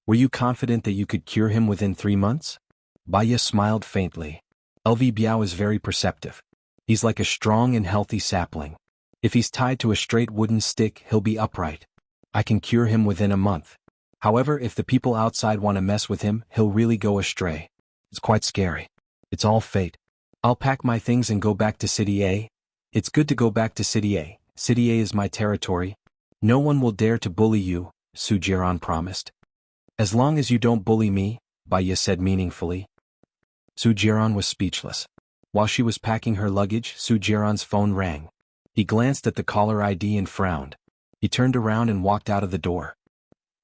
Were you confident that you could cure him within 3 months? Baya smiled faintly. LV Biao is very perceptive. He's like a strong and healthy sapling. If he's tied to a straight wooden stick, he'll be upright. I can cure him within a month. However, if the people outside want to mess with him, he'll really go astray. It's quite scary. It's all fate. I'll pack my things and go back to City A. It's good to go back to City A. City A is my territory. No one will dare to bully you, Su Jiran promised. As long as you don't bully me, Baya said meaningfully. Su Jiran was speechless. While she was packing her luggage, Su Jiran's phone rang. He glanced at the caller ID and frowned. He turned around and walked out of the door.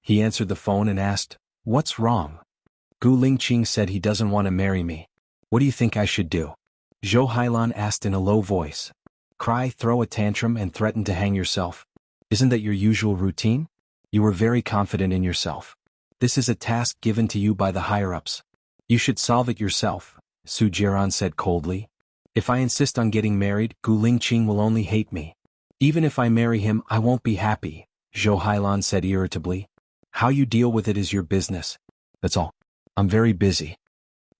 He answered the phone and asked, "What's wrong?" Gu Lingqing said he doesn't want to marry me. What do you think I should do? Zhou Hailan asked in a low voice. Cry, throw a tantrum and threaten to hang yourself? Isn't that your usual routine? You were very confident in yourself. This is a task given to you by the higher-ups. You should solve it yourself, Su Jiran said coldly. If I insist on getting married, Gu Lingqing will only hate me. Even if I marry him, I won't be happy, Zhou Hailan said irritably. How you deal with it is your business. That's all. I'm very busy.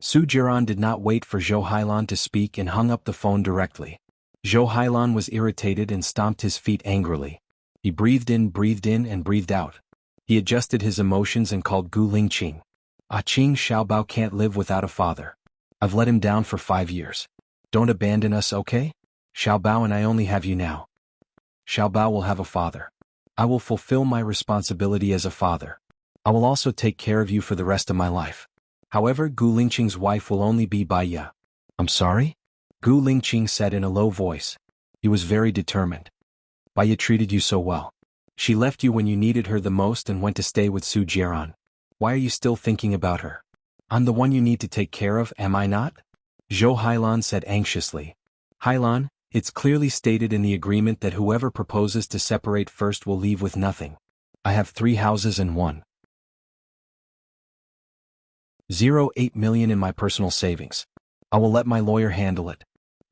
Su Jiran did not wait for Zhou Hailan to speak and hung up the phone directly. Zhou Hailan was irritated and stomped his feet angrily. He breathed in, and breathed out. He adjusted his emotions and called Gu Lingqing. Qing Xiaobao can't live without a father. I've let him down for 5 years. Don't abandon us, okay? Xiaobao and I only have you now. Xiaobao will have a father. I will fulfill my responsibility as a father. I will also take care of you for the rest of my life. However, Gu Lingqing's wife will only be Baya. I'm sorry? Gu Lingqing said in a low voice. He was very determined. Baya treated you so well. She left you when you needed her the most and went to stay with Su Jiran. Why are you still thinking about her? I'm the one you need to take care of, am I not? Zhou Hailan said anxiously. Hailan, it's clearly stated in the agreement that whoever proposes to separate first will leave with nothing. I have 3 houses and 1.08 million in my personal savings. I will let my lawyer handle it.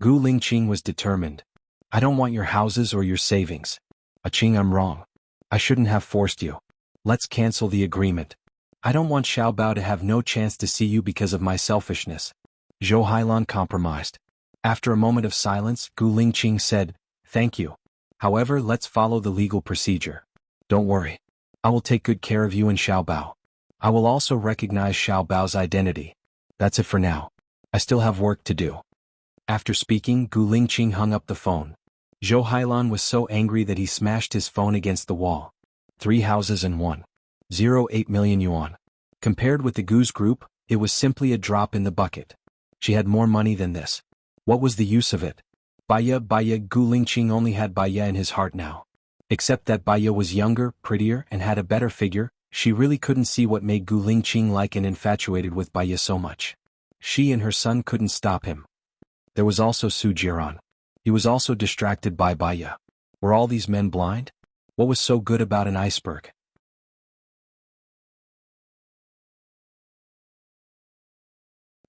Gu Lingqing was determined. I don't want your houses or your savings. Qing, I'm wrong. I shouldn't have forced you. Let's cancel the agreement. I don't want Xiaobao to have no chance to see you because of my selfishness. Zhou Hailan compromised. After a moment of silence, Gu Lingqing said, Thank you. However, let's follow the legal procedure. Don't worry. I will take good care of you and Xiaobao. I will also recognize Xiaobao's identity. That's it for now. I still have work to do. After speaking, Gu Lingqing hung up the phone. Zhou Hailan was so angry that he smashed his phone against the wall. 3 houses and 1.08 million yuan. Compared with the Gu's group, it was simply a drop in the bucket. She had more money than this. What was the use of it? Baya, Gu Lingqing only had Baya in his heart now. Except that Baya was younger, prettier, and had a better figure, she really couldn't see what made Gu Lingqing like and infatuated with Baya so much. She and her son couldn't stop him. There was also Su Jiran. He was also distracted by Baya. Were all these men blind? What was so good about an iceberg?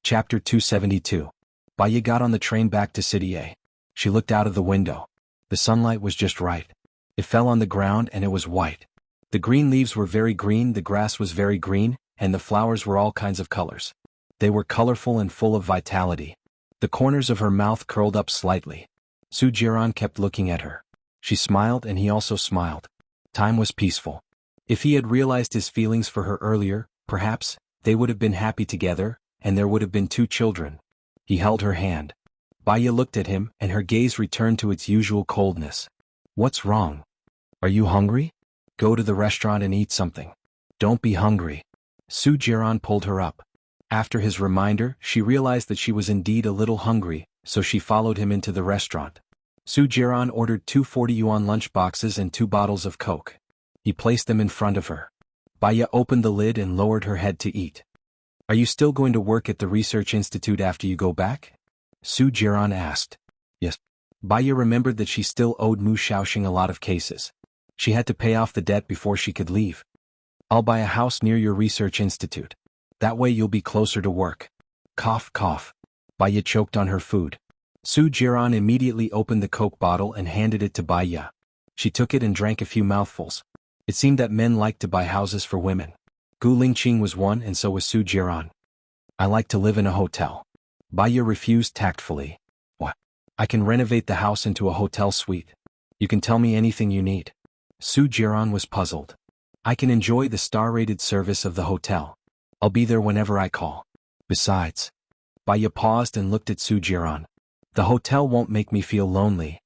Chapter 272. Baya got on the train back to City A. She looked out of the window. The sunlight was just right. It fell on the ground and it was white. The green leaves were very green, the grass was very green, and the flowers were all kinds of colors. They were colorful and full of vitality. The corners of her mouth curled up slightly. Su Jiran kept looking at her. She smiled and he also smiled. Time was peaceful. If he had realized his feelings for her earlier, perhaps, they would have been happy together, and there would have been 2 children. He held her hand. Baya looked at him, and her gaze returned to its usual coldness. What's wrong? Are you hungry? Go to the restaurant and eat something. Don't be hungry. Su Jiran pulled her up. After his reminder, she realized that she was indeed a little hungry, so she followed him into the restaurant. Su Jiran ordered 2 40 yuan lunch boxes and 2 bottles of Coke. He placed them in front of her. Baya opened the lid and lowered her head to eat. Are you still going to work at the research institute after you go back? Su Jiran asked. Yes. Baya remembered that she still owed Mu Shaoxing a lot of cases. She had to pay off the debt before she could leave. I'll buy a house near your research institute. That way you'll be closer to work. Cough, cough. Baya choked on her food. Su Jiran immediately opened the Coke bottle and handed it to Baya. She took it and drank a few mouthfuls. It seemed that men liked to buy houses for women. Gu Lingqing was one and so was Su Jiran. I like to live in a hotel. Baya refused tactfully. What? I can renovate the house into a hotel suite. You can tell me anything you need. Su Jiran was puzzled. I can enjoy the star-rated service of the hotel. I'll be there whenever I call. Besides. Baya paused and looked at Su Jiran. The hotel won't make me feel lonely.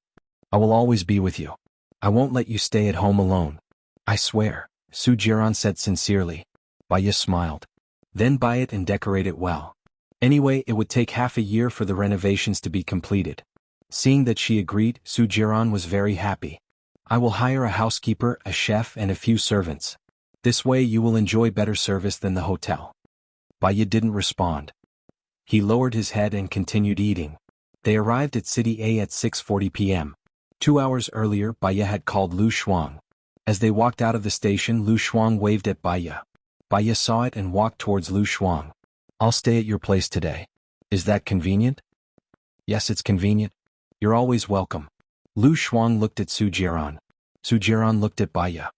I will always be with you. I won't let you stay at home alone. I swear, Su Jiran said sincerely. Baya smiled. Then buy it and decorate it well. Anyway, it would take half a year for the renovations to be completed. Seeing that she agreed, Su Jiran was very happy. I will hire a housekeeper, a chef and a few servants. This way you will enjoy better service than the hotel. Baya didn't respond. He lowered his head and continued eating. They arrived at City A at 6:40 p.m. 2 hours earlier, Baya had called Lu Shuang. As they walked out of the station, Lu Shuang waved at Baya. Baya saw it and walked towards Lu Shuang. I'll stay at your place today. Is that convenient? Yes, it's convenient. You're always welcome. Lu Shuang looked at Su Jiran. Su Jiran looked at Baya.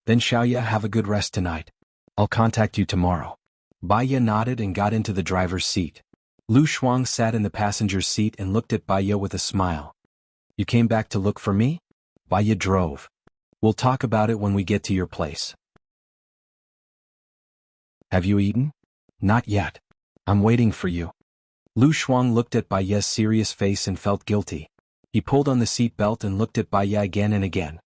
Then Xiaoya, have a good rest tonight. I'll contact you tomorrow. Baya nodded and got into the driver's seat. Lu Shuang sat in the passenger's seat and looked at Baya with a smile. You came back to look for me? Baya drove. We'll talk about it when we get to your place. Have you eaten? Not yet. I'm waiting for you. Lu Shuang looked at Baya's serious face and felt guilty. He pulled on the seat belt and looked at Baya again and again.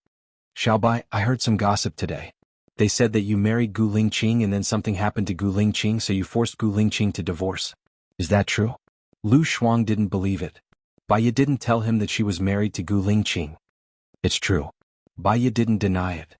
Xiaobai, I heard some gossip today. They said that you married Gu Lingqing and then something happened to Gu Lingqing, so you forced Gu Lingqing to divorce. Is that true? Lu Shuang didn't believe it. Baya didn't tell him that she was married to Gu Lingqing. It's true. Baya didn't deny it.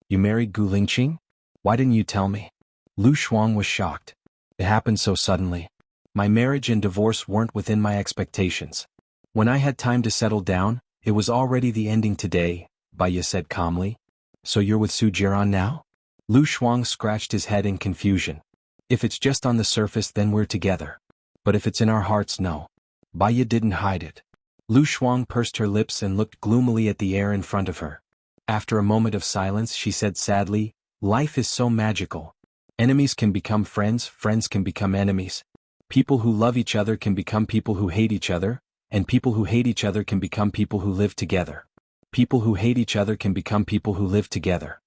You married Gu Lingqing? Why didn't you tell me? Lu Shuang was shocked. It happened so suddenly. My marriage and divorce weren't within my expectations. When I had time to settle down, it was already the ending today, Baya said calmly. So you're with Su Jiran now? Lu Shuang scratched his head in confusion. If it's just on the surface, then we're together. But if it's in our hearts, no. Baya didn't hide it. Lu Shuang pursed her lips and looked gloomily at the air in front of her. After a moment of silence, she said sadly, life is so magical. Enemies can become friends, friends can become enemies. People who love each other can become people who hate each other, and people who hate each other can become people who live together. People who hate each other can become people who live together.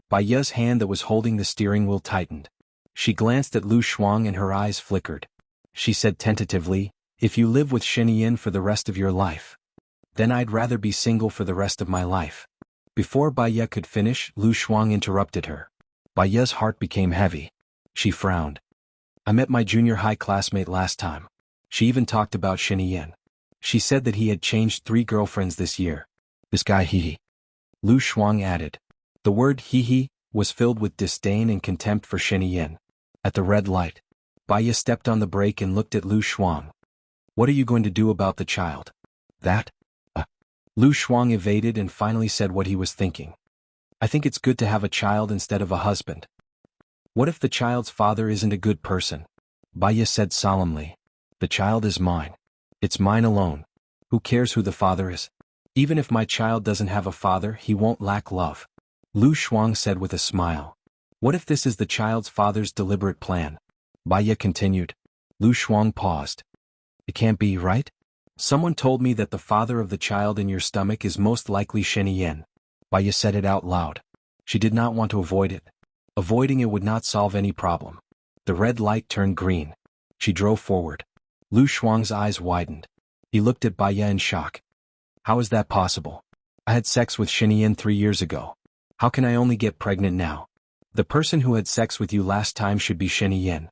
Baya's hand that was holding the steering wheel tightened. She glanced at Lu Shuang and her eyes flickered. She said tentatively, if you live with Sheniyin for the rest of your life, then I'd rather be single for the rest of my life. Before Baya could finish, Lu Shuang interrupted her. Baya's heart became heavy. She frowned. I met my junior high classmate last time. She even talked about Sheniyin. She said that he had changed 3 girlfriends this year. This guy he. Lu Shuang added. The word he was filled with disdain and contempt for Sheniyin. At the red light, Baya stepped on the brake and looked at Lu Shuang. What are you going to do about the child? That? Lu Shuang evaded and finally said what he was thinking. I think it's good to have a child instead of a husband. What if the child's father isn't a good person? Baya said solemnly. The child is mine. It's mine alone. Who cares who the father is? Even if my child doesn't have a father, he won't lack love. Lu Shuang said with a smile. What if this is the child's father's deliberate plan? Baya continued. Lu Shuang paused. It can't be, right? Someone told me that the father of the child in your stomach is most likely Sheniyin. Baya said it out loud. She did not want to avoid it. Avoiding it would not solve any problem. The red light turned green. She drove forward. Lu Shuang's eyes widened. He looked at Baya in shock. How is that possible? I had sex with Sheniyin 3 years ago. How can I only get pregnant now? The person who had sex with you last time should be Sheniyin.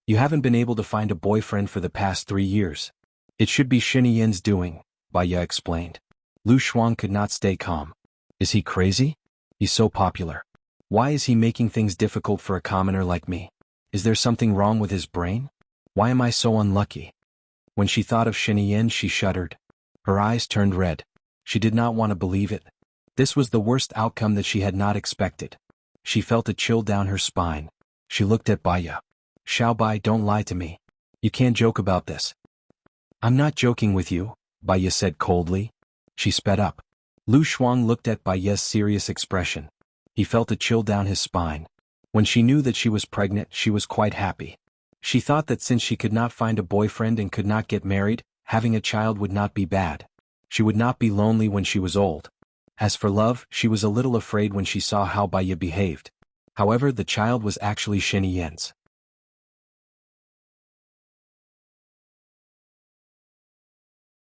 You haven't been able to find a boyfriend for the past 3 years. It should be Sheniyin's doing, Baya explained. Lu Shuang could not stay calm. Is he crazy? He's so popular. Why is he making things difficult for a commoner like me? Is there something wrong with his brain? Why am I so unlucky? When she thought of Sheniyin, she shuddered. Her eyes turned red. She did not want to believe it. This was the worst outcome that she had not expected. She felt a chill down her spine. She looked at Baya. Xiaobai, don't lie to me. You can't joke about this. I'm not joking with you, Baya said coldly. She sped up. Lu Shuang looked at Bai Ye's serious expression. He felt a chill down his spine. When she knew that she was pregnant, she was quite happy. She thought that since she could not find a boyfriend and could not get married, having a child would not be bad. She would not be lonely when she was old. As for love, she was a little afraid when she saw how Bai Ye behaved. However, the child was actually Xinyian's.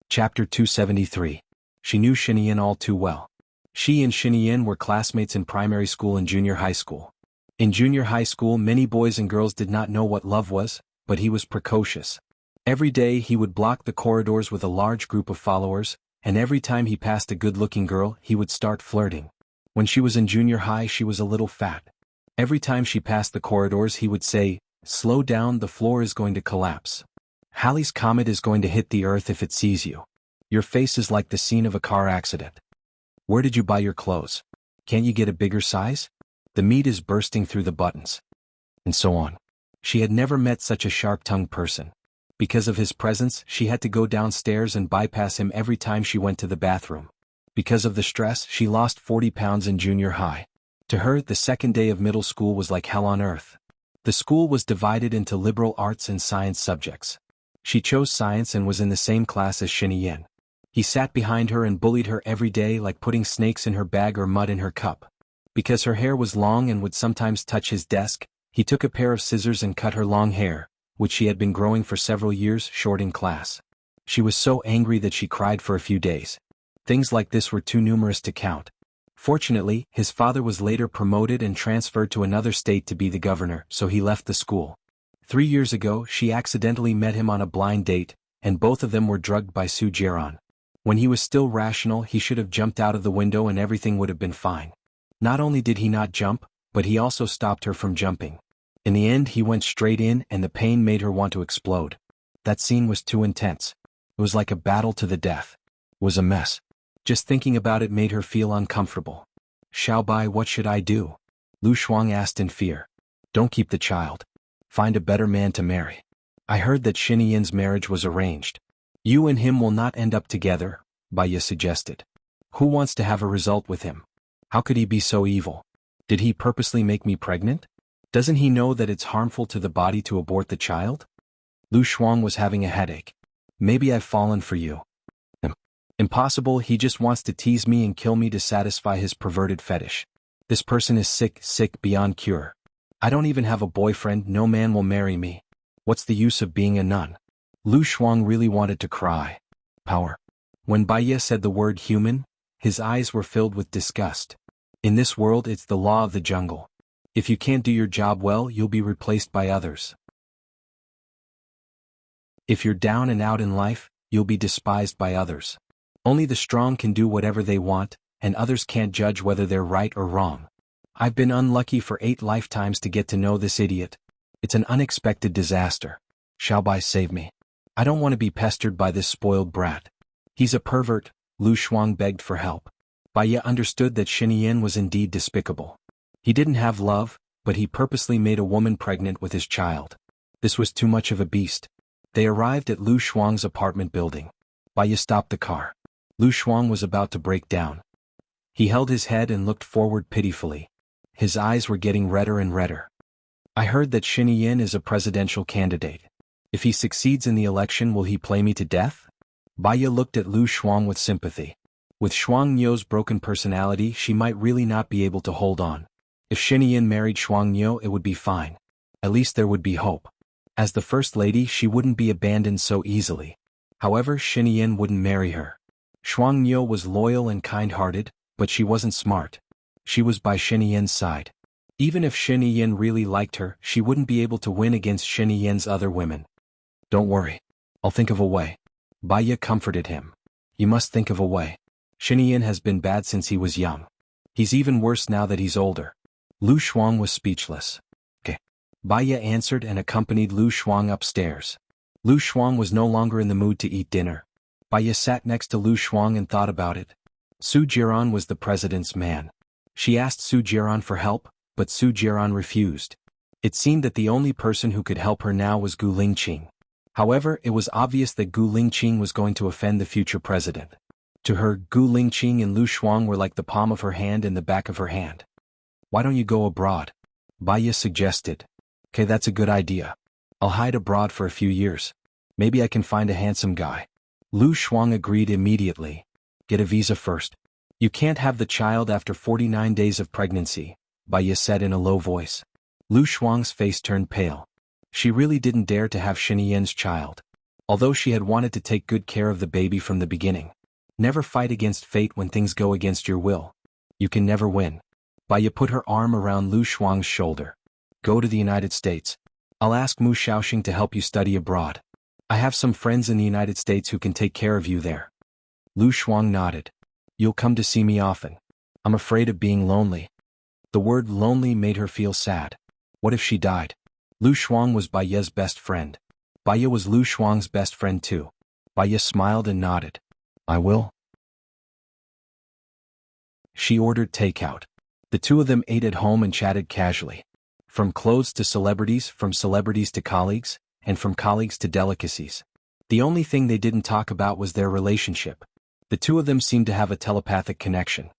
Chapter 273. She knew Xinyian all too well. She and Xinyian were classmates in primary school and junior high school. In junior high school, many boys and girls did not know what love was, but he was precocious. Every day he would block the corridors with a large group of followers, and every time he passed a good-looking girl, he would start flirting. When she was in junior high, she was a little fat. Every time she passed the corridors, he would say, "Slow down, the floor is going to collapse. Halley's Comet is going to hit the earth if it sees you. Your face is like the scene of a car accident. Where did you buy your clothes? Can't you get a bigger size? The meat is bursting through the buttons." And so on. She had never met such a sharp-tongued person. Because of his presence, she had to go downstairs and bypass him every time she went to the bathroom. Because of the stress, she lost 40 pounds in junior high. To her, the second day of middle school was like hell on earth. The school was divided into liberal arts and science subjects. She chose science and was in the same class as Xinyian. He sat behind her and bullied her every day, like putting snakes in her bag or mud in her cup. Because her hair was long and would sometimes touch his desk, he took a pair of scissors and cut her long hair, which she had been growing for several years, short in class. She was so angry that she cried for a few days. Things like this were too numerous to count. Fortunately, his father was later promoted and transferred to another state to be the governor, so he left the school. 3 years ago, she accidentally met him on a blind date, and both of them were drugged by Su Jiran. When he was still rational, he should have jumped out of the window and everything would have been fine. Not only did he not jump, but he also stopped her from jumping. In the end, he went straight in and the pain made her want to explode. That scene was too intense. It was like a battle to the death. It was a mess. Just thinking about it made her feel uncomfortable. "Xiaobai, what should I do?" Lu Shuang asked in fear. "Don't keep the child. Find a better man to marry. I heard that Xinyian's marriage was arranged. You and him will not end up together," Bai Ye suggested. "Who wants to have a result with him? How could he be so evil? Did he purposely make me pregnant? Doesn't he know that it's harmful to the body to abort the child?" Lu Shuang was having a headache. "Maybe I've fallen for you." "Impossible, he just wants to tease me and kill me to satisfy his perverted fetish. This person is sick beyond cure. I don't even have a boyfriend, no man will marry me. What's the use of being a nun?" Lu Shuang really wanted to cry. Power. When Bai Ye said the word human, his eyes were filled with disgust. In this world, it's the law of the jungle. If you can't do your job well, you'll be replaced by others. If you're down and out in life, you'll be despised by others. Only the strong can do whatever they want, and others can't judge whether they're right or wrong. I've been unlucky for 8 lifetimes to get to know this idiot. It's an unexpected disaster. Xiaobai, save me. I don't want to be pestered by this spoiled brat. He's a pervert. Lu Shuang begged for help. Bai Ye understood that Xinyian was indeed despicable. He didn't have love, but he purposely made a woman pregnant with his child. This was too much of a beast. They arrived at Lu Shuang's apartment building. Bai Ye stopped the car. Lu Shuang was about to break down. He held his head and looked forward pitifully. His eyes were getting redder and redder. "I heard that Xinyian is a presidential candidate. If he succeeds in the election, will he play me to death?" Bai Ye looked at Lu Shuang with sympathy. With Shuang Niu's broken personality, she might really not be able to hold on. If Xinyian married Shuang Niu, it would be fine. At least there would be hope. As the first lady, she wouldn't be abandoned so easily. However, Xinyian wouldn't marry her. Shuang Niu was loyal and kind-hearted, but she wasn't smart. She was by Xinyian's side. Even if Xinyian really liked her, she wouldn't be able to win against Xinyian's other women. "Don't worry. I'll think of a way." Bai Ye comforted him. "You must think of a way. Xinyian has been bad since he was young. He's even worse now that he's older." Lu Shuang was speechless. "Okay." Bai Ye answered and accompanied Lu Shuang upstairs. Lu Shuang was no longer in the mood to eat dinner. Bai Ye sat next to Lu Shuang and thought about it. Su Jiran was the president's man. She asked Su Jiran for help, but Su Jiran refused. It seemed that the only person who could help her now was Gu Lingqing. However, it was obvious that Gu Lingqing was going to offend the future president. To her, Gu Lingqing and Lu Shuang were like the palm of her hand and the back of her hand. Why don't you go abroad? Baya suggested. Okay, that's a good idea. I'll hide abroad for a few years. Maybe I can find a handsome guy. Lu Shuang agreed immediately. Get a visa first. You can't have the child after 49 days of pregnancy, Baya said in a low voice. Lu Shuang's face turned pale. She really didn't dare to have Shiniyen's child, although she had wanted to take good care of the baby from the beginning. Never fight against fate when things go against your will. You can never win. Baya put her arm around Lu Shuang's shoulder. Go to the United States. I'll ask Mu Shaoxing to help you study abroad. I have some friends in the United States who can take care of you there. Lu Shuang nodded. You'll come to see me often. I'm afraid of being lonely. The word lonely made her feel sad. What if she died? Lu Shuang was Baya's best friend. Baya was Lu Shuang's best friend too. Baya smiled and nodded. I will. She ordered takeout. The two of them ate at home and chatted casually. From clothes to celebrities, from celebrities to colleagues, and from colleagues to delicacies. The only thing they didn't talk about was their relationship. The two of them seemed to have a telepathic connection.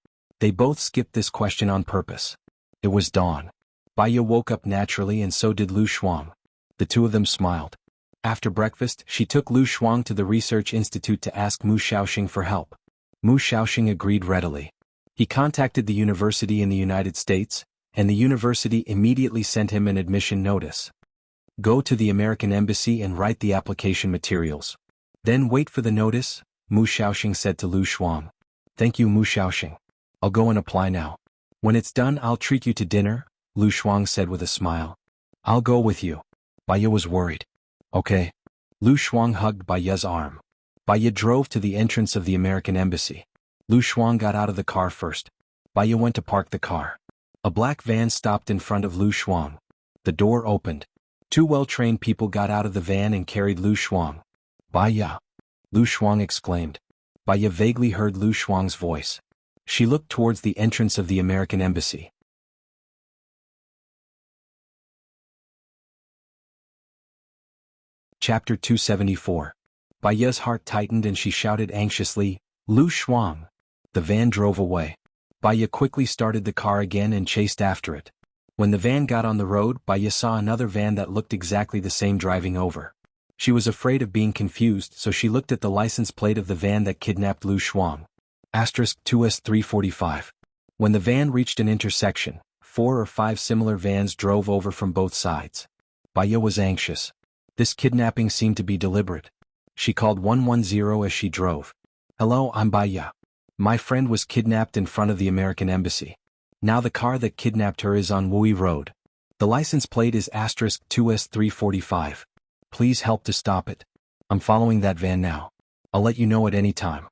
They both skipped this question on purpose. It was dawn. Baya woke up naturally and so did Lu Shuang. The two of them smiled. After breakfast, she took Lu Shuang to the research institute to ask Mu Shaoxing for help. Mu Shaoxing agreed readily. He contacted the university in the United States, and the university immediately sent him an admission notice. Go to the American embassy and write the application materials. Then wait for the notice, Mu Shaoxing said to Lu Shuang. Thank you, Mu Shaoxing. I'll go and apply now. When it's done, I'll treat you to dinner, Lu Shuang said with a smile. I'll go with you. Baya was worried. Okay. Lu Shuang hugged Baya's arm. Baya drove to the entrance of the American embassy. Lu Shuang got out of the car first. Baya went to park the car. A black van stopped in front of Lu Shuang. The door opened. Two well-trained people got out of the van and carried Lu Shuang. Baya! Lu Shuang exclaimed. Baya vaguely heard Lu Shuang's voice. She looked towards the entrance of the American embassy. Chapter 274. Baya's heart tightened and she shouted anxiously, Lu Shuang! The van drove away. Baya quickly started the car again and chased after it. When the van got on the road, Baya saw another van that looked exactly the same driving over. She was afraid of being confused, so she looked at the license plate of the van that kidnapped Lu Shuang. *2S345. When the van reached an intersection, 4 or 5 similar vans drove over from both sides. Baya was anxious. This kidnapping seemed to be deliberate. She called 110 as she drove. Hello, I'm Baya. My friend was kidnapped in front of the American embassy. Now the car that kidnapped her is on Wui Road. The license plate is *2S345. Please help to stop it. I'm following that van now. I'll let you know at any time.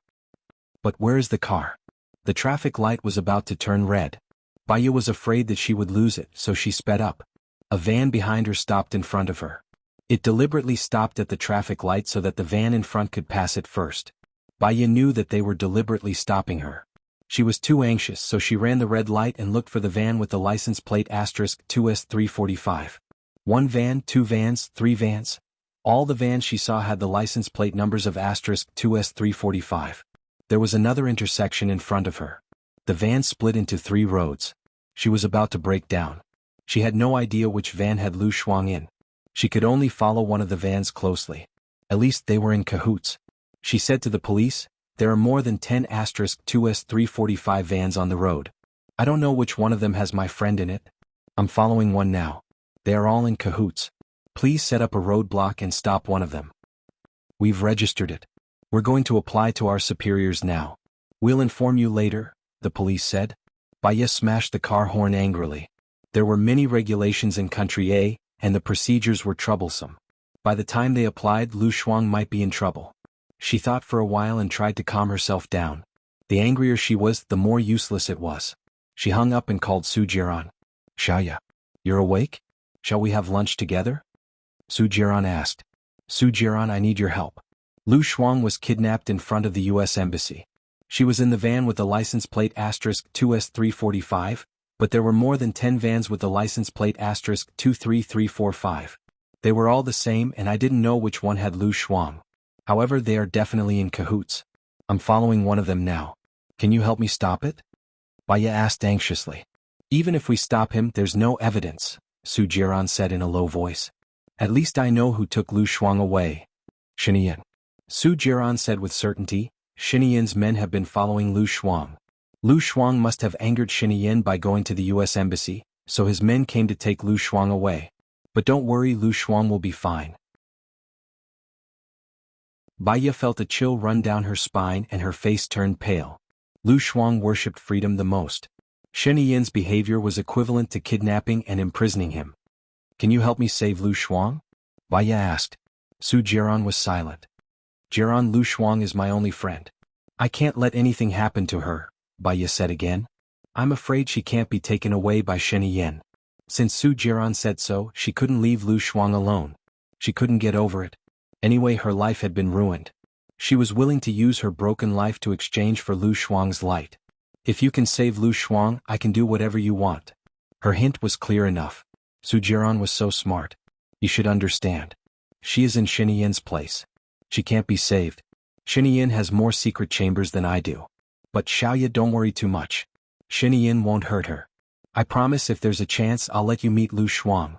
But where is the car? The traffic light was about to turn red. Baya was afraid that she would lose it, so she sped up. A van behind her stopped in front of her. It deliberately stopped at the traffic light so that the van in front could pass it first. Baya knew that they were deliberately stopping her. She was too anxious, so she ran the red light and looked for the van with the license plate *2S345. 1 van, 2 vans, 3 vans. All the vans she saw had the license plate numbers of *2S345. There was another intersection in front of her. The van split into 3 roads. She was about to break down. She had no idea which van had Lu Shuang in. She could only follow one of the vans closely. At least they were in cahoots. She said to the police, there are more than 10 *2S345 vans on the road. I don't know which one of them has my friend in it. I'm following one now. They are all in cahoots. Please set up a roadblock and stop one of them. We've registered it. We're going to apply to our superiors now. We'll inform you later, the police said. Baya smashed the car horn angrily. There were many regulations in Country A, and the procedures were troublesome. By the time they applied, Lu Shuang might be in trouble. She thought for a while and tried to calm herself down. The angrier she was, the more useless it was. She hung up and called Su Jiran. Shaya, you're awake? Shall we have lunch together? Su Jiran asked. Su Jiran, I need your help. Lu Shuang was kidnapped in front of the U.S. Embassy. She was in the van with the license plate *2S345, but there were more than 10 vans with the license plate *23345. They were all the same and I didn't know which one had Lu Shuang. However, they are definitely in cahoots. I'm following one of them now. Can you help me stop it? Baya asked anxiously. Even if we stop him, there's no evidence, Su Jiran said in a low voice. At least I know who took Lu Shuang away. Shinian. Su Jiran said with certainty, Shinian's men have been following Lu Shuang. Lu Shuang must have angered Shinian by going to the U.S. Embassy, so his men came to take Lu Shuang away. But don't worry, Lu Shuang will be fine. Baya felt a chill run down her spine and her face turned pale. Lu Shuang worshipped freedom the most. Shinian's behavior was equivalent to kidnapping and imprisoning him. Can you help me save Lu Shuang? Baya asked. Su Jiran was silent. Jiran, Lu Shuang is my only friend. I can't let anything happen to her, Baya said again. I'm afraid she can't be taken away by Shinian. Since Su Jiran said so, she couldn't leave Lu Shuang alone. She couldn't get over it. Anyway, her life had been ruined. She was willing to use her broken life to exchange for Lu Shuang's light. If you can save Lu Shuang, I can do whatever you want. Her hint was clear enough. Su Jiran was so smart. You should understand. She is in Shinian's place. She can't be saved. Shinian has more secret chambers than I do. But Xiaoya, don't worry too much. Shinian won't hurt her. I promise if there's a chance I'll let you meet Lu Shuang.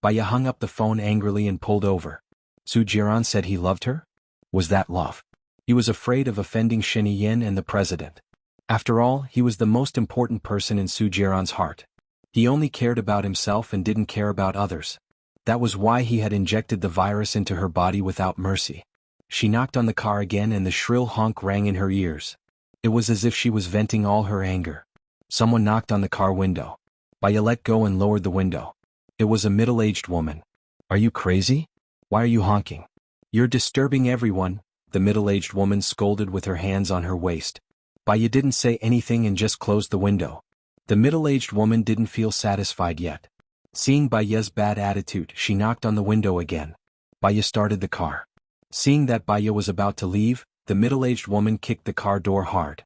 Baya hung up the phone angrily and pulled over. Su Jiran said he loved her? Was that love? He was afraid of offending Shinian and the president. After all, he was the most important person in Su Jiran's heart. He only cared about himself and didn't care about others. That was why he had injected the virus into her body without mercy. She knocked on the car again and the shrill honk rang in her ears. It was as if she was venting all her anger. Someone knocked on the car window. Baya let go and lowered the window. It was a middle-aged woman. Are you crazy? Why are you honking? You're disturbing everyone, the middle-aged woman scolded with her hands on her waist. Baya didn't say anything and just closed the window. The middle-aged woman didn't feel satisfied yet. Seeing Baya's bad attitude, she knocked on the window again. Baya started the car. Seeing that Baya was about to leave, the middle-aged woman kicked the car door hard.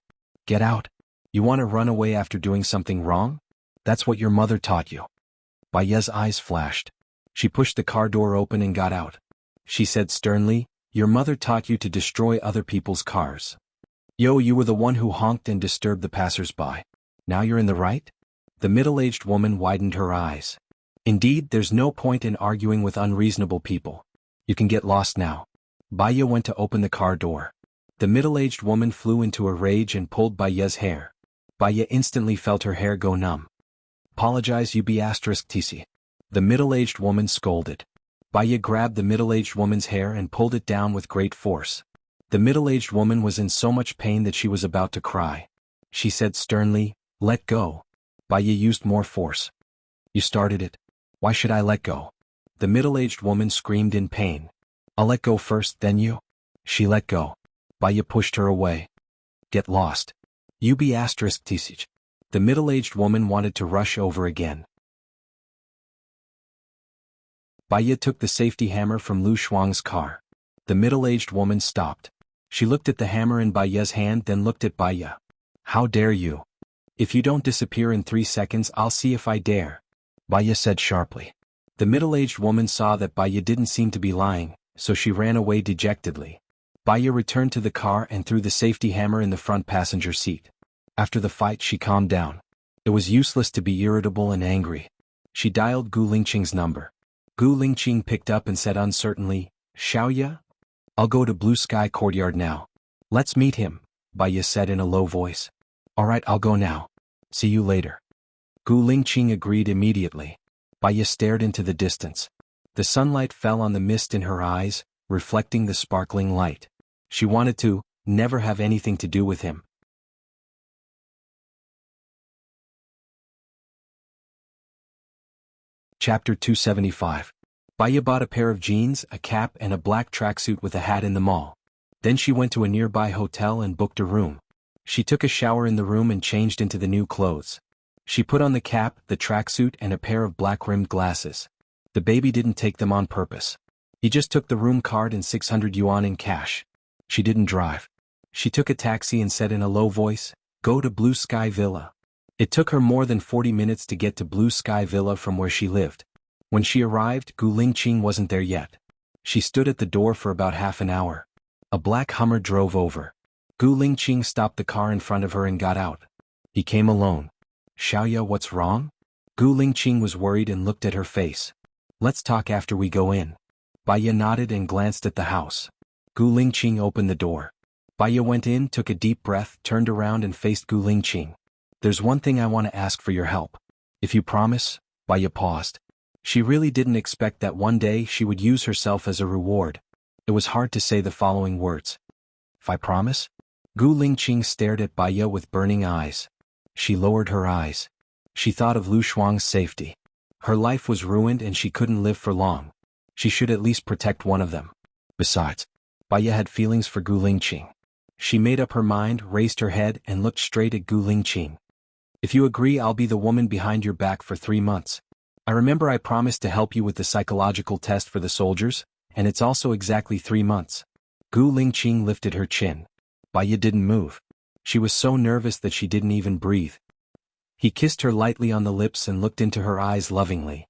Get out. You want to run away after doing something wrong? That's what your mother taught you. Baya's eyes flashed. She pushed the car door open and got out. She said sternly, your mother taught you to destroy other people's cars. Yo, you were the one who honked and disturbed the passers-by. Now you're in the right? The middle-aged woman widened her eyes. Indeed, there's no point in arguing with unreasonable people. You can get lost now. Baya went to open the car door. The middle-aged woman flew into a rage and pulled Baya's hair. Baya instantly felt her hair go numb. Apologize, you *TC. The middle-aged woman scolded. Baya grabbed the middle-aged woman's hair and pulled it down with great force. The middle-aged woman was in so much pain that she was about to cry. She said sternly, let go. Baya used more force. You started it. Why should I let go? The middle-aged woman screamed in pain. I'll let go first, then you. She let go. Baya pushed her away. Get lost. You *TC. The middle-aged woman wanted to rush over again. Baya took the safety hammer from Lu Shuang's car. The middle-aged woman stopped. She looked at the hammer in Baya's hand, then looked at Baya. How dare you? If you don't disappear in 3 seconds, I'll see if I dare. Baya said sharply. The middle-aged woman saw that Baya didn't seem to be lying, so she ran away dejectedly. Baya returned to the car and threw the safety hammer in the front passenger seat. After the fight, she calmed down. It was useless to be irritable and angry. She dialed Gu Lingqing's number. Gu Lingqing picked up and said uncertainly, Xiaoya? I'll go to Blue Sky Courtyard now. Let's meet him, Baya said in a low voice. Alright, I'll go now. See you later. Gu Lingqing agreed immediately. Baya stared into the distance. The sunlight fell on the mist in her eyes, reflecting the sparkling light. She wanted to never have anything to do with him. Chapter 275. Baya bought a pair of jeans, a cap and a black tracksuit with a hat in the mall. Then she went to a nearby hotel and booked a room. She took a shower in the room and changed into the new clothes. She put on the cap, the tracksuit and a pair of black-rimmed glasses. The baby didn't take them on purpose. He just took the room card and 600 yuan in cash. She didn't drive. She took a taxi and said in a low voice, go to Blue Sky Villa. It took her more than 40 minutes to get to Blue Sky Villa from where she lived. When she arrived, Gu Lingqing wasn't there yet. She stood at the door for about half an hour. A black Hummer drove over. Gu Lingqing stopped the car in front of her and got out. He came alone. Xiaoya, what's wrong? Gu Lingqing was worried and looked at her face. Let's talk after we go in. Baya nodded and glanced at the house. Gu Lingqing opened the door. Baya went in, took a deep breath, turned around and faced Gu Lingqing. There's one thing I want to ask for your help. If you promise. Baya paused. She really didn't expect that one day she would use herself as a reward. It was hard to say the following words. If I promise? Gu Lingqing stared at Baya with burning eyes. She lowered her eyes. She thought of Lu Shuang's safety. Her life was ruined and she couldn't live for long. She should at least protect one of them. Besides, Baya had feelings for Gu Lingqing. She made up her mind, raised her head and looked straight at Gu Lingqing. If you agree, I'll be the woman behind your back for 3 months. I remember I promised to help you with the psychological test for the soldiers, and it's also exactly 3 months. Gu Lingqing lifted her chin. Baya didn't move. She was so nervous that she didn't even breathe. He kissed her lightly on the lips and looked into her eyes lovingly.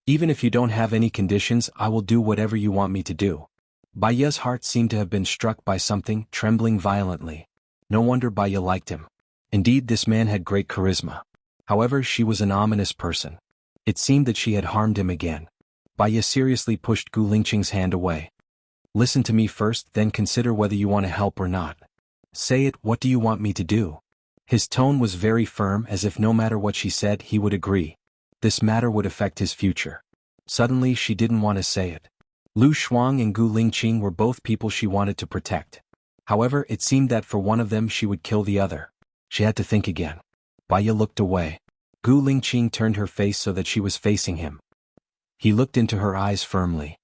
Even if you don't have any conditions, I will do whatever you want me to do. Baya's heart seemed to have been struck by something, trembling violently. No wonder Baya liked him. Indeed, this man had great charisma. However, she was an ominous person. It seemed that she had harmed him again. Baya seriously pushed Gu Lingqing's hand away. Listen to me first, then consider whether you want to help or not. Say it, what do you want me to do? His tone was very firm, as if no matter what she said he would agree. This matter would affect his future. Suddenly she didn't want to say it. Lu Shuang and Gu Lingqing were both people she wanted to protect. However, it seemed that for one of them she would kill the other. She had to think again. Baya looked away. Gu Lingqing turned her face so that she was facing him. He looked into her eyes firmly.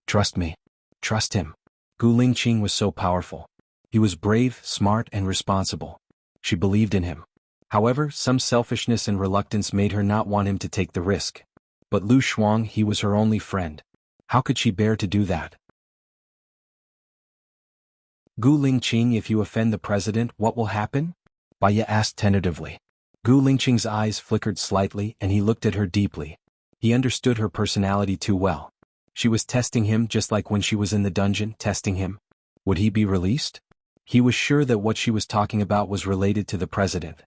Trust me. Trust him. Gu Lingqing was so powerful. He was brave, smart and responsible. She believed in him. However, some selfishness and reluctance made her not want him to take the risk. But Lu Shuang, he was her only friend. How could she bear to do that? Gu Lingqing, if you offend the president, what will happen? Baya asked tentatively. Gu Lingqing's eyes flickered slightly and he looked at her deeply. He understood her personality too well. She was testing him just like when she was in the dungeon, testing him. Would he be released? He was sure that what she was talking about was related to the president.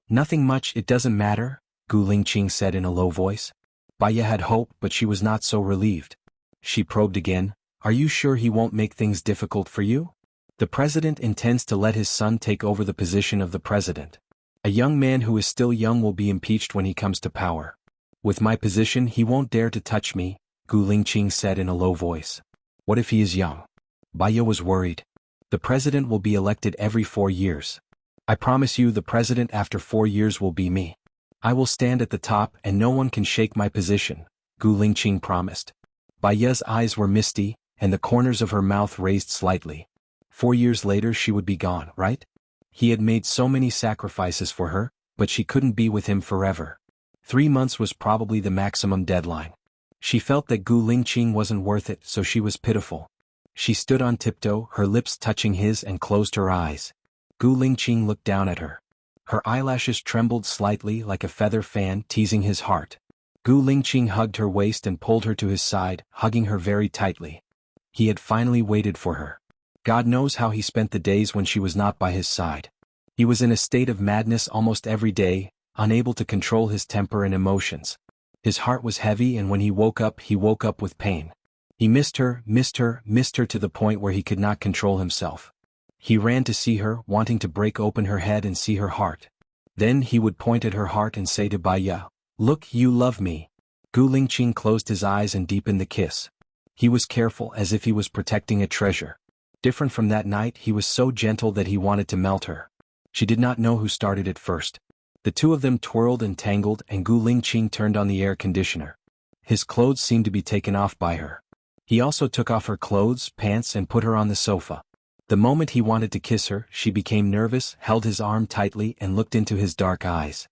Nothing much, it doesn't matter, Gu Lingqing said in a low voice. Baya had hope, but she was not so relieved. She probed again. Are you sure he won't make things difficult for you? The president intends to let his son take over the position of the president. A young man who is still young will be impeached when he comes to power. With my position, he won't dare to touch me, Gu Lingqing said in a low voice. What if he is young? Baya was worried. The president will be elected every 4 years. I promise you the president after 4 years will be me. I will stand at the top and no one can shake my position, Gu Lingqing promised. Baya's eyes were misty, and the corners of her mouth raised slightly. 4 years later she would be gone, right? He had made so many sacrifices for her, but she couldn't be with him forever. 3 months was probably the maximum deadline. She felt that Gu Lingqing wasn't worth it, so she was pitiful. She stood on tiptoe, her lips touching his, and closed her eyes. Gu Lingqing looked down at her. Her eyelashes trembled slightly like a feather fan teasing his heart. Gu Lingqing hugged her waist and pulled her to his side, hugging her very tightly. He had finally waited for her. God knows how he spent the days when she was not by his side. He was in a state of madness almost every day, unable to control his temper and emotions. His heart was heavy, and when he woke up with pain. He missed her to the point where he could not control himself. He ran to see her, wanting to break open her head and see her heart. Then he would point at her heart and say to Baya, "Look, you love me." Gu Lingqing closed his eyes and deepened the kiss. He was careful, as if he was protecting a treasure. Different from that night, he was so gentle that he wanted to melt her. She did not know who started it first. The two of them twirled and tangled, and Gu Lingqing turned on the air conditioner. His clothes seemed to be taken off by her. He also took off her clothes, pants, and put her on the sofa. The moment he wanted to kiss her, she became nervous, held his arm tightly, and looked into his dark eyes.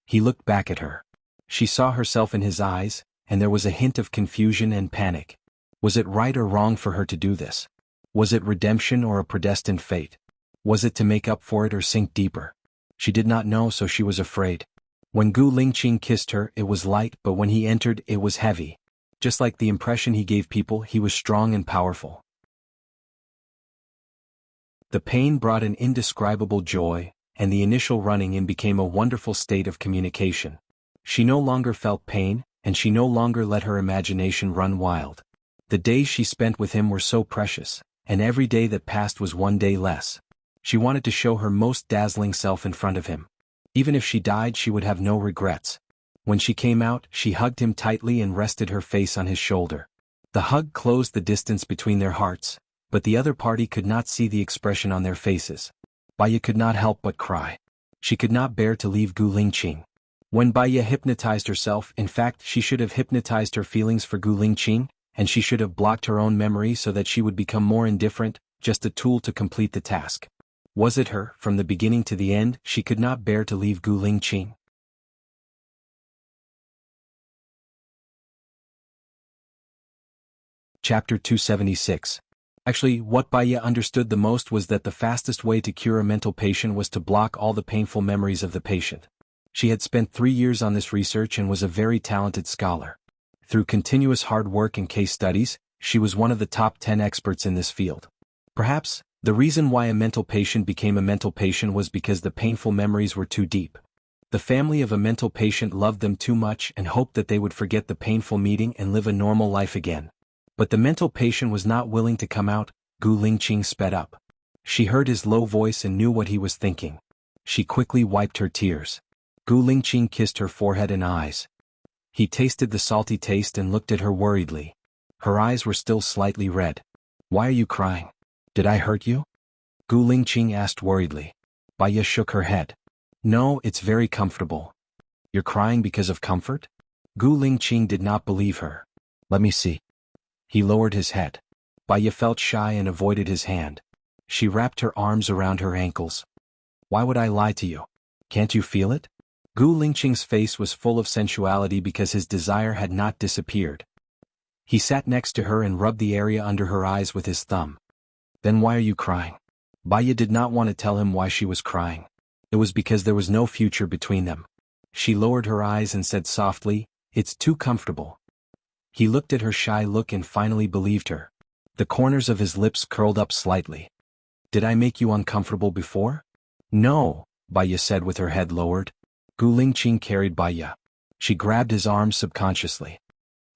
He looked back at her. She saw herself in his eyes, and there was a hint of confusion and panic. Was it right or wrong for her to do this? Was it redemption or a predestined fate? Was it to make up for it or sink deeper? She did not know, so she was afraid. When Gu Lingqing kissed her, it was light, but when he entered, it was heavy. Just like the impression he gave people, he was strong and powerful. The pain brought an indescribable joy, and the initial running in became a wonderful state of communication. She no longer felt pain, and she no longer let her imagination run wild. The days she spent with him were so precious, and every day that passed was one day less. She wanted to show her most dazzling self in front of him. Even if she died, she would have no regrets. When she came out, she hugged him tightly and rested her face on his shoulder. The hug closed the distance between their hearts, but the other party could not see the expression on their faces. Baya could not help but cry. She could not bear to leave Gu Lingqing. When Baya hypnotized herself, in fact she should have hypnotized her feelings for Gu Lingqing, and she should have blocked her own memory so that she would become more indifferent, just a tool to complete the task. Was it her, from the beginning to the end, she could not bear to leave Gu Lingqing? Chapter 276. Actually, what Baya understood the most was that the fastest way to cure a mental patient was to block all the painful memories of the patient. She had spent 3 years on this research and was a very talented scholar. Through continuous hard work and case studies, she was one of the top 10 experts in this field. Perhaps, the reason why a mental patient became a mental patient was because the painful memories were too deep. The family of a mental patient loved them too much and hoped that they would forget the painful meeting and live a normal life again. But the mental patient was not willing to come out. Gu Lingqing sped up. She heard his low voice and knew what he was thinking. She quickly wiped her tears. Gu Lingqing kissed her forehead and eyes. He tasted the salty taste and looked at her worriedly. Her eyes were still slightly red. "Why are you crying? Did I hurt you?" Gu Lingqing asked worriedly. Baya shook her head. "No, it's very comfortable." "You're crying because of comfort?" Gu Lingqing did not believe her. "Let me see." He lowered his head. Baya felt shy and avoided his hand. She wrapped her arms around her ankles. "Why would I lie to you? Can't you feel it?" Gu Lingqing's face was full of sensuality because his desire had not disappeared. He sat next to her and rubbed the area under her eyes with his thumb. "Then why are you crying?" Baya did not want to tell him why she was crying. It was because there was no future between them. She lowered her eyes and said softly, "It's too comfortable." He looked at her shy look and finally believed her. The corners of his lips curled up slightly. "Did I make you uncomfortable before?" "No," Baya said with her head lowered. Gu Lingqing carried Baya. She grabbed his arms subconsciously.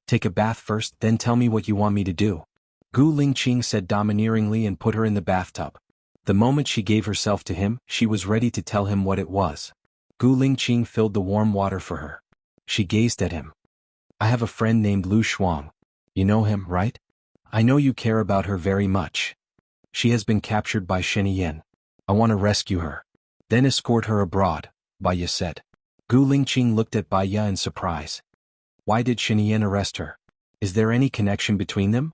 "Take a bath first, then tell me what you want me to do." Gu Lingqing said domineeringly and put her in the bathtub. The moment she gave herself to him, she was ready to tell him what it was. Gu Lingqing filled the warm water for her. She gazed at him. "I have a friend named Lu Shuang. You know him, right? I know you care about her very much. She has been captured by Sheniyen. I want to rescue her. Then escort her abroad," Baya said. Gu Lingqing looked at Baya in surprise. "Why did Sheniyen arrest her? Is there any connection between them?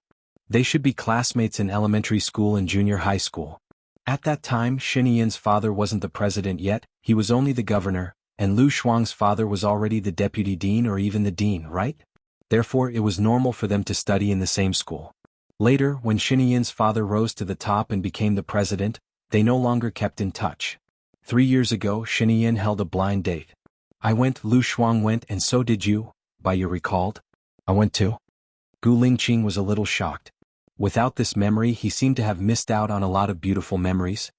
They should be classmates in elementary school and junior high school." At that time, Sheniyen's father wasn't the president yet, he was only the governor, and Lu Shuang's father was already the deputy dean or even the dean, right? Therefore it was normal for them to study in the same school. Later, when Sheniyen's father rose to the top and became the president, they no longer kept in touch. 3 years ago, Sheniyen held a blind date. "I went, Lu Shuang went, and so did you," Baya recalled. "I went too?" Gu Lingqing was a little shocked. Without this memory, he seemed to have missed out on a lot of beautiful memories.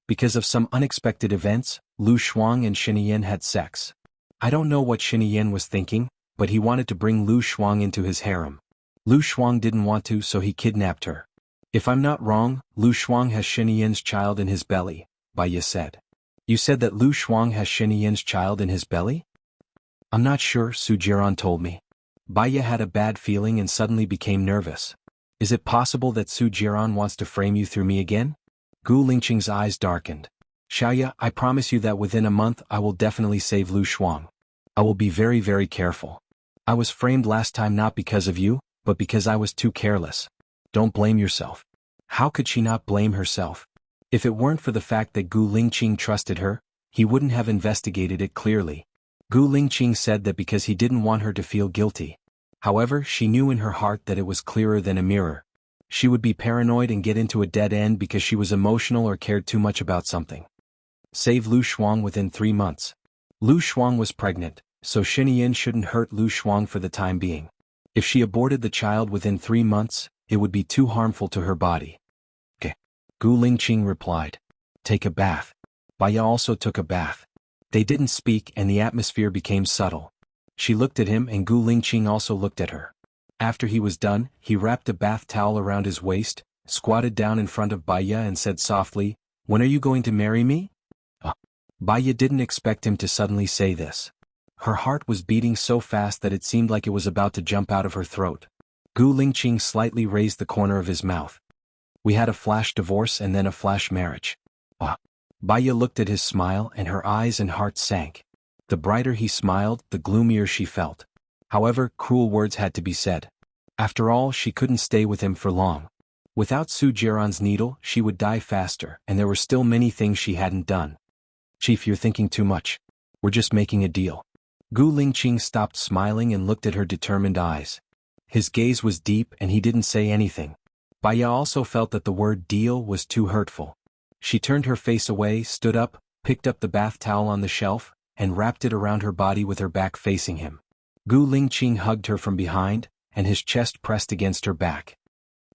Because of some unexpected events, Lu Shuang and Sheniyen had sex. I don't know what Sheniyen was thinking, but he wanted to bring Lu Shuang into his harem. Lu Shuang didn't want to, so he kidnapped her. "If I'm not wrong, Lu Shuang has Sheniyen's child in his belly," Baya said. "You said that Lu Shuang has Sheniyen's child in his belly?" "I'm not sure, Su Jiran told me." Baya had a bad feeling and suddenly became nervous. "Is it possible that Su Jiran wants to frame you through me again?" Gu Lingqing's eyes darkened. "Xiaoya, I promise you that within a month I will definitely save Lu Shuang. I will be very, very careful. I was framed last time not because of you, but because I was too careless. Don't blame yourself." How could she not blame herself? If it weren't for the fact that Gu Lingqing trusted her, he wouldn't have investigated it clearly. Gu Lingqing said that because he didn't want her to feel guilty. However, she knew in her heart that it was clearer than a mirror. She would be paranoid and get into a dead end because she was emotional or cared too much about something. Save Lu Shuang within 3 months. Lu Shuang was pregnant, so Sheniyen shouldn't hurt Lu Shuang for the time being. If she aborted the child within 3 months, it would be too harmful to her body. Gu Lingqing replied. Take a bath. Baya also took a bath. They didn't speak and the atmosphere became subtle. She looked at him and Gu Lingqing also looked at her. After he was done, he wrapped a bath towel around his waist, squatted down in front of Baya and said softly, "When are you going to marry me?" Baya didn't expect him to suddenly say this. Her heart was beating so fast that it seemed like it was about to jump out of her throat. Gu Lingqing slightly raised the corner of his mouth. We had a flash divorce and then a flash marriage. Baya looked at his smile and her eyes and heart sank. The brighter he smiled, the gloomier she felt. However, cruel words had to be said. After all, she couldn't stay with him for long. Without Su Jiran's needle, she would die faster, and there were still many things she hadn't done. Chief, you're thinking too much. We're just making a deal. Gu Lingqing stopped smiling and looked at her determined eyes. His gaze was deep and he didn't say anything. Baya also felt that the word deal was too hurtful. She turned her face away, stood up, picked up the bath towel on the shelf, and wrapped it around her body with her back facing him. Gu Lingqing hugged her from behind, and his chest pressed against her back.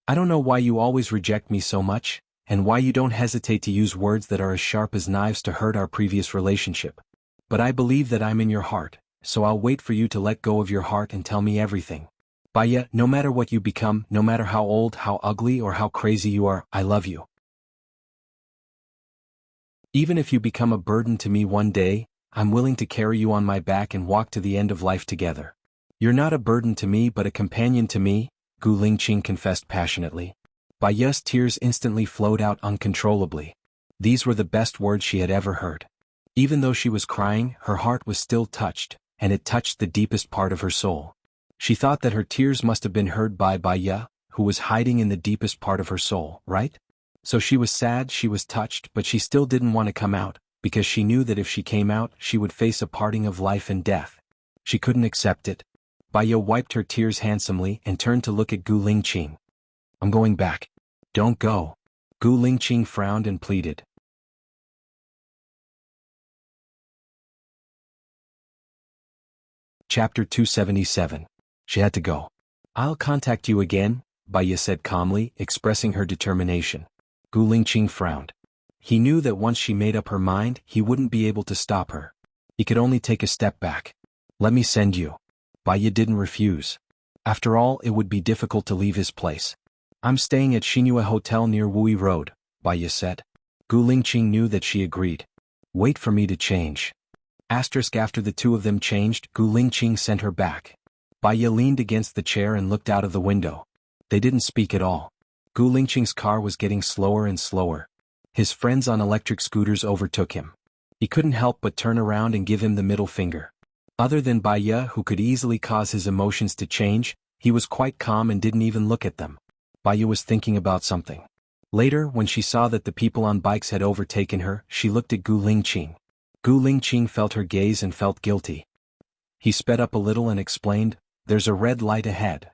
I don't know why you always reject me so much, and why you don't hesitate to use words that are as sharp as knives to hurt our previous relationship. But I believe that I'm in your heart, so I'll wait for you to let go of your heart and tell me everything. Baya, no matter what you become, no matter how old, how ugly, or how crazy you are, I love you. Even if you become a burden to me one day, I'm willing to carry you on my back and walk to the end of life together. You're not a burden to me but a companion to me, Gu Lingqing confessed passionately. Baya's tears instantly flowed out uncontrollably. These were the best words she had ever heard. Even though she was crying, her heart was still touched, and it touched the deepest part of her soul. She thought that her tears must have been heard by Baya, who was hiding in the deepest part of her soul, right? So she was sad, she was touched, but she still didn't want to come out, because she knew that if she came out, she would face a parting of life and death. She couldn't accept it. Baya wiped her tears handsomely and turned to look at Gu Lingqing. I'm going back. Don't go. Gu Lingqing frowned and pleaded. Chapter 277. She had to go. I'll contact you again, Baya said calmly, expressing her determination. Gu Lingqing frowned. He knew that once she made up her mind, he wouldn't be able to stop her. He could only take a step back. Let me send you. Baya didn't refuse. After all, it would be difficult to leave his place. I'm staying at Xinhua Hotel near Wui Road, Baya said. Gu Lingqing knew that she agreed. Wait for me to change. After the two of them changed, Gu Lingqing sent her back. Baya leaned against the chair and looked out of the window. They didn't speak at all. Gu Lingqing's car was getting slower and slower. His friends on electric scooters overtook him. He couldn't help but turn around and give him the middle finger. Other than Baya, who could easily cause his emotions to change, he was quite calm and didn't even look at them. Baya was thinking about something. Later, when she saw that the people on bikes had overtaken her, she looked at Gu Lingqing. Gu Lingqing felt her gaze and felt guilty. He sped up a little and explained, "There's a red light ahead."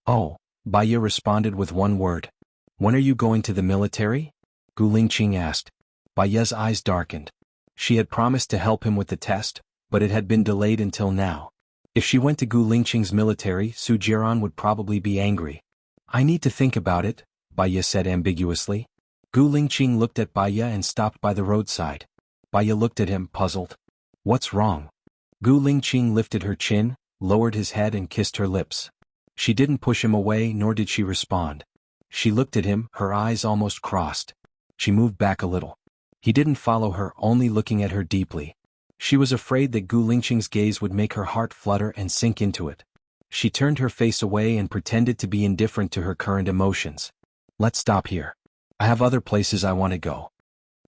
Oh, Baya responded with one word. When are you going to the military? Gu Lingqing asked. Baya's eyes darkened. She had promised to help him with the test, but it had been delayed until now. If she went to Gu Lingqing's military, Su Jiran would probably be angry. I need to think about it, Baya said ambiguously. Gu Lingqing looked at Baya and stopped by the roadside. Baya looked at him, puzzled. What's wrong? Gu Lingqing lifted her chin, lowered his head and kissed her lips. She didn't push him away nor did she respond. She looked at him, her eyes almost crossed. She moved back a little. He didn't follow her, only looking at her deeply. She was afraid that Gu Lingqing's gaze would make her heart flutter and sink into it. She turned her face away and pretended to be indifferent to her current emotions. Let's stop here. I have other places I want to go.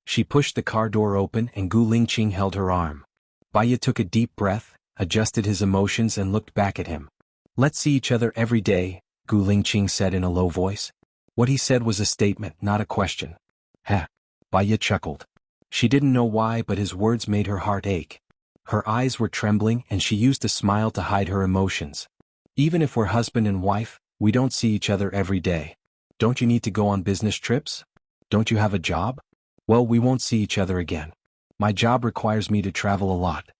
She pushed the car door open and Gu Lingqing held her arm. Baya took a deep breath, adjusted his emotions and looked back at him. Let's see each other every day, Gu Lingqing said in a low voice. What he said was a statement, not a question. Heh. Baya chuckled. She didn't know why, but his words made her heart ache. Her eyes were trembling and she used a smile to hide her emotions. Even if we're husband and wife, we don't see each other every day. Don't you need to go on business trips? Don't you have a job? Well, we won't see each other again. My job requires me to travel a lot.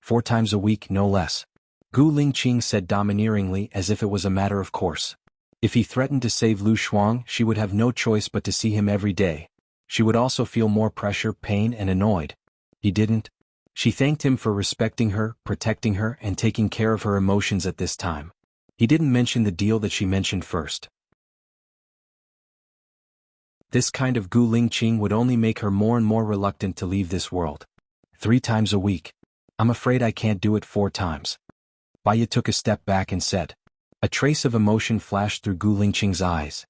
4 times a week, no less. Gu Lingqing said domineeringly as if it was a matter of course. If he threatened to save Lu Shuang, she would have no choice but to see him every day. She would also feel more pressure, pain, and annoyed. He didn't. She thanked him for respecting her, protecting her, and taking care of her emotions at this time. He didn't mention the deal that she mentioned first. This kind of Gu Lingqing would only make her more and more reluctant to leave this world. 3 times a week. I'm afraid I can't do it 4 times. Baya took a step back and said. A trace of emotion flashed through Gu Lingqing's eyes.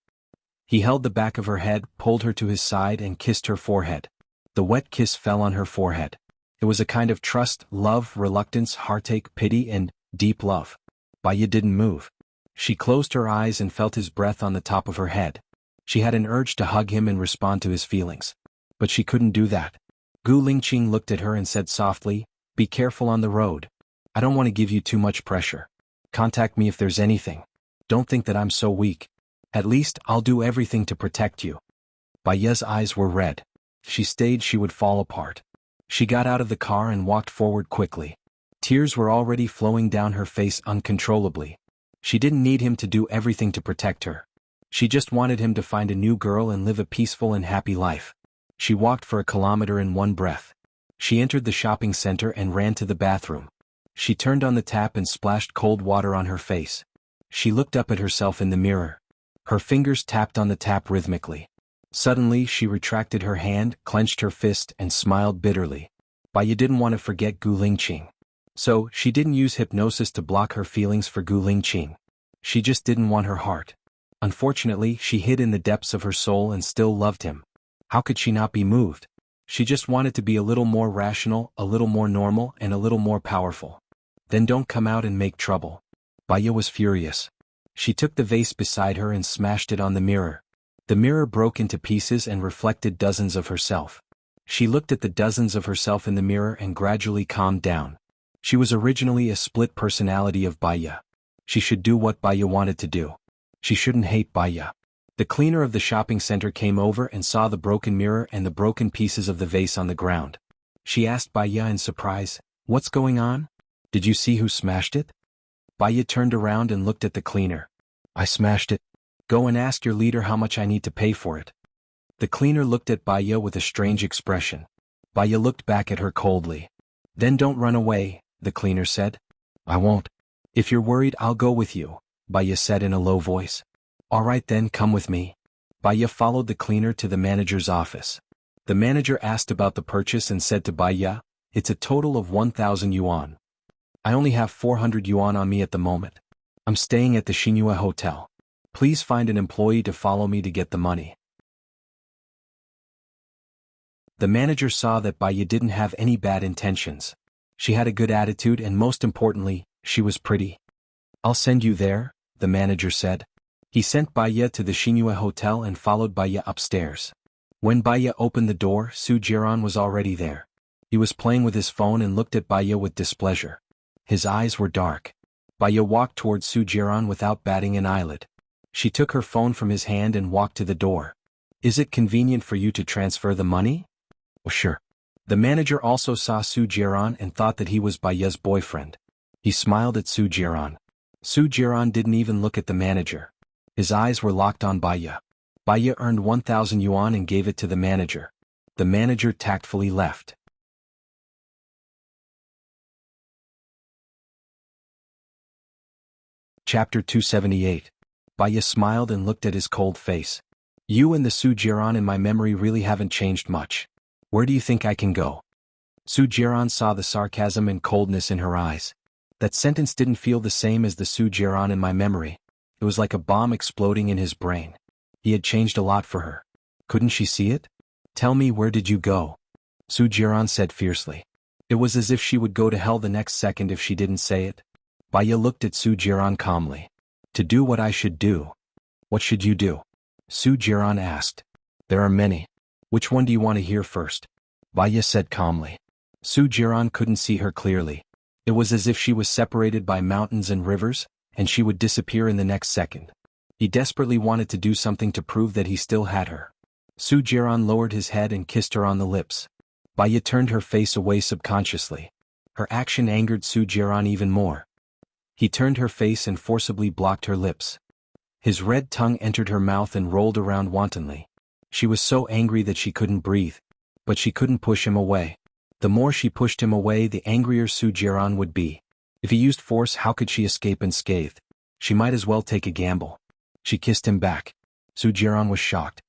He held the back of her head, pulled her to his side, and kissed her forehead. The wet kiss fell on her forehead. It was a kind of trust, love, reluctance, heartache, pity, and deep love. Baya didn't move. She closed her eyes and felt his breath on the top of her head. She had an urge to hug him and respond to his feelings. But she couldn't do that. Gu Lingqing looked at her and said softly, "Be careful on the road. I don't want to give you too much pressure. Contact me if there's anything. Don't think that I'm so weak. At least, I'll do everything to protect you." Baya's eyes were red. She stayed, she would fall apart. She got out of the car and walked forward quickly. Tears were already flowing down her face uncontrollably. She didn't need him to do everything to protect her. She just wanted him to find a new girl and live a peaceful and happy life. She walked for a kilometer in one breath. She entered the shopping center and ran to the bathroom. She turned on the tap and splashed cold water on her face. She looked up at herself in the mirror. Her fingers tapped on the tap rhythmically. Suddenly, she retracted her hand, clenched her fist, and smiled bitterly. Baya didn't want to forget Gu Lingqing. So, she didn't use hypnosis to block her feelings for Gu Lingqing. She just didn't want her heart. Unfortunately, she hid in the depths of her soul and still loved him. How could she not be moved? She just wanted to be a little more rational, a little more normal, and a little more powerful. Then don't come out and make trouble. Baya was furious. She took the vase beside her and smashed it on the mirror. The mirror broke into pieces and reflected dozens of herself. She looked at the dozens of herself in the mirror and gradually calmed down. She was originally a split personality of Baya. She should do what Baya wanted to do. She shouldn't hate Baya. The cleaner of the shopping center came over and saw the broken mirror and the broken pieces of the vase on the ground. She asked Baya in surprise, "What's going on? Did you see who smashed it?" Baya turned around and looked at the cleaner. "I smashed it. Go and ask your leader how much I need to pay for it." The cleaner looked at Baya with a strange expression. Baya looked back at her coldly. "Then don't run away," the cleaner said. "I won't. If you're worried, I'll go with you," Baya said in a low voice. "All right then, come with me." Baya followed the cleaner to the manager's office. The manager asked about the purchase and said to Baya, "It's a total of 1,000 yuan. I only have 400 yuan on me at the moment. I'm staying at the Xinhua Hotel. Please find an employee to follow me to get the money." The manager saw that Baya didn't have any bad intentions. She had a good attitude and most importantly, she was pretty. "I'll send you there," the manager said. He sent Baya to the Xinhua Hotel and followed Baya upstairs. When Baya opened the door, Su Jiran was already there. He was playing with his phone and looked at Baya with displeasure. His eyes were dark. Baya walked towards Su Jiran without batting an eyelid. She took her phone from his hand and walked to the door. "Is it convenient for you to transfer the money?" "Oh, sure." The manager also saw Su Jiran and thought that he was Baya's boyfriend. He smiled at Su Jiran. Su Jiran didn't even look at the manager. His eyes were locked on Baya. Baya earned 1,000 yuan and gave it to the manager. The manager tactfully left. Chapter 278. Baya smiled and looked at his cold face. "You and the Su Jiran in my memory really haven't changed much. Where do you think I can go?" Su Jiran saw the sarcasm and coldness in her eyes. That sentence didn't feel the same as the Su Jiran in my memory. It was like a bomb exploding in his brain. He had changed a lot for her. Couldn't she see it? "Tell me, where did you go?" Su Jiran said fiercely. It was as if she would go to hell the next second if she didn't say it. Baya looked at Su Jiran calmly. "To do what I should do." "What should you do?" Su Jiran asked. "There are many. Which one do you want to hear first?" Baya said calmly. Su Jiran couldn't see her clearly. It was as if she was separated by mountains and rivers, and she would disappear in the next second. He desperately wanted to do something to prove that he still had her. Su Jiran lowered his head and kissed her on the lips. Baya turned her face away subconsciously. Her action angered Su Jiran even more. He turned her face and forcibly blocked her lips. His red tongue entered her mouth and rolled around wantonly. She was so angry that she couldn't breathe. But she couldn't push him away. The more she pushed him away, the angrier Su Jiran would be. If he used force, how could she escape unscathed? She might as well take a gamble. She kissed him back. Su Jiran was shocked.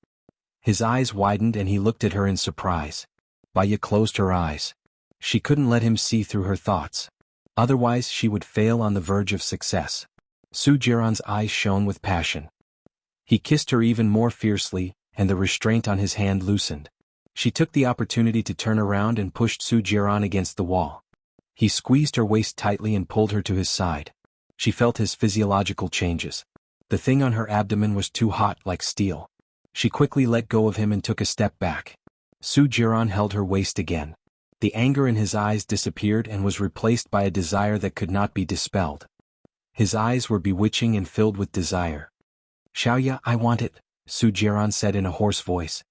His eyes widened and he looked at her in surprise. Baya closed her eyes. She couldn't let him see through her thoughts. Otherwise she would fail on the verge of success. Su Jiran's eyes shone with passion. He kissed her even more fiercely, and the restraint on his hand loosened. She took the opportunity to turn around and pushed Su Jiran against the wall. He squeezed her waist tightly and pulled her to his side. She felt his physiological changes. The thing on her abdomen was too hot, like steel. She quickly let go of him and took a step back. Su Jiran held her waist again. The anger in his eyes disappeared and was replaced by a desire that could not be dispelled. His eyes were bewitching and filled with desire. "Xiaoya, I want it," Su Jiran said in a hoarse voice.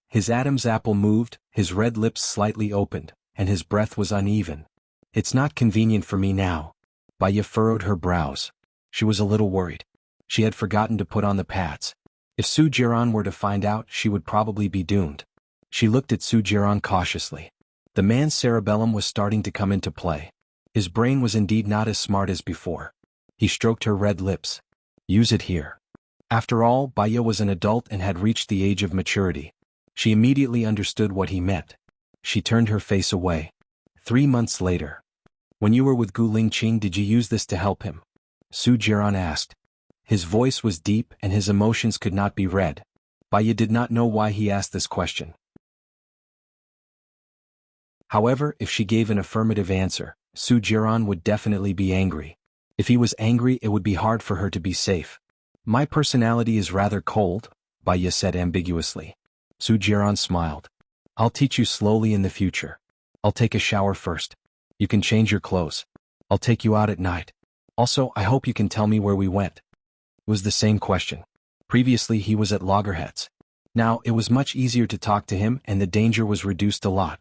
His Adam's apple moved, his red lips slightly opened, and his breath was uneven. "It's not convenient for me now." Baya furrowed her brows. She was a little worried. She had forgotten to put on the pads. If Su Jiran were to find out, she would probably be doomed. She looked at Su Jiran cautiously. The man's cerebellum was starting to come into play. His brain was indeed not as smart as before. He stroked her red lips. "Use it here." After all, Baya was an adult and had reached the age of maturity. She immediately understood what he meant. She turned her face away. 3 months later. "When you were with Gu Lingqing, did you use this to help him?" Su Jiran asked. His voice was deep and his emotions could not be read. Baya did not know why he asked this question. However, if she gave an affirmative answer, Su Jiran would definitely be angry. If he was angry, it would be hard for her to be safe. "My personality is rather cold," Baya said ambiguously. Su Jiran smiled. "I'll teach you slowly in the future. I'll take a shower first. You can change your clothes. I'll take you out at night. Also, I hope you can tell me where we went." It was the same question. Previously he was at loggerheads. Now it was much easier to talk to him and the danger was reduced a lot.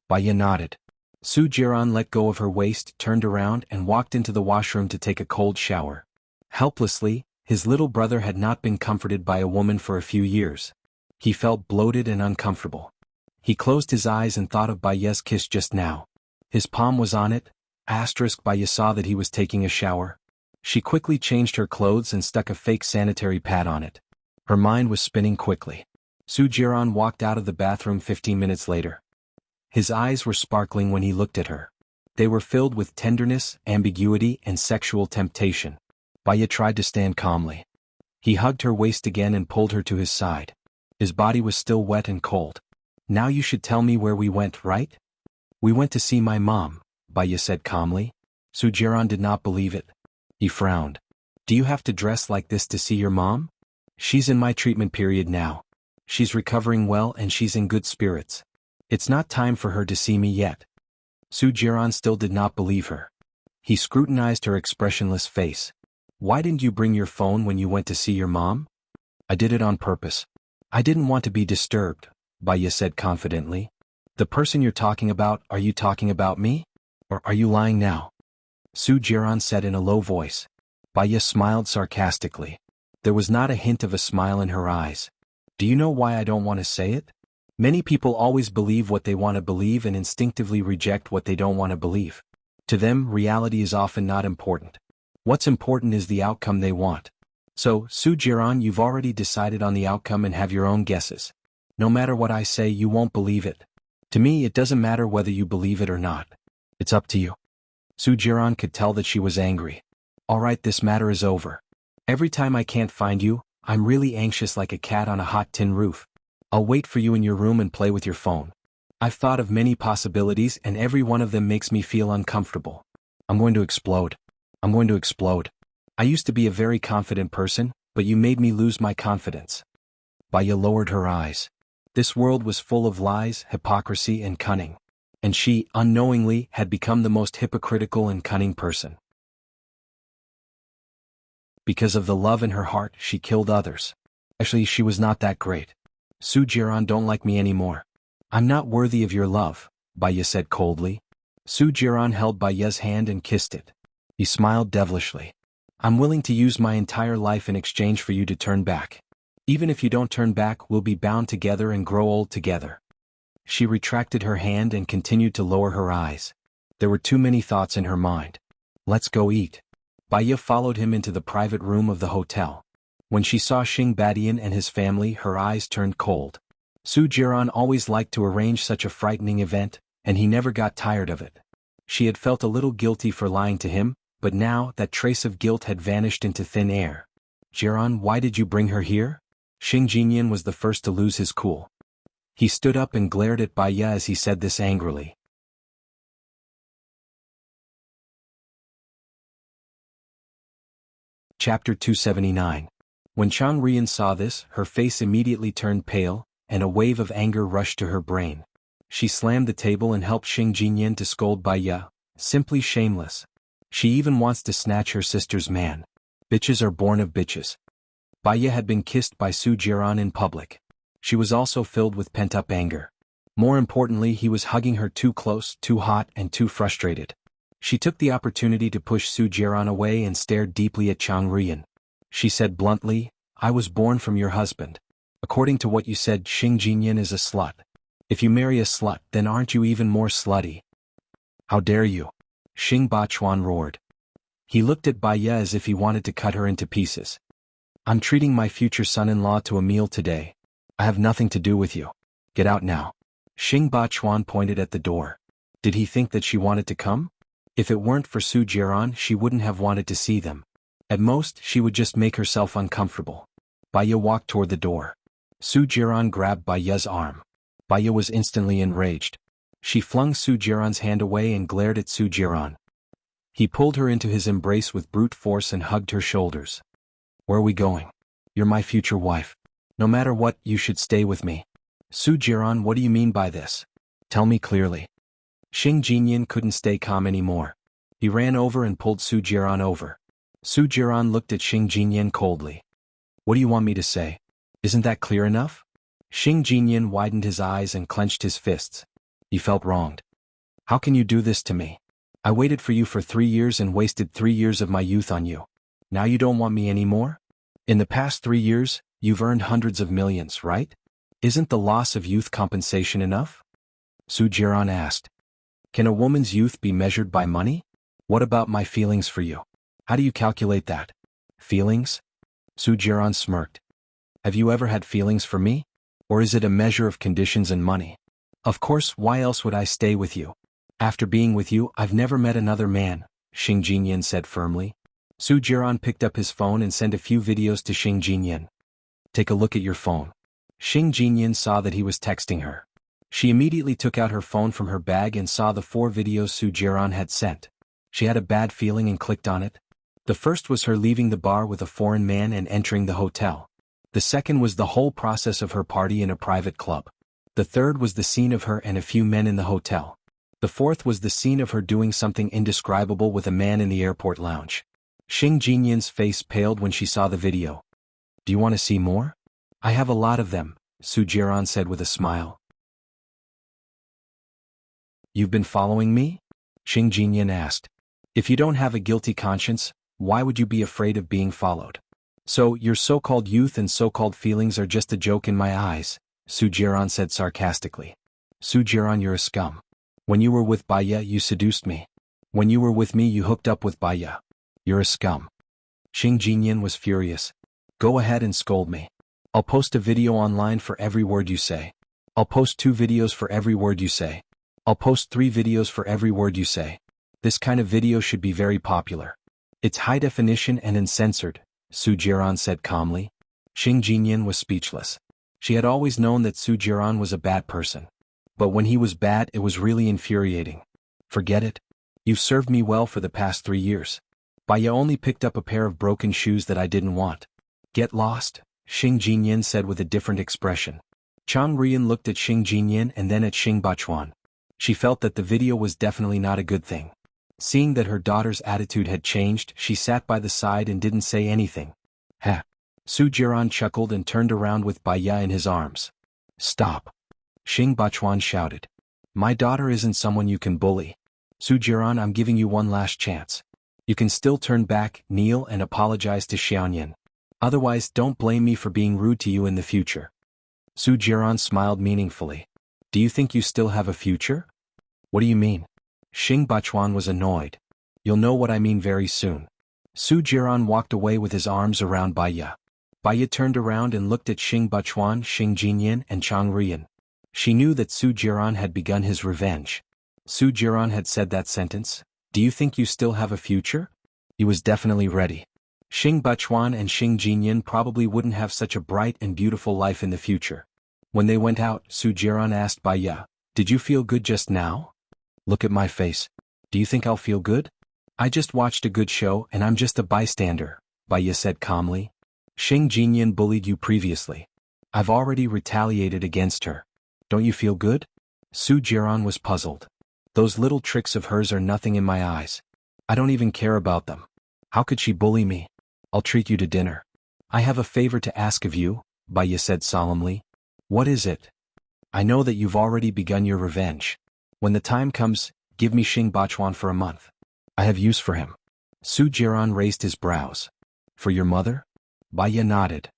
Baya nodded. Su Jiran let go of her waist, turned around and walked into the washroom to take a cold shower. Helplessly, his little brother had not been comforted by a woman for a few years. He felt bloated and uncomfortable. He closed his eyes and thought of Baya's kiss just now. His palm was on it. Baya saw that he was taking a shower. She quickly changed her clothes and stuck a fake sanitary pad on it. Her mind was spinning quickly. Su Jiran walked out of the bathroom 15 minutes later. His eyes were sparkling when he looked at her. They were filled with tenderness, ambiguity, and sexual temptation. Baya tried to stand calmly. He hugged her waist again and pulled her to his side. His body was still wet and cold. "Now you should tell me where we went, right?" "We went to see my mom," Baya said calmly. Su Jiran did not believe it. He frowned. "Do you have to dress like this to see your mom?" "She's in my treatment period now. She's recovering well and she's in good spirits. It's not time for her to see me yet." Su Jiran still did not believe her. He scrutinized her expressionless face. "Why didn't you bring your phone when you went to see your mom?" "I did it on purpose. I didn't want to be disturbed," Baya said confidently. "The person you're talking about, are you talking about me? Or are you lying now?" Su Jiran said in a low voice. Baya smiled sarcastically. There was not a hint of a smile in her eyes. "Do you know why I don't want to say it? Many people always believe what they want to believe and instinctively reject what they don't want to believe. To them, reality is often not important. What's important is the outcome they want. So, Su Jiran, you've already decided on the outcome and have your own guesses. No matter what I say, you won't believe it. To me, it doesn't matter whether you believe it or not. It's up to you." Su Jiran could tell that she was angry. "All right, this matter is over. Every time I can't find you, I'm really anxious like a cat on a hot tin roof. I'll wait for you in your room and play with your phone. I've thought of many possibilities and every one of them makes me feel uncomfortable. I'm going to explode. I'm going to explode. I used to be a very confident person, but you made me lose my confidence." Baya lowered her eyes. This world was full of lies, hypocrisy, and cunning. And she, unknowingly, had become the most hypocritical and cunning person. Because of the love in her heart, she killed others. Actually, she was not that great. "Su Jiran don't like me anymore. I'm not worthy of your love," Baya said coldly. Su Jiran held Baya's hand and kissed it. He smiled devilishly. I'm willing to use my entire life in exchange for you to turn back. Even if you don't turn back, we'll be bound together and grow old together. She retracted her hand and continued to lower her eyes. There were too many thoughts in her mind. Let's go eat. Baya followed him into the private room of the hotel. When she saw Xing Badian and his family, her eyes turned cold. Su Jiran always liked to arrange such a frightening event, and he never got tired of it. She had felt a little guilty for lying to him, but now that trace of guilt had vanished into thin air. Jiran, why did you bring her here? Xing Jinyan was the first to lose his cool. He stood up and glared at Baya as he said this angrily. Chapter 279. When Chang Rian saw this, her face immediately turned pale, and a wave of anger rushed to her brain. She slammed the table and helped Xing Jinyan to scold Baya, simply shameless. She even wants to snatch her sister's man. Bitches are born of bitches. Baya had been kissed by Su Jiran in public. She was also filled with pent-up anger. More importantly, he was hugging her too close, too hot, and too frustrated. She took the opportunity to push Su Jiran away and stared deeply at Chang Rian. She said bluntly, I was born from your husband. According to what you said, Xing Jinyan is a slut. If you marry a slut, then aren't you even more slutty? How dare you? Xing Bachuan roared. He looked at Baya as if he wanted to cut her into pieces. I'm treating my future son-in-law to a meal today. I have nothing to do with you. Get out now. Xing Bachuan pointed at the door. Did he think that she wanted to come? If it weren't for Su Jiran, she wouldn't have wanted to see them. At most, she would just make herself uncomfortable. Baya walked toward the door. Su Jiran grabbed Baya's arm. Baya was instantly enraged. She flung Su Jiran's hand away and glared at Su Jiran. He pulled her into his embrace with brute force and hugged her shoulders. Where are we going? You're my future wife. No matter what, you should stay with me. Su Jiran, what do you mean by this? Tell me clearly. Xing Jinyan couldn't stay calm anymore. He ran over and pulled Su Jiran over. Su Jiran looked at Xing Jinyan coldly. What do you want me to say? Isn't that clear enough? Xing Jinyan widened his eyes and clenched his fists. He felt wronged. How can you do this to me? I waited for you for 3 years and wasted 3 years of my youth on you. Now you don't want me anymore? In the past 3 years, you've earned hundreds of millions, right? Isn't the loss of youth compensation enough? Su Jiran asked. Can a woman's youth be measured by money? What about my feelings for you? How do you calculate that? Feelings? Su Jiran smirked. Have you ever had feelings for me? Or is it a measure of conditions and money? Of course, why else would I stay with you? After being with you, I've never met another man, Xing Jinyan said firmly. Su Jiran picked up his phone and sent a few videos to Xing Jinyan. Take a look at your phone. Xing Jinyan saw that he was texting her. She immediately took out her phone from her bag and saw the 4 videos Su Jiran had sent. She had a bad feeling and clicked on it. The first was her leaving the bar with a foreign man and entering the hotel. The second was the whole process of her party in a private club. The third was the scene of her and a few men in the hotel. The fourth was the scene of her doing something indescribable with a man in the airport lounge. Xing Jinyan's face paled when she saw the video. Do you want to see more? I have a lot of them, Su Jiran said with a smile. You've been following me? Xing Jinyan asked. If you don't have a guilty conscience, why would you be afraid of being followed? So, your so-called youth and so-called feelings are just a joke in my eyes, Su Jiran said sarcastically. Su Jiran, you're a scum. When you were with Baya, you seduced me. When you were with me, you hooked up with Baya. You're a scum. Xing Jinyan was furious. Go ahead and scold me. I'll post a video online for every word you say. I'll post 2 videos for every word you say. I'll post 3 videos for every word you say. This kind of video should be very popular. It's high definition and uncensored, Su Jiran said calmly. Xing Jinyan was speechless. She had always known that Su Jiran was a bad person. But when he was bad, it was really infuriating. Forget it. You've served me well for the past 3 years. Baya only picked up a pair of broken shoes that I didn't want. Get lost, Xing Jinyan said with a different expression. Chang Rian looked at Xing Jinyan and then at Xing Bachuan. She felt that the video was definitely not a good thing. Seeing that her daughter's attitude had changed, she sat by the side and didn't say anything. Heh. Su Jiran chuckled and turned around with Baya in his arms. Stop. Xing Bachuan shouted. My daughter isn't someone you can bully. Su Jiran, I'm giving you one last chance. You can still turn back, kneel and apologize to Xiaoyan. Otherwise, don't blame me for being rude to you in the future. Su Jiran smiled meaningfully. Do you think you still have a future? What do you mean? Xing Bachuan was annoyed. You'll know what I mean very soon. Su Jiran walked away with his arms around Baiya. Baiya turned around and looked at Xing Bachuan, Xing Jinyan and Chang Rian. She knew that Su Jiran had begun his revenge. Su Jiran had said that sentence. Do you think you still have a future? He was definitely ready. Xing Bachuan and Xing Jinyan probably wouldn't have such a bright and beautiful life in the future. When they went out, Su Jiran asked Baiya, "Did you feel good just now?" "Look at my face. Do you think I'll feel good?" "I just watched a good show and I'm just a bystander," Baiya said calmly. "Xing Jinyan bullied you previously. I've already retaliated against her. Don't you feel good?" Su Jiran was puzzled. Those little tricks of hers are nothing in my eyes. I don't even care about them. How could she bully me? I'll treat you to dinner. I have a favor to ask of you, Baiya said solemnly. What is it? I know that you've already begun your revenge. When the time comes, give me Xing Bachuan for a month. I have use for him. Su Jiran raised his brows. For your mother? Baiya nodded.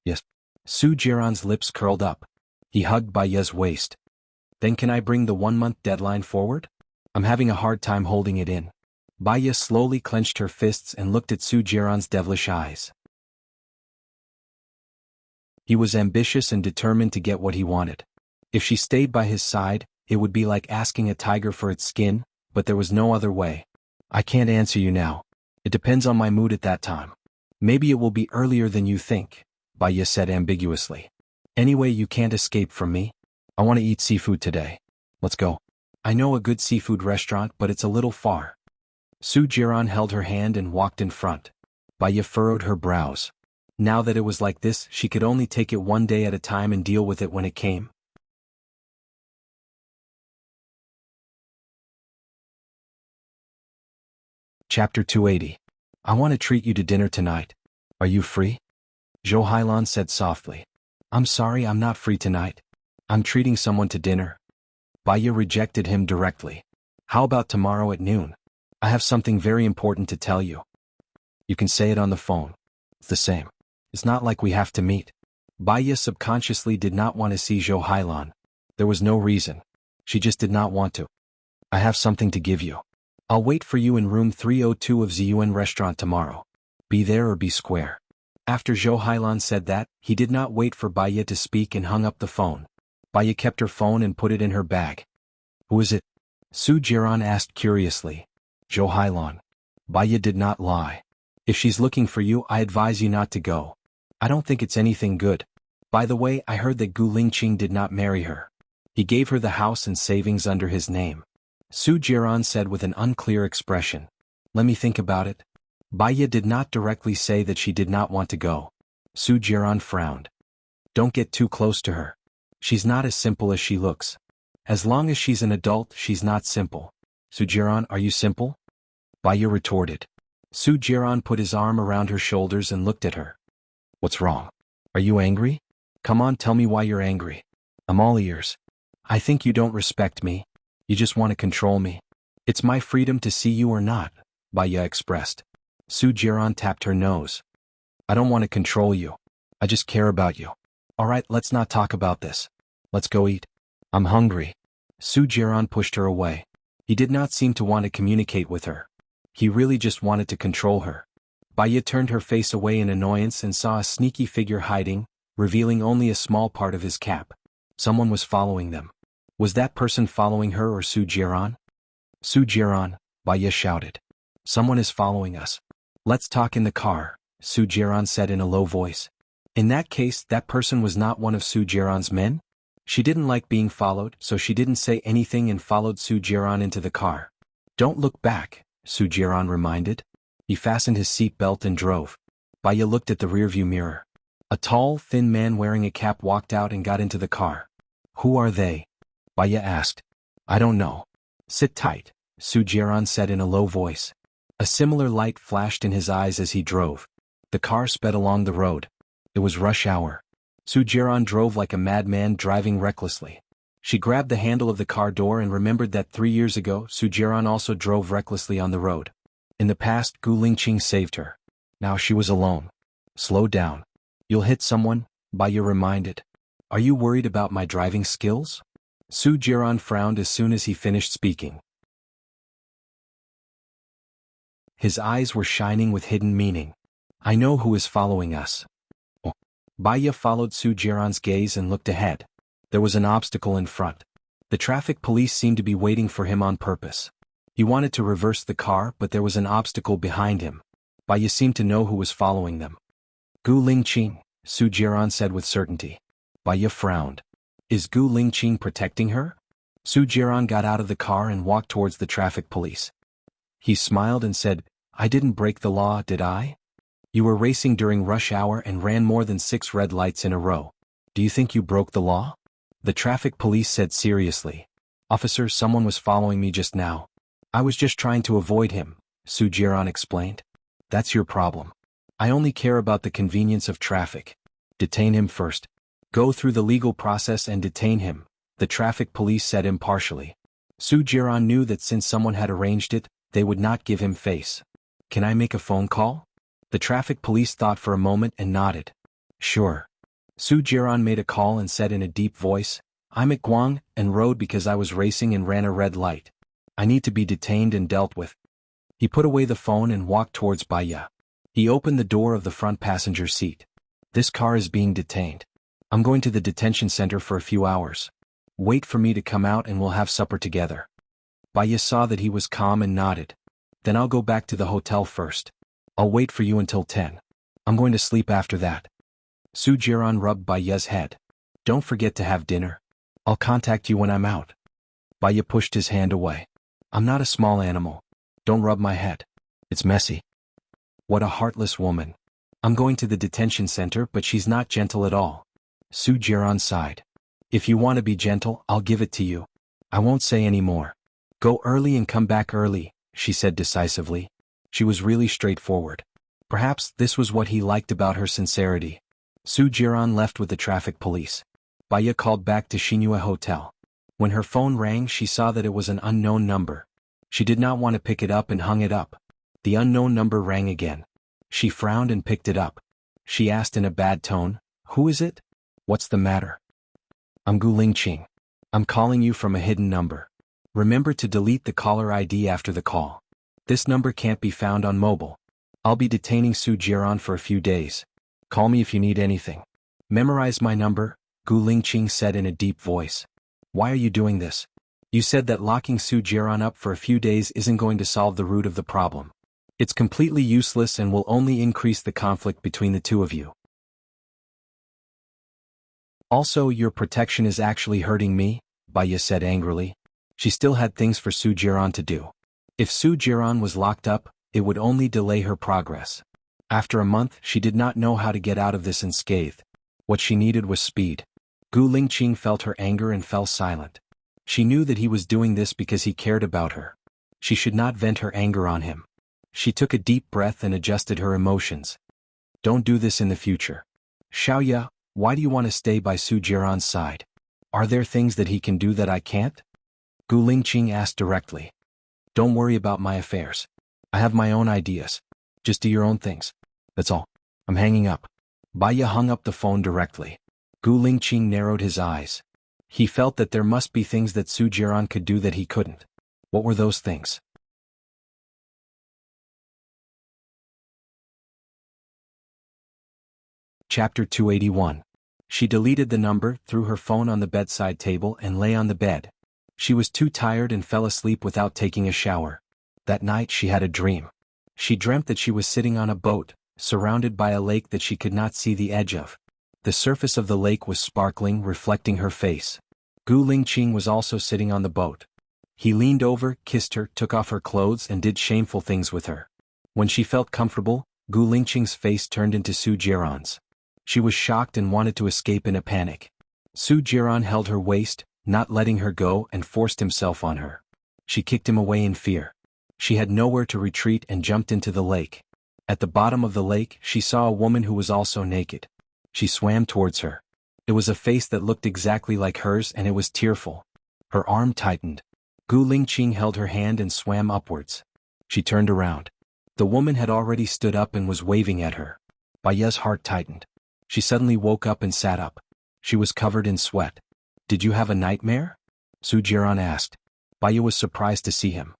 Yes. Su Jiran's lips curled up. He hugged Baiya's waist. Then can I bring the 1-month deadline forward? I'm having a hard time holding it in. Baiya slowly clenched her fists and looked at Su Jiran's devilish eyes. He was ambitious and determined to get what he wanted. If she stayed by his side, it would be like asking a tiger for its skin, but there was no other way. I can't answer you now. It depends on my mood at that time. Maybe it will be earlier than you think, Baiya said ambiguously. Anyway, you can't escape from me. I want to eat seafood today. Let's go. I know a good seafood restaurant, but it's a little far. Su Jiran held her hand and walked in front. Baiya furrowed her brows. Now that it was like this, she could only take it one day at a time and deal with it when it came. Chapter 280. I want to treat you to dinner tonight. Are you free? Zhou Hailan said softly. I'm sorry, I'm not free tonight. I'm treating someone to dinner. Baiya rejected him directly. How about tomorrow at noon? I have something very important to tell you. You can say it on the phone. It's the same. It's not like we have to meet. Baiya subconsciously did not want to see Zhou Hailan. There was no reason. She just did not want to. I have something to give you. I'll wait for you in room 302 of Ziyuan restaurant tomorrow. Be there or be square. After Zhou Hailan said that, he did not wait for Baiya to speak and hung up the phone. Baiya kept her phone and put it in her bag. Who is it? Su Jiran asked curiously. Zhou Hailan. Baiya did not lie. If she's looking for you, I advise you not to go. I don't think it's anything good. By the way, I heard that Gu Lingqing did not marry her. He gave her the house and savings under his name. Su Jiran said with an unclear expression. Let me think about it. Baiya did not directly say that she did not want to go. Su Jiran frowned. Don't get too close to her. She's not as simple as she looks. As long as she's an adult, she's not simple. Su Jiran, are you simple? Baiya retorted. Su Jiran put his arm around her shoulders and looked at her. What's wrong? Are you angry? Come on, tell me why you're angry. I'm all ears. I think you don't respect me. You just want to control me. It's my freedom to see you or not, Baiya expressed. Su Jiran tapped her nose. I don't want to control you. I just care about you. All right, let's not talk about this. Let's go eat. I'm hungry. Su Jiran pushed her away. He did not seem to want to communicate with her. He really just wanted to control her. Baiya turned her face away in annoyance and saw a sneaky figure hiding, revealing only a small part of his cap. Someone was following them. Was that person following her or Su Jiran? Su Jiran, Baiya shouted. Someone is following us. Let's talk in the car, Su Jiran said in a low voice. In that case, that person was not one of Su Jiran's men? She didn't like being followed, so she didn't say anything and followed Su Jiran into the car. Don't look back, Su Jiran reminded. He fastened his seat belt and drove. Baiya looked at the rearview mirror. A tall, thin man wearing a cap walked out and got into the car. Who are they? Baiya asked. I don't know. Sit tight, Su Jiran said in a low voice. A similar light flashed in his eyes as he drove. The car sped along the road. It was rush hour. Su Jiran drove like a madman, driving recklessly. She grabbed the handle of the car door and remembered that 3 years ago Su Jiran also drove recklessly on the road. In the past, Gu Lingqing saved her. Now she was alone. Slow down. You'll hit someone, Baya reminded. Are you worried about my driving skills? Su Jiran frowned as soon as he finished speaking. His eyes were shining with hidden meaning. I know who is following us. Oh. Baya followed Su Jiran's gaze and looked ahead. There was an obstacle in front. The traffic police seemed to be waiting for him on purpose. He wanted to reverse the car, but there was an obstacle behind him. Baya seemed to know who was following them. Gu Lingqing, Su Jiran said with certainty. Baya frowned. Is Gu Lingqing protecting her? Su Jiran got out of the car and walked towards the traffic police. He smiled and said, I didn't break the law, did I? You were racing during rush hour and ran more than 6 red lights in a row. Do you think you broke the law? The traffic police said seriously. Officer, someone was following me just now. I was just trying to avoid him, Su Jiran explained. That's your problem. I only care about the convenience of traffic. Detain him first. Go through the legal process and detain him, the traffic police said impartially. Su Jiran knew that since someone had arranged it, they would not give him face. Can I make a phone call? The traffic police thought for a moment and nodded. Sure. Su Jiran made a call and said in a deep voice, I'm at Guang and rode because I was racing and ran a red light. I need to be detained and dealt with. He put away the phone and walked towards Baya. He opened the door of the front passenger seat. This car is being detained. I'm going to the detention center for a few hours. Wait for me to come out and we'll have supper together. Baya saw that he was calm and nodded. Then I'll go back to the hotel first. I'll wait for you until 10. I'm going to sleep after that. Su Jiran rubbed Baya's head. Don't forget to have dinner. I'll contact you when I'm out. Baya pushed his hand away. I'm not a small animal. Don't rub my head. It's messy. What a heartless woman. I'm going to the detention center, but she's not gentle at all. Su Jiran sighed. If you want to be gentle, I'll give it to you. I won't say any more. Go early and come back early, she said decisively. She was really straightforward. Perhaps this was what he liked about her sincerity. Su Jiran left with the traffic police. Baya called back to Xinhua Hotel. When her phone rang, she saw that it was an unknown number. She did not want to pick it up and hung it up. The unknown number rang again. She frowned and picked it up. She asked in a bad tone, Who is it? What's the matter? I'm Gu Lingqing. I'm calling you from a hidden number. Remember to delete the caller ID after the call. This number can't be found on mobile. I'll be detaining Su Jiran for a few days. Call me if you need anything. Memorize my number, Gu Lingqing said in a deep voice. Why are you doing this? You said that locking Su Jiran up for a few days isn't going to solve the root of the problem. It's completely useless and will only increase the conflict between the two of you. Also, your protection is actually hurting me, Baya said angrily. She still had things for Su Jiran to do. If Su Jiran was locked up, it would only delay her progress. After a month, she did not know how to get out of this unscathed. What she needed was speed. Gu Lingqing felt her anger and fell silent. She knew that he was doing this because he cared about her. She should not vent her anger on him. She took a deep breath and adjusted her emotions. Don't do this in the future. Xiaoya, why do you want to stay by Su Jiran's side? Are there things that he can do that I can't? Gu Lingqing asked directly. Don't worry about my affairs. I have my own ideas. Just do your own things. That's all. I'm hanging up. Baya hung up the phone directly. Gu Lingqing narrowed his eyes. He felt that there must be things that Su Jiran could do that he couldn't. What were those things? Chapter 281. She deleted the number, threw her phone on the bedside table and lay on the bed. She was too tired and fell asleep without taking a shower. That night she had a dream. She dreamt that she was sitting on a boat, surrounded by a lake that she could not see the edge of. The surface of the lake was sparkling, reflecting her face. Gu Lingqing was also sitting on the boat. He leaned over, kissed her, took off her clothes and did shameful things with her. When she felt comfortable, Gu Lingqing's face turned into Su Jiran's. She was shocked and wanted to escape in a panic. Su Jiran held her waist, not letting her go, and forced himself on her. She kicked him away in fear. She had nowhere to retreat and jumped into the lake. At the bottom of the lake, she saw a woman who was also naked. She swam towards her. It was a face that looked exactly like hers and it was tearful. Her arm tightened. Gu Lingqing held her hand and swam upwards. She turned around. The woman had already stood up and was waving at her. Baya's heart tightened. She suddenly woke up and sat up. She was covered in sweat. "Did you have a nightmare?" Su Jiran asked. Baya was surprised to see him.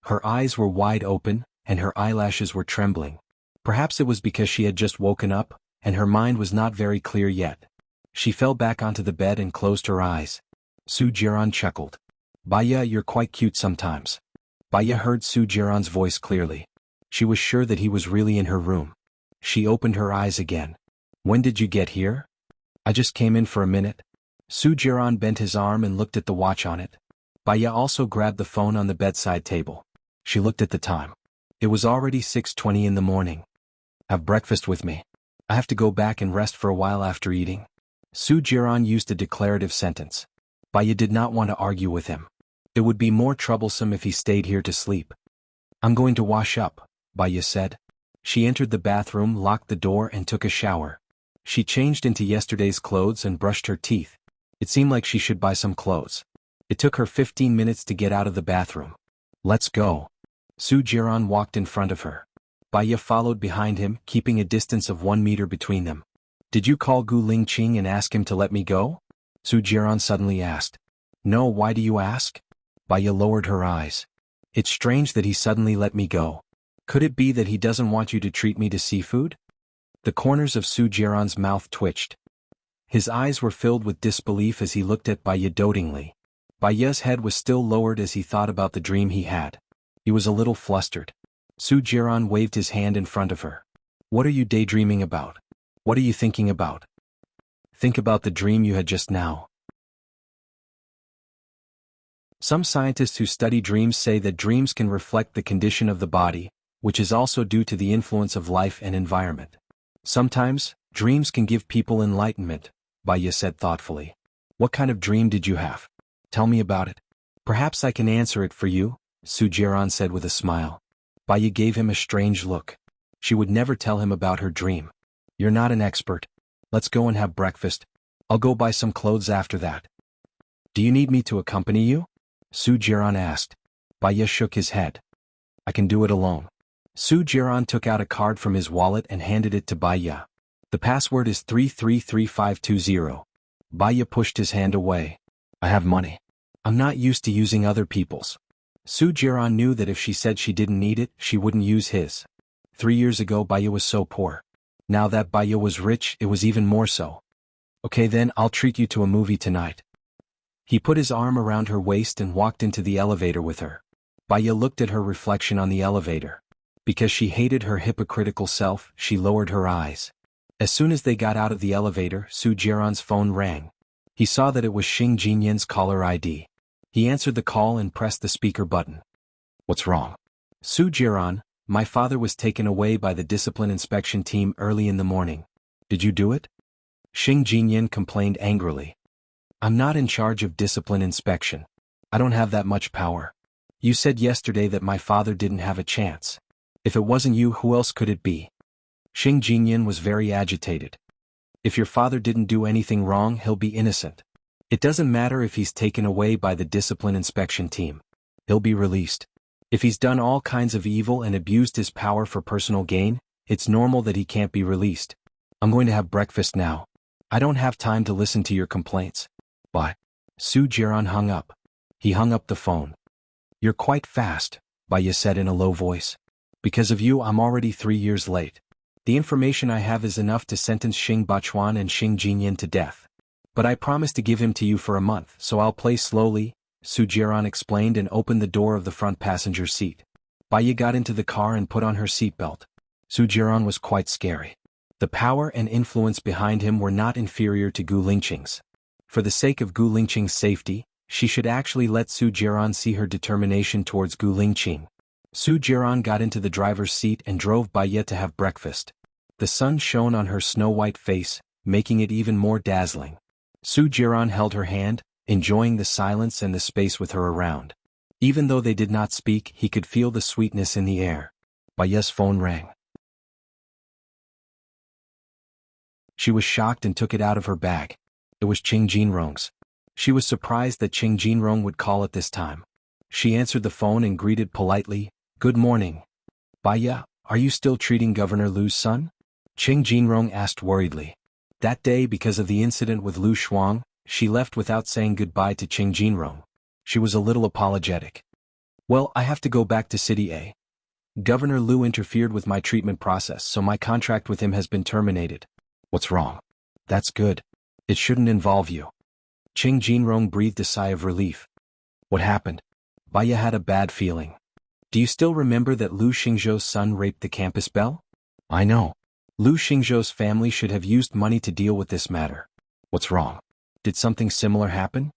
Her eyes were wide open, and her eyelashes were trembling. Perhaps it was because she had just woken up, and her mind was not very clear yet. She fell back onto the bed and closed her eyes. Su Jiran chuckled. "Baya, you're quite cute sometimes." Baya heard Su Jiran's voice clearly. She was sure that he was really in her room. She opened her eyes again. "When did you get here?" "I just came in for a minute." Su Jiran bent his arm and looked at the watch on it. Baya also grabbed the phone on the bedside table. She looked at the time. It was already 6:20 in the morning. "Have breakfast with me. I have to go back and rest for a while after eating." Su Jiran used a declarative sentence. Baya did not want to argue with him. It would be more troublesome if he stayed here to sleep. "I'm going to wash up," Baya said. She entered the bathroom, locked the door, and took a shower. She changed into yesterday's clothes and brushed her teeth. It seemed like she should buy some clothes. It took her 15 minutes to get out of the bathroom. "Let's go." Su Jiran walked in front of her. Baya followed behind him, keeping a distance of 1 meter between them. "Did you call Gu Lingqing and ask him to let me go?" Su Jiran suddenly asked. "No, why do you ask?" Baya lowered her eyes. "It's strange that he suddenly let me go. Could it be that he doesn't want you to treat me to seafood?" The corners of Su Jiran's mouth twitched. His eyes were filled with disbelief as he looked at Baya dotingly. Baya's head was still lowered as he thought about the dream he had. He was a little flustered. Su Jiran waved his hand in front of her. "What are you daydreaming about? What are you thinking about?" "Think about the dream you had just now." Some scientists who study dreams say that dreams can reflect the condition of the body, which is also due to the influence of life and environment. Sometimes, dreams can give people enlightenment, Baya said thoughtfully. "What kind of dream did you have? Tell me about it." "Perhaps I can answer it for you," Su Jiran said with a smile. Baya gave him a strange look. She would never tell him about her dream. "You're not an expert. Let's go and have breakfast. I'll go buy some clothes after that." "Do you need me to accompany you?" Su Jiran asked. Baya shook his head. "I can do it alone." Su Jiran took out a card from his wallet and handed it to Baya. "The password is 333520. Baya pushed his hand away. "I have money. I'm not used to using other people's." Su Jiran knew that if she said she didn't need it, she wouldn't use his. 3 years ago Baya was so poor. Now that Baya was rich, it was even more so. "Okay then, I'll treat you to a movie tonight." He put his arm around her waist and walked into the elevator with her. Baya looked at her reflection on the elevator. Because she hated her hypocritical self, she lowered her eyes. As soon as they got out of the elevator, Su Jiran's phone rang. He saw that it was Xing Jinyan's caller ID. He answered the call and pressed the speaker button. "What's wrong?" "Su Jiran, my father was taken away by the discipline inspection team early in the morning. Did you do it?" Xing Jinyan complained angrily. "I'm not in charge of discipline inspection. I don't have that much power. You said yesterday that my father didn't have a chance. If it wasn't you, who else could it be?" Xing Jinyan was very agitated. "If your father didn't do anything wrong, he'll be innocent. It doesn't matter if he's taken away by the discipline inspection team. He'll be released. If he's done all kinds of evil and abused his power for personal gain, it's normal that he can't be released. I'm going to have breakfast now. I don't have time to listen to your complaints." "Bye." Su Jiran hung up. He hung up the phone. "You're quite fast," Baya said in a low voice. "Because of you, I'm already 3 years late. The information I have is enough to sentence Xing Bachuan and Xing Jinyan to death. But I promised to give him to you for a month, so I'll play slowly," Su Jiran explained and opened the door of the front passenger seat. Baya got into the car and put on her seatbelt. Su Jiran was quite scary. The power and influence behind him were not inferior to Gu Lingqing's. For the sake of Gu Lingqing's safety, she should actually let Su Jiran see her determination towards Gu Lingqing. Su Jiran got into the driver's seat and drove Baya to have breakfast. The sun shone on her snow-white face, making it even more dazzling. Su Jiran held her hand, enjoying the silence and the space with her around. Even though they did not speak, he could feel the sweetness in the air. Baya's phone rang. She was shocked and took it out of her bag. It was Qing Jinrong's. She was surprised that Qing Jinrong would call at this time. She answered the phone and greeted politely, "Good morning. Baya, Are you still treating Governor Lu's son? Qing Jinrong asked worriedly. That day, because of the incident with Lu Shuang, she left without saying goodbye to Qing Jinrong. She was a little apologetic. Well, I have to go back to City A. Governor Lu interfered with my treatment process, so my contract with him has been terminated. What's wrong? That's good. It shouldn't involve you. Qing Jinrong breathed a sigh of relief. What happened? Baya had a bad feeling. Do you still remember that Lu Xingzhou's son raped the campus belle? I know. Lu Xingzhou's family should have used money to deal with this matter. What's wrong? Did something similar happen?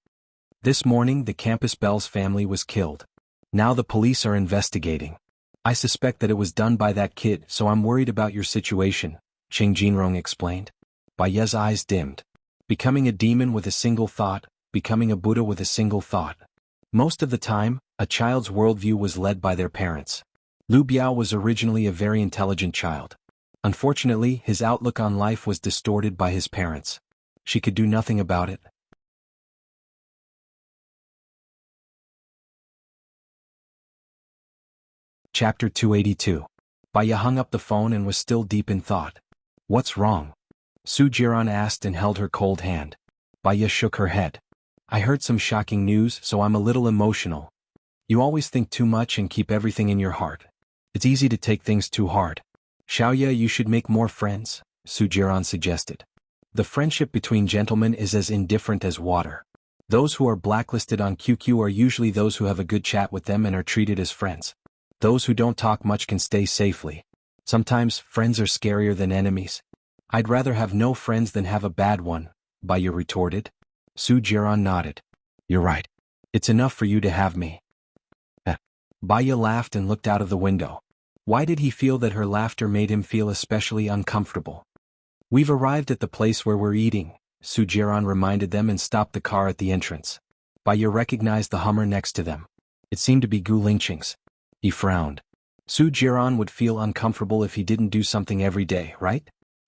This morning the campus belle's family was killed. Now the police are investigating. I suspect that it was done by that kid, so I'm worried about your situation, Qing Jinrong explained. Baya's eyes dimmed. Becoming a demon with a single thought, becoming a Buddha with a single thought. Most of the time, a child's worldview was led by their parents. Lu Biao was originally a very intelligent child. Unfortunately, his outlook on life was distorted by his parents. She could do nothing about it. Chapter 282. Baya hung up the phone and was still deep in thought. What's wrong? Su Jiran asked and held her cold hand. Baya shook her head. I heard some shocking news, so I'm a little emotional. You always think too much and keep everything in your heart. It's easy to take things too hard. Xiaoya, you should make more friends, Su Jiran suggested. The friendship between gentlemen is as indifferent as water. Those who are blacklisted on QQ are usually those who have a good chat with them and are treated as friends. Those who don't talk much can stay safely. Sometimes, friends are scarier than enemies. I'd rather have no friends than have a bad one, Baya retorted. Su Jiran nodded. You're right. It's enough for you to have me. Baya laughed and looked out of the window. Why did he feel that her laughter made him feel especially uncomfortable? We've arrived at the place where we're eating, Su Jiran reminded them and stopped the car at the entrance. Baya recognized the Hummer next to them. It seemed to be Gu Lingqing's. He frowned. Su Jiran would feel uncomfortable if he didn't do something every day, right?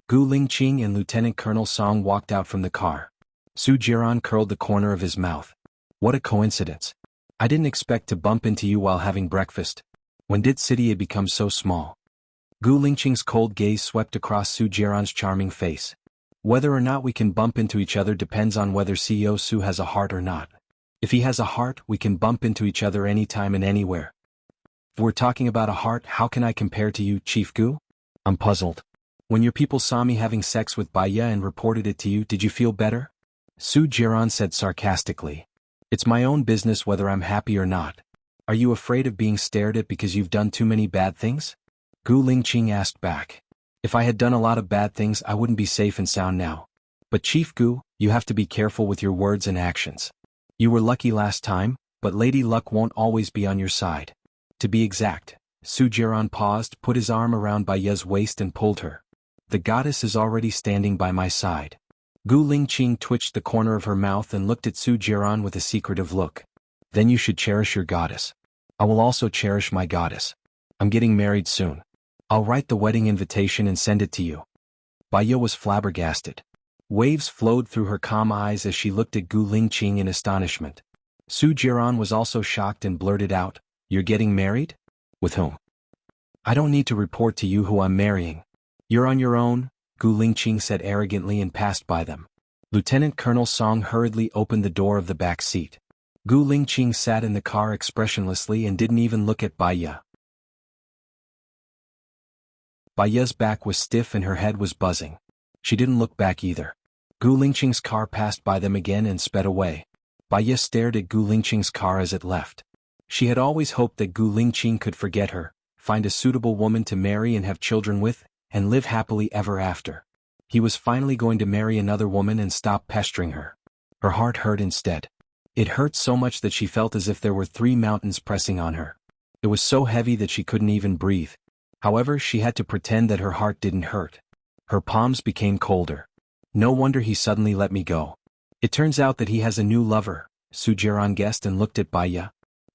Gu Lingqing and Lieutenant Colonel Song walked out from the car. Su Jiran curled the corner of his mouth. What a coincidence. I didn't expect to bump into you while having breakfast. When did City A become so small? Gu Lingqing's cold gaze swept across Su Jiran's charming face. Whether or not we can bump into each other depends on whether CEO Su has a heart or not. If he has a heart, we can bump into each other anytime and anywhere. If we're talking about a heart, how can I compare to you, Chief Gu? I'm puzzled. When your people saw me having sex with Baya and reported it to you, did you feel better? Su Jiran said sarcastically. It's my own business whether I'm happy or not. Are you afraid of being stared at because you've done too many bad things? Gu Lingqing asked back. If I had done a lot of bad things, I wouldn't be safe and sound now. But Chief Gu, you have to be careful with your words and actions. You were lucky last time, but Lady Luck won't always be on your side. To be exact, Su Jiran paused, put his arm around Baya's waist and pulled her. The goddess is already standing by my side. Gu Lingqing twitched the corner of her mouth and looked at Su Jiran with a secretive look. Then you should cherish your goddess. I will also cherish my goddess. I'm getting married soon. I'll write the wedding invitation and send it to you. Baya was flabbergasted. Waves flowed through her calm eyes as she looked at Gu Lingqing in astonishment. Su Jiran was also shocked and blurted out, You're getting married? With whom? I don't need to report to you who I'm marrying. You're on your own, Gu Lingqing said arrogantly and passed by them. Lieutenant Colonel Song hurriedly opened the door of the back seat. Gu Lingqing sat in the car expressionlessly and didn't even look at Baya. Baya's back was stiff and her head was buzzing. She didn't look back either. Gu Lingqing's car passed by them again and sped away. Baya stared at Gu Lingqing's car as it left. She had always hoped that Gu Lingqing could forget her, find a suitable woman to marry and have children with, and live happily ever after. He was finally going to marry another woman and stop pestering her. Her heart hurt instead. It hurt so much that she felt as if there were 3 mountains pressing on her. It was so heavy that she couldn't even breathe. However, she had to pretend that her heart didn't hurt. Her palms became colder. No wonder he suddenly let me go. It turns out that he has a new lover, Su Jiran guessed and looked at Baya.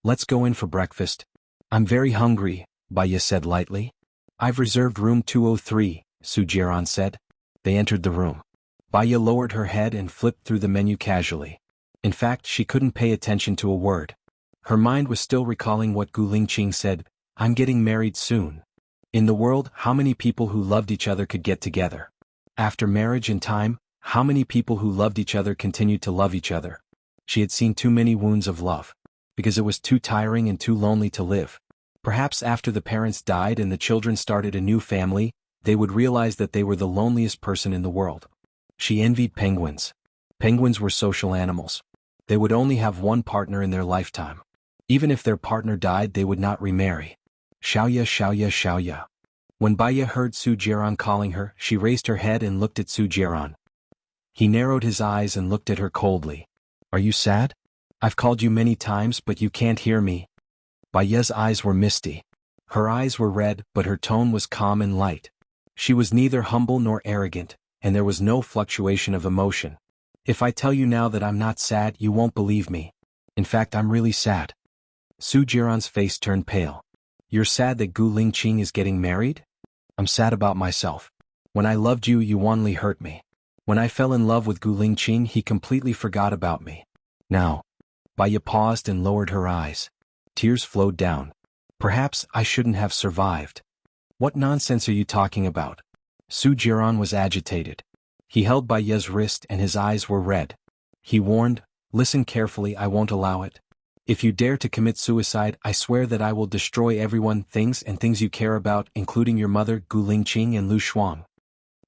Let's go in for breakfast. I'm very hungry, Baya said lightly. I've reserved room 203, Su Jiran said. They entered the room. Baya lowered her head and flipped through the menu casually. In fact, she couldn't pay attention to a word. Her mind was still recalling what Gu Lingqing said, I'm getting married soon. In the world, how many people who loved each other could get together? After marriage and time, how many people who loved each other continued to love each other? She had seen too many wounds of love. Because it was too tiring and too lonely to live. Perhaps after the parents died and the children started a new family, they would realize that they were the loneliest person in the world. She envied penguins. Penguins were social animals. They would only have one partner in their lifetime. Even if their partner died, they would not remarry. Xiaoya, Xiaoya, Xiaoya. When Baya heard Su Jiran calling her, she raised her head and looked at Su Jiran. He narrowed his eyes and looked at her coldly. Are you sad? I've called you many times but you can't hear me. Baya's eyes were misty. Her eyes were red but her tone was calm and light. She was neither humble nor arrogant, and there was no fluctuation of emotion. If I tell you now that I'm not sad, you won't believe me. In fact, I'm really sad. Su Jiran's face turned pale. You're sad that Gu Lingqing is getting married? I'm sad about myself. When I loved you, you wantonly hurt me. When I fell in love with Gu Lingqing, he completely forgot about me. Now. Baya paused and lowered her eyes. Tears flowed down. Perhaps I shouldn't have survived. What nonsense are you talking about? Su Jiran was agitated. He held Baya's wrist and his eyes were red. He warned, listen carefully, I won't allow it. If you dare to commit suicide, I swear that I will destroy everyone, things you care about, including your mother, Gu Lingqing and Lu Shuang.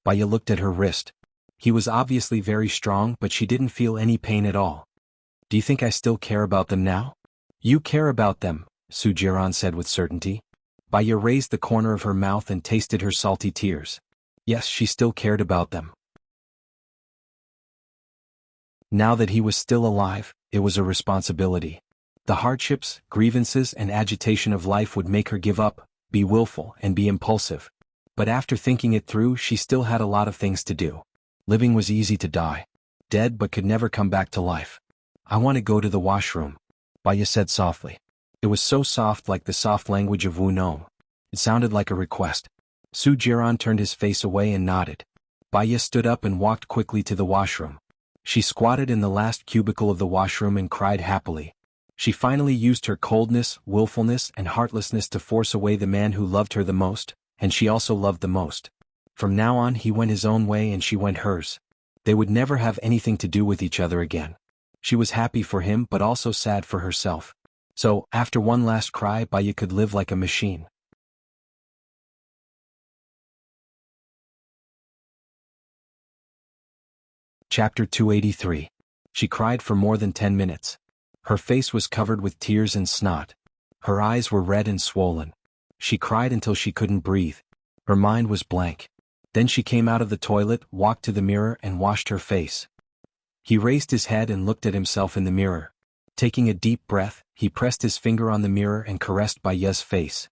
Baya looked at her wrist. He was obviously very strong, but she didn't feel any pain at all. Do you think I still care about them now? You care about them, Su Jiran said with certainty. Baya raised the corner of her mouth and tasted her salty tears. Yes, she still cared about them. Now that he was still alive, it was a responsibility. The hardships, grievances, and agitation of life would make her give up, be willful, and be impulsive. But after thinking it through, she still had a lot of things to do. Living was easy to die. Dead but could never come back to life. I want to go to the washroom, Baya said softly. It was so soft, like the soft language of Wu Nong. It sounded like a request. Su Jiran turned his face away and nodded. Baya stood up and walked quickly to the washroom. She squatted in the last cubicle of the washroom and cried happily. She finally used her coldness, willfulness, and heartlessness to force away the man who loved her the most, and she also loved the most. From now on he went his own way and she went hers. They would never have anything to do with each other again. She was happy for him but also sad for herself. So, after one last cry, Baya could live like a machine. Chapter 283. She cried for more than 10 minutes. Her face was covered with tears and snot. Her eyes were red and swollen. She cried until she couldn't breathe. Her mind was blank. Then she came out of the toilet, walked to the mirror and washed her face. He raised his head and looked at himself in the mirror. Taking a deep breath, he pressed his finger on the mirror and caressed Baya's face.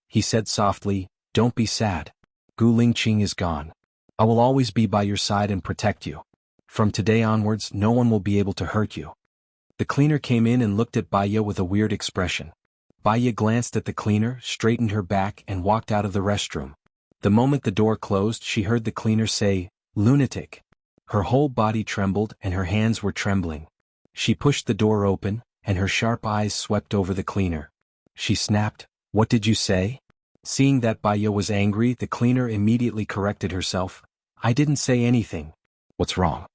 He said softly, "Don't be sad. Gu Lingqing is gone. I will always be by your side and protect you. From today onwards, no one will be able to hurt you." The cleaner came in and looked at Baya with a weird expression. Baya glanced at the cleaner, straightened her back and walked out of the restroom. The moment the door closed, she heard the cleaner say, "Lunatic." Her whole body trembled and her hands were trembling. She pushed the door open, and her sharp eyes swept over the cleaner. She snapped, "What did you say?" Seeing that Baya was angry, the cleaner immediately corrected herself. "I didn't say anything." "What's wrong?"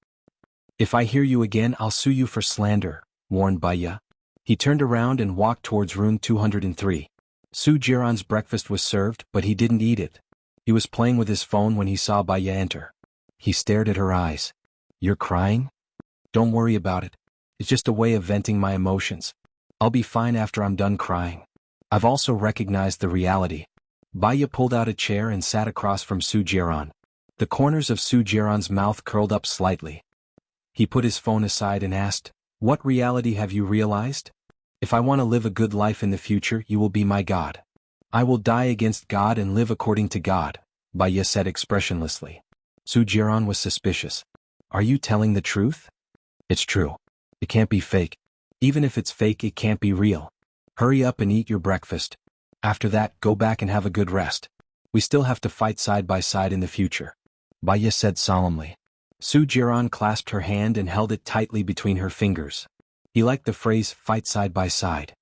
"If I hear you again, I'll sue you for slander," warned Baya. He turned around and walked towards room 203. Su Jiran's breakfast was served, but he didn't eat it. He was playing with his phone when he saw Baya enter. He stared at her eyes. "You're crying?" "Don't worry about it. It's just a way of venting my emotions. I'll be fine after I'm done crying. I've also recognized the reality." Baya pulled out a chair and sat across from Su Jiran. The corners of Su Jiran's mouth curled up slightly. He put his phone aside and asked, "What reality have you realized?" "If I want to live a good life in the future, you will be my God. I will die against God and live according to God," Baya said expressionlessly. Su Jiran was suspicious. "Are you telling the truth?" "It's true. It can't be fake. Even if it's fake, it can't be real. Hurry up and eat your breakfast. After that, go back and have a good rest. We still have to fight side by side in the future," Baya said solemnly. Su Jiran clasped her hand and held it tightly between her fingers. He liked the phrase, "fight side by side."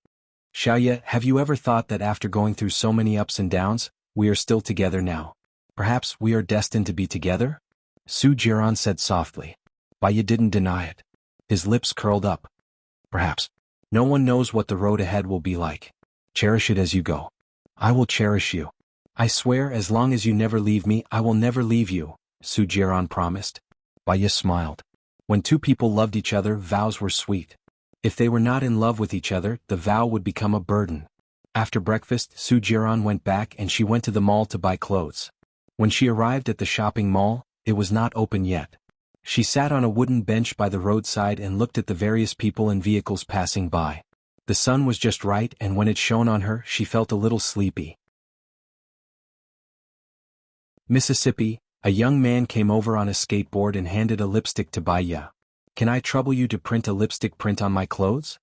"Xiaoya, have you ever thought that after going through so many ups and downs, we are still together now. Perhaps we are destined to be together? Su Jiran said softly. Baiya didn't deny it. His lips curled up. Perhaps. No one knows what the road ahead will be like. Cherish it as you go. I will cherish you. I swear as long as you never leave me, I will never leave you, Su Jiran promised. Baiya smiled. When two people loved each other, vows were sweet. If they were not in love with each other, the vow would become a burden. After breakfast, Su Jiran went back and she went to the mall to buy clothes. When she arrived at the shopping mall, it was not open yet. She sat on a wooden bench by the roadside and looked at the various people and vehicles passing by. The sun was just right, and when it shone on her, she felt a little sleepy. Mississippi, a young man came over on a skateboard and handed a lipstick to Baiya. Can I trouble you to print a lipstick print on my clothes?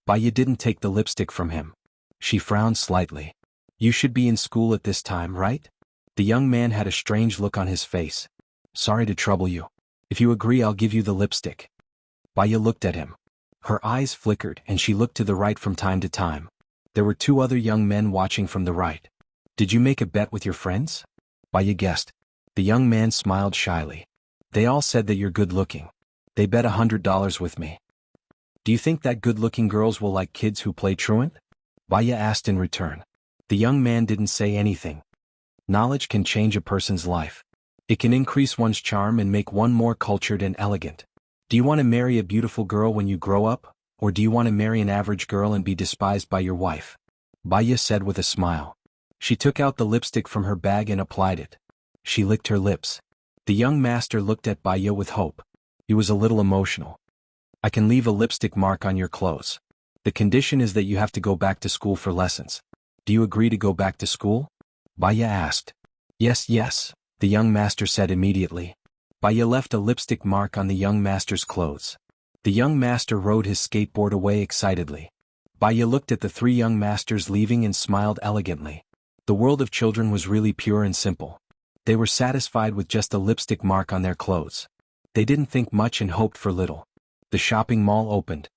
Baiya didn't take the lipstick from him. She frowned slightly. You should be in school at this time, right? The young man had a strange look on his face. Sorry to trouble you. If you agree, I'll give you the lipstick. Baiya looked at him. Her eyes flickered and she looked to the right from time to time. There were two other young men watching from the right. Did you make a bet with your friends? Baiya guessed. The young man smiled shyly. They all said that you're good-looking. They bet $100 with me. Do you think that good-looking girls will like kids who play truant? Baiya asked in return. The young man didn't say anything. Knowledge can change a person's life. It can increase one's charm and make one more cultured and elegant. Do you want to marry a beautiful girl when you grow up, or do you want to marry an average girl and be despised by your wife? Baiya said with a smile. She took out the lipstick from her bag and applied it. She licked her lips. The young master looked at Baiya with hope. He was a little emotional. I can leave a lipstick mark on your clothes. The condition is that you have to go back to school for lessons. Do you agree to go back to school? Baiya asked. Yes, the young master said immediately. Baiya left a lipstick mark on the young master's clothes. The young master rode his skateboard away excitedly. Baiya looked at the three young masters leaving and smiled elegantly. The world of children was really pure and simple. They were satisfied with just a lipstick mark on their clothes. They didn't think much and hoped for little. The shopping mall opened.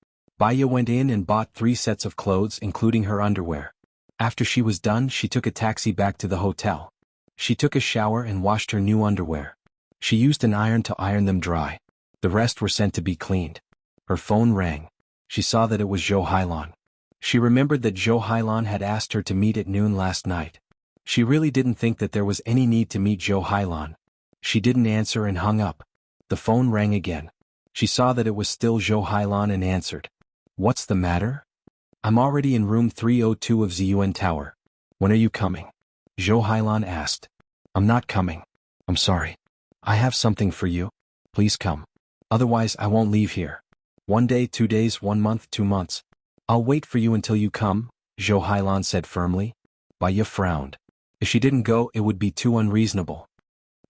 Baiya went in and bought 3 sets of clothes including her underwear. After she was done, she took a taxi back to the hotel. She took a shower and washed her new underwear. She used an iron to iron them dry. The rest were sent to be cleaned. Her phone rang. She saw that it was Zhou Hailan. She remembered that Zhou Hailan had asked her to meet at noon last night. She really didn't think that there was any need to meet Zhou Hailan. She didn't answer and hung up. The phone rang again. She saw that it was still Zhou Hailan and answered. What's the matter? I'm already in room 302 of Ziyuan Tower. When are you coming? Zhou Hailan asked. I'm not coming. I'm sorry. I have something for you. Please come. Otherwise I won't leave here. 1 day, 2 days, 1 month, 2 months. I'll wait for you until you come, Zhou Hailan said firmly. Baiya frowned. If she didn't go, it would be too unreasonable.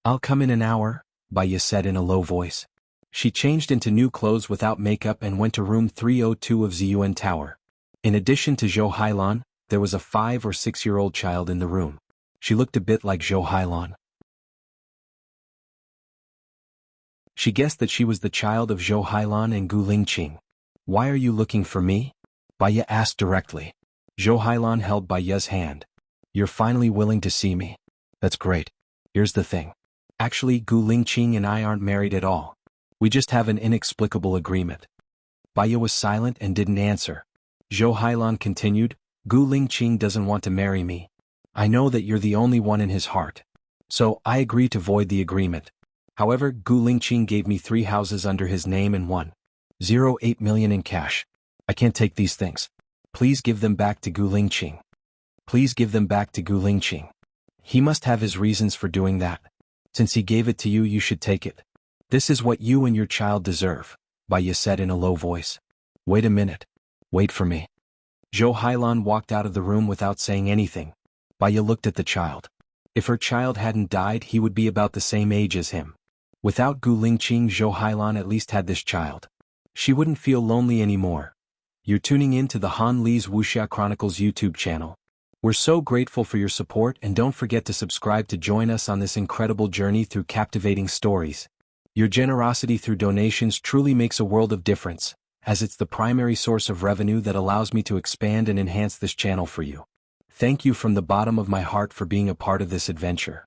I'll come in an hour, Baiya said in a low voice. She changed into new clothes without makeup and went to room 302 of Ziyuan Tower. In addition to Zhou Hailan, there was a 5 or 6-year-old child in the room. She looked a bit like Zhou Hailan. She guessed that she was the child of Zhou Hailan and Gu Lingqing. Why are you looking for me? Baiya asked directly. Zhou Hailan held Baiya's hand. You're finally willing to see me. That's great. Here's the thing. Actually, Gu Lingqing and I aren't married at all. We just have an inexplicable agreement. Baiya was silent and didn't answer. Zhou Hailan continued, Gu Lingqing doesn't want to marry me. I know that you're the only one in his heart. So, I agree to void the agreement. However, Gu Lingqing gave me 3 houses under his name and 1.08 million in cash. I can't take these things. Please give them back to Gu Lingqing. Please give them back to Gu Lingqing. He must have his reasons for doing that. Since he gave it to you, you should take it. This is what you and your child deserve, Baiya said in a low voice. Wait a minute. Wait for me. Zhou Hailan walked out of the room without saying anything. Baiya looked at the child. If her child hadn't died, he would be about the same age as him. Without Gu Lingqing, Zhou Hailan at least had this child. She wouldn't feel lonely anymore. You're tuning in to the Han Li's Wuxia Chronicles YouTube channel. We're so grateful for your support, and don't forget to subscribe to join us on this incredible journey through captivating stories. Your generosity through donations truly makes a world of difference, as it's the primary source of revenue that allows me to expand and enhance this channel for you. Thank you from the bottom of my heart for being a part of this adventure.